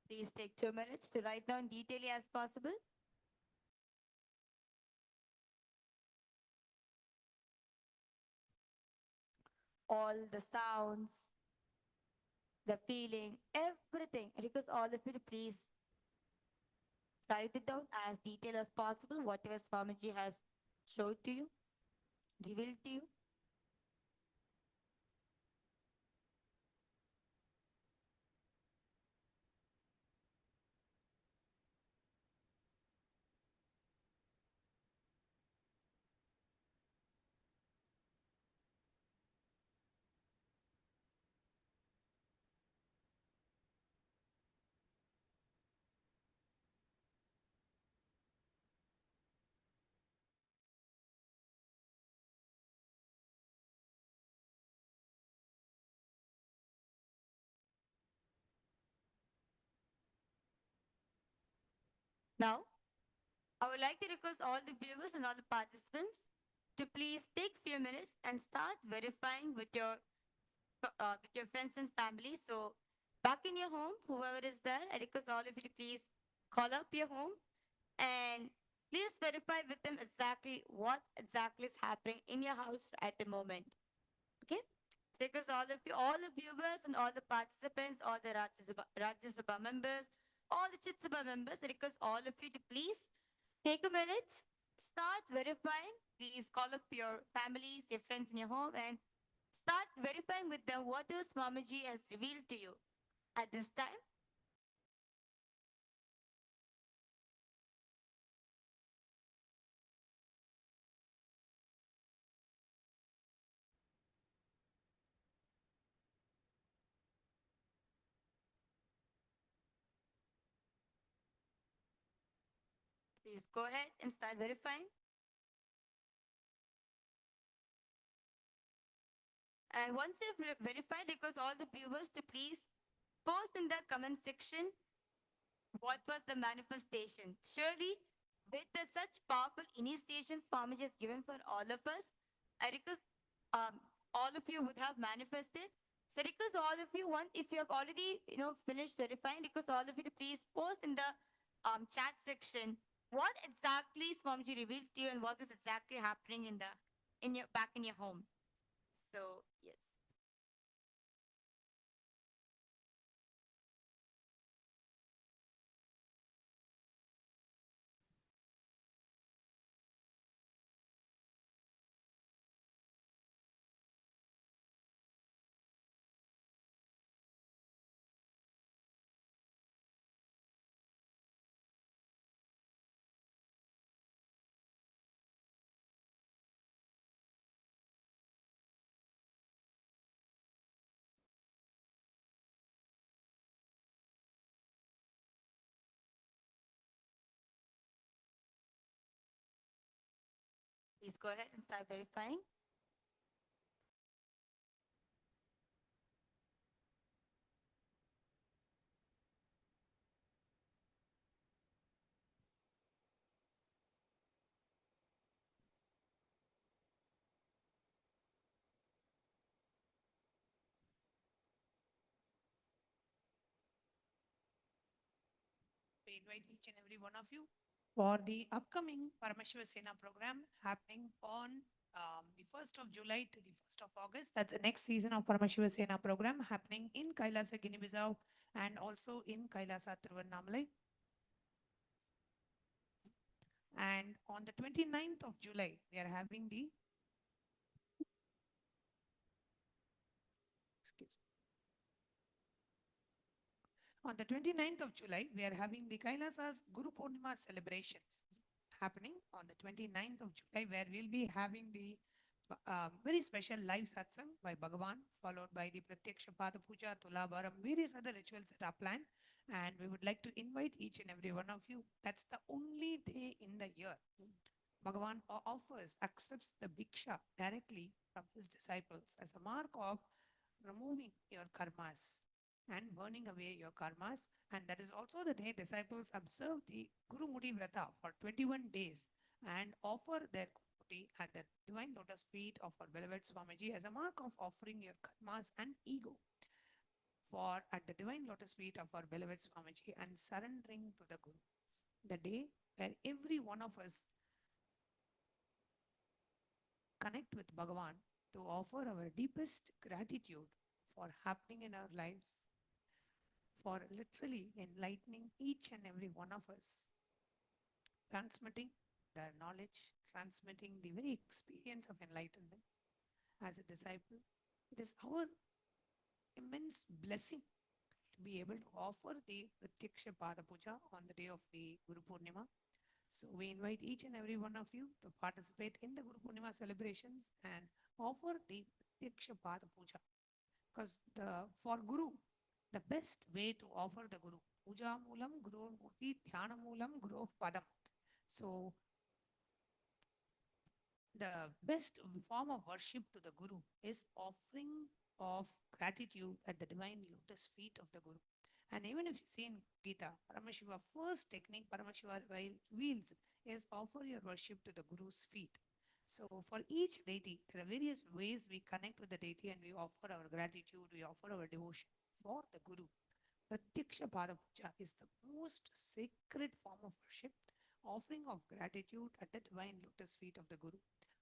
Please take 2 minutes to write down detail as possible. All the sounds, the feeling, everything. I request all of you to please write it down as detailed as possible, whatever Swamiji has showed to you, revealed to you. Now, I would like to request all the viewers and all the participants to please take few minutes and start verifying with your friends and family. So, back in your home, whoever is there, I request all of you to please call up your home and Please verify with them exactly what exactly is happening in your house at the moment. Okay? So because all the viewers and all the participants, all the Rajya Sabha members, all the Chit Sabha members, I request all of you to please take a minute, start verifying. Please call up your families, your friends in your home, and start verifying with them what the Swamiji has revealed to you at this time. Please go ahead and start verifying. And once you've verified, request all the viewers to please post in the comment section what was the manifestation. Surely, with such powerful initiations Swamiji has given for all of us, I request all of you would have manifested. So request all of you, one if you have already finished verifying, request all of you to please post in the chat section what exactly Swamiji revealed to you and what is exactly happening in your back in your home. So yes. Please go ahead and start verifying. We invite each and every one of you for the upcoming Paramashivasena Sena program happening on the 1st of July to the 1st of August. That's the next season of Paramashivasena Sena program happening in Kailasa, Guinea-Bissau and also in Kailasa, Tiruvannamalai. And on the 29th of July, we are having the on the 29th of July, we are having the Kailasa's Guru Purnima celebrations happening on the 29th of July, where we'll be having the very special live satsang by Bhagavan, followed by the Pratyaksha Pada Puja, Tulabharam, various other rituals that are planned. And we would like to invite each and every one of you. That's the only day in the year Bhagavan offers, accepts the Bhiksha directly from his disciples as a mark of removing your karmas and burning away your karmas. And that is also the day disciples observe the Guru Mudi Vrata for 21 days and offer their Guru at the divine lotus feet of our beloved Swamiji as a mark of offering your karmas and ego for at the divine lotus feet of our beloved Swamiji and surrendering to the Guru. The day where every one of us connect with Bhagavan to offer our deepest gratitude for happening in our lives, for literally enlightening each and every one of us, transmitting the knowledge, transmitting the very experience of enlightenment as a disciple. It is our immense blessing to be able to offer the Pratyaksha Pada Puja on the day of the Guru Purnima. So we invite each and every one of you to participate in the Guru Purnima celebrations and offer the Pratyaksha Pada Puja. Because for Guru, the best way to offer the Guru, Puja Moolam, Guru Murti, Dhyana Moolam, Guru of Padam. So the best form of worship to the Guru is offering of gratitude at the divine lotus feet of the Guru. And even if you see in Gita, Paramashiva, first technique Paramashiva reveals is offer your worship to the Guru's feet. So for each deity, there are various ways we connect with the deity and we offer our gratitude, we offer our devotion for the Guru. Pratyaksha Pada Puja is the most sacred form of worship offering of gratitude at the divine lotus feet of the Guru.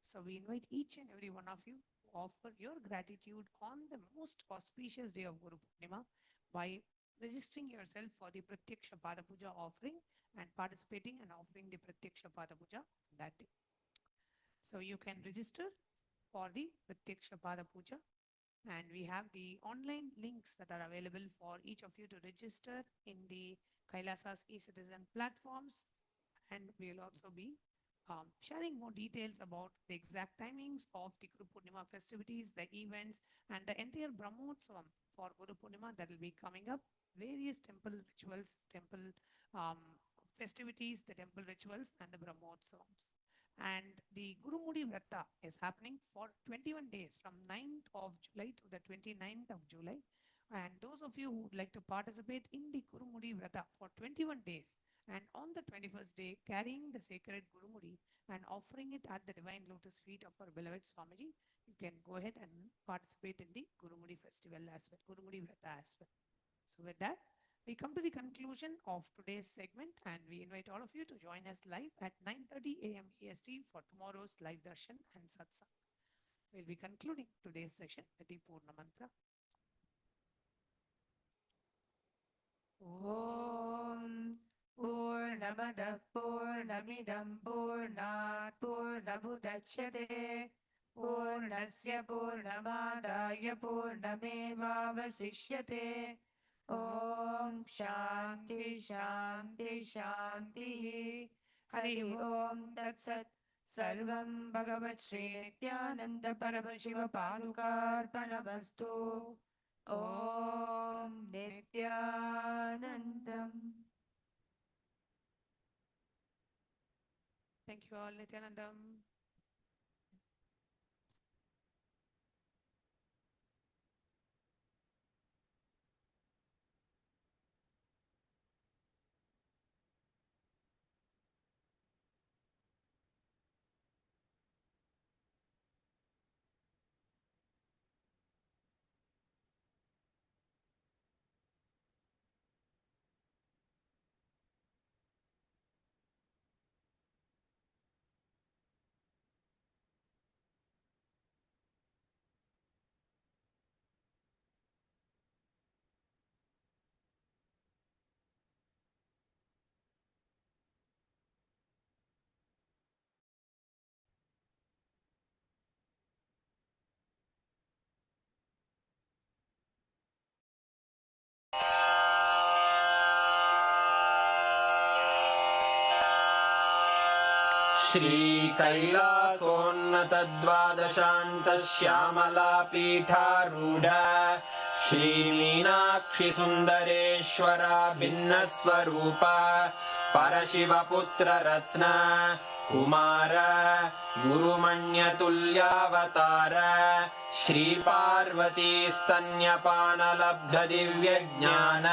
So we invite each and every one of you to offer your gratitude on the most auspicious day of Guru Purnima by registering yourself for the Pratyaksha Pada Puja offering and participating and offering the Pratyaksha Pada Puja that day. So you can register for the Pratyaksha Pada Puja, and we have the online links that are available for each of you to register in the Kailasa's e-citizen platforms, and we'll also be sharing more details about the exact timings of the Guru Purnima festivities, the events, and the entire Brahmotsavam for Guru Purnima that will be coming up, various temple rituals, temple festivities, the temple rituals, and the Brahmotsavams. And the Gurumudi Vrata is happening for 21 days from 9th of July to the 29th of July. And those of you who would like to participate in the Gurumudi Vrata for 21 days and on the 21st day carrying the sacred Gurumudi and offering it at the divine lotus feet of our beloved Swamiji, you can go ahead and participate in the Gurumudi festival as well, Gurumudi Vrata as well. So with that, we come to the conclusion of today's segment, and we invite all of you to join us live at 9:30 a.m. EST for tomorrow's live darshan and satsang. We'll be concluding today's session with the Purna Mantra. Om Purnamadav Purnamidam Purnat Purnamudachyate Purnasya Purnamadaya Purnamevavasishyate. Om Shanti Shanti Shanti. Hari Om Tat Sat. Sarvam Bhagavat Shri Nithyananda Parabashiva Padukarpanavastu. Om Nithyanandam. Thank you all, Nithyanandam. श्रीकैलासोन्नतद्वादशान्तश्यामलापीठारूढ श्रीमीनाक्षिसुन्दरेश्वरा भिन्नस्वरूप परशिवपुत्ररत्न Kumar गुरुमण्यतुल्यावतार श्रीपार्वतीस्तन्यपानलब्धदिव्यज्ञान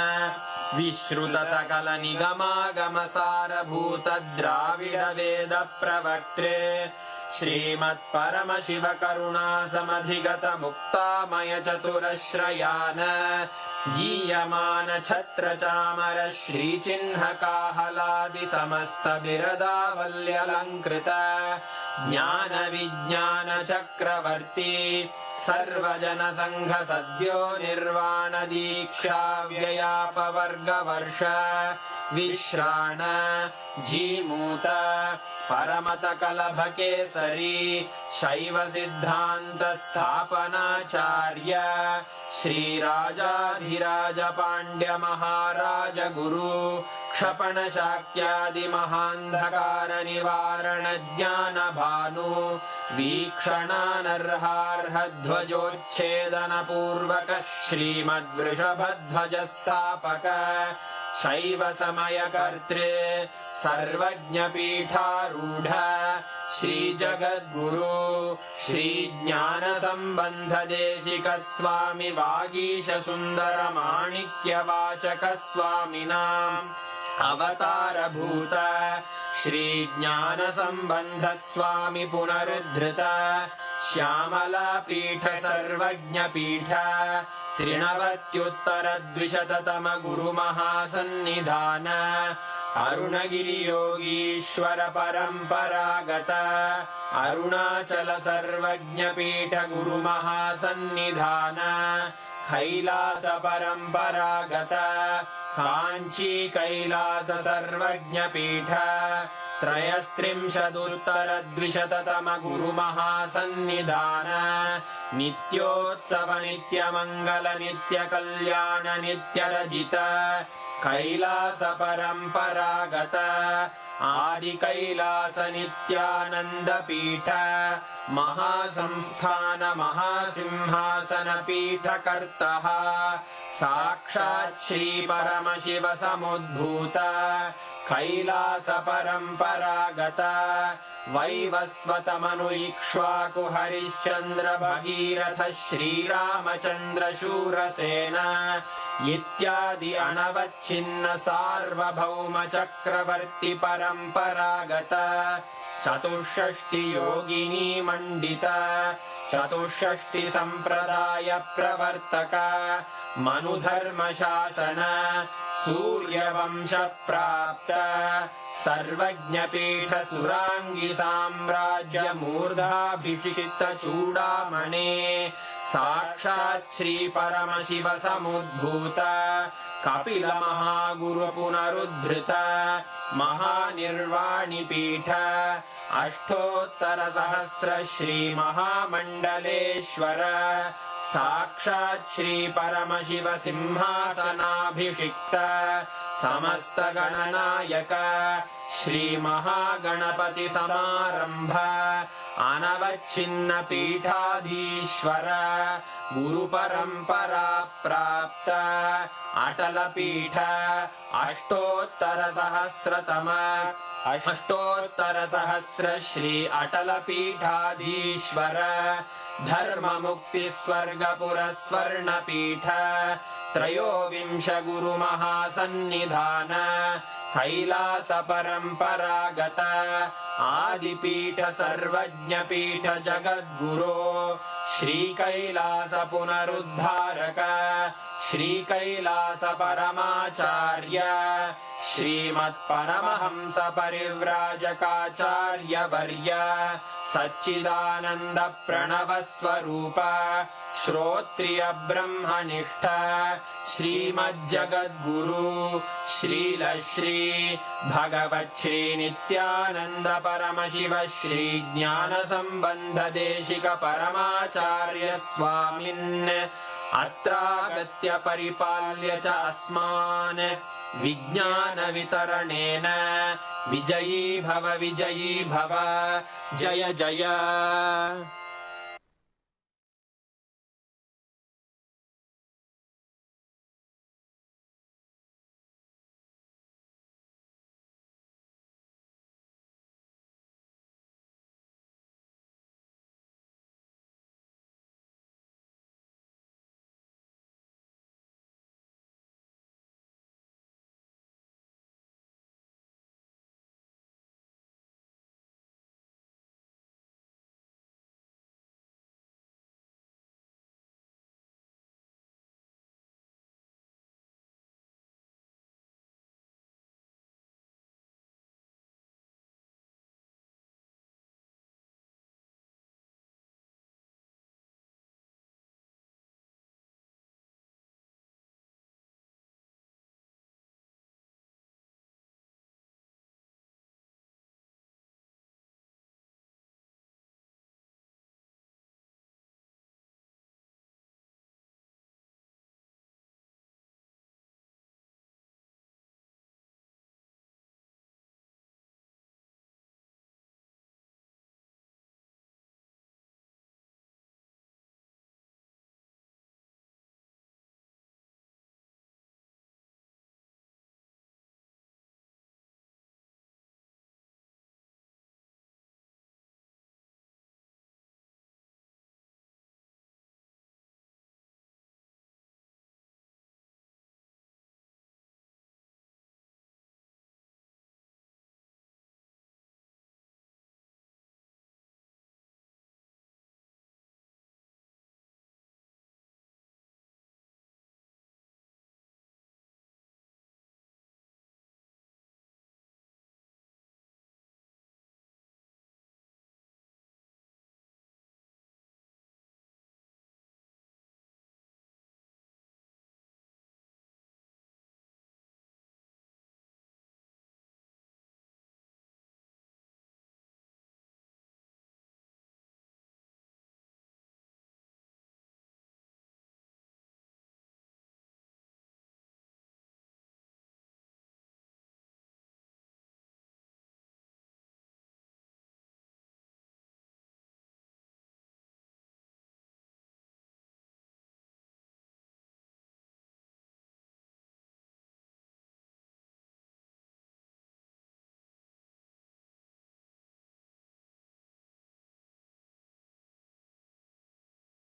विश्रुतसकलनिगमागमसारभूतद्राविडवेदप्रवक्त्रे श्रीमत्परमशिवकरुणासमधिगतमुक्तामयचतुरश्रयान् गीयमानछत्रचामर श्रीचिह्नकाहलादिसमस्तबिरदावल्यलङ्कृत ज्ञानविज्ञानचक्रवर्ती सर्वजनसङ्घसद्यो निर्वाणदीक्षाव्ययापवर्गवर्ष विश्राण Jimuta परमतकलभकेसरी शैवसिद्धान्तस्थापनाचार्य श्रीराजाधिराजपाण्ड्यमहाराजगुरु क्षपणशाक्यादिमहान्धकारनिवारणज्ञानभानु वीक्षणानर्हार्हध्वजोच्छेदनपूर्वक श्रीमद्वृषभध्वजस्थापक शैवसमयकर्त्रे सर्वज्ञपीठारूढ श्रीजगद्गुरु श्रीज्ञानसम्बन्धदेशिकस्वामि वागीशसुन्दरमाणिक्यवाचकस्वामिनाम् अवतारभूत श्रीज्ञानसम्बन्धस्वामि पुनरुद्धृत श्यामलापीठ सर्वज्ञपीठ त्रिणवत्युत्तरद्विशततम गुरुमहासन्निधान अरुणगिरियोगीश्वर परम्परागत अरुणाचल सर्वज्ञपीठ गुरुमहासन्निधान कैलास परम्परागत काञ्ची कैलास सर्वज्ञपीठ त्रयस्त्रिंशदुत्तरद्विशततम गुरुमहासन्निधान नित्योत्सव नित्यमङ्गल नित्यकल्याण नित्यरजित कैलास परम्परागत आदिकैलास नित्यानन्दपीठ महासंस्थान महासिंहासन पीठकर्तः साक्षात् श्री परमशिव समुद्भूत कैलास परम्परागत वैवस्वत मनु इक्ष्वाकु हरिश्चन्द्र भगीरथ श्रीरामचन्द्र शूरसेन इत्यादि अनवच्छिन्न सार्वभौम चक्रवर्ति परम्परागत चतुष्षष्टि योगिनी मण्डित चतुष्षष्टि सम्प्रदाय प्रवर्तक मनुधर्म शासन सूर्यवंश प्राप्त सर्वज्ञपीठ सुराङ्गी साम्राज्य मूर्धाभिषिक्त चूडामणे साक्षात् श्री परमशिव समुद्भूत कपिल महागुरु पुनरुद्धृत महानिर्वाणिपीठ अष्टोत्तर सहस्र श्री महामण्डलेश्वर साक्षात् श्री परमशिव सिंहासनाभिषिक्त समस्त गणनायक श्री महागणपति समारंभ अनवच्छिन्न पीठाधीश्वर गुरु परंपरा प्राप्त अटल पीठ अष्टोत्तर सहस्र श्री अटल पीठाधीश्वर धर्म मुक्ति स्वर्गपुर स्वर्ण पीठ त्रयोविंश गुरु महासन्निधान कैलास परम्परागत आदिपीठ सर्वज्ञपीठ जगद्गुरो श्री कैलास पुनरुद्धारक श्री कैलास परमाचार्य श्रीमत्परमहंस परिव्राजकाचार्य वर्य सच्चिदानंद प्रणव स्वरूप श्रोत्रिय ब्रह्मनिष्ठ श्रीमज्जगद्गुरु श्रील श्री भगवत् श्री नित्यानंद परमशिव श्री ज्ञान संबंध देशिक परमाचार्य स्वामिन् अत्रागत्य परिपाल्य च अस्मान् विज्ञान वितरणेन विजयी भव जय जय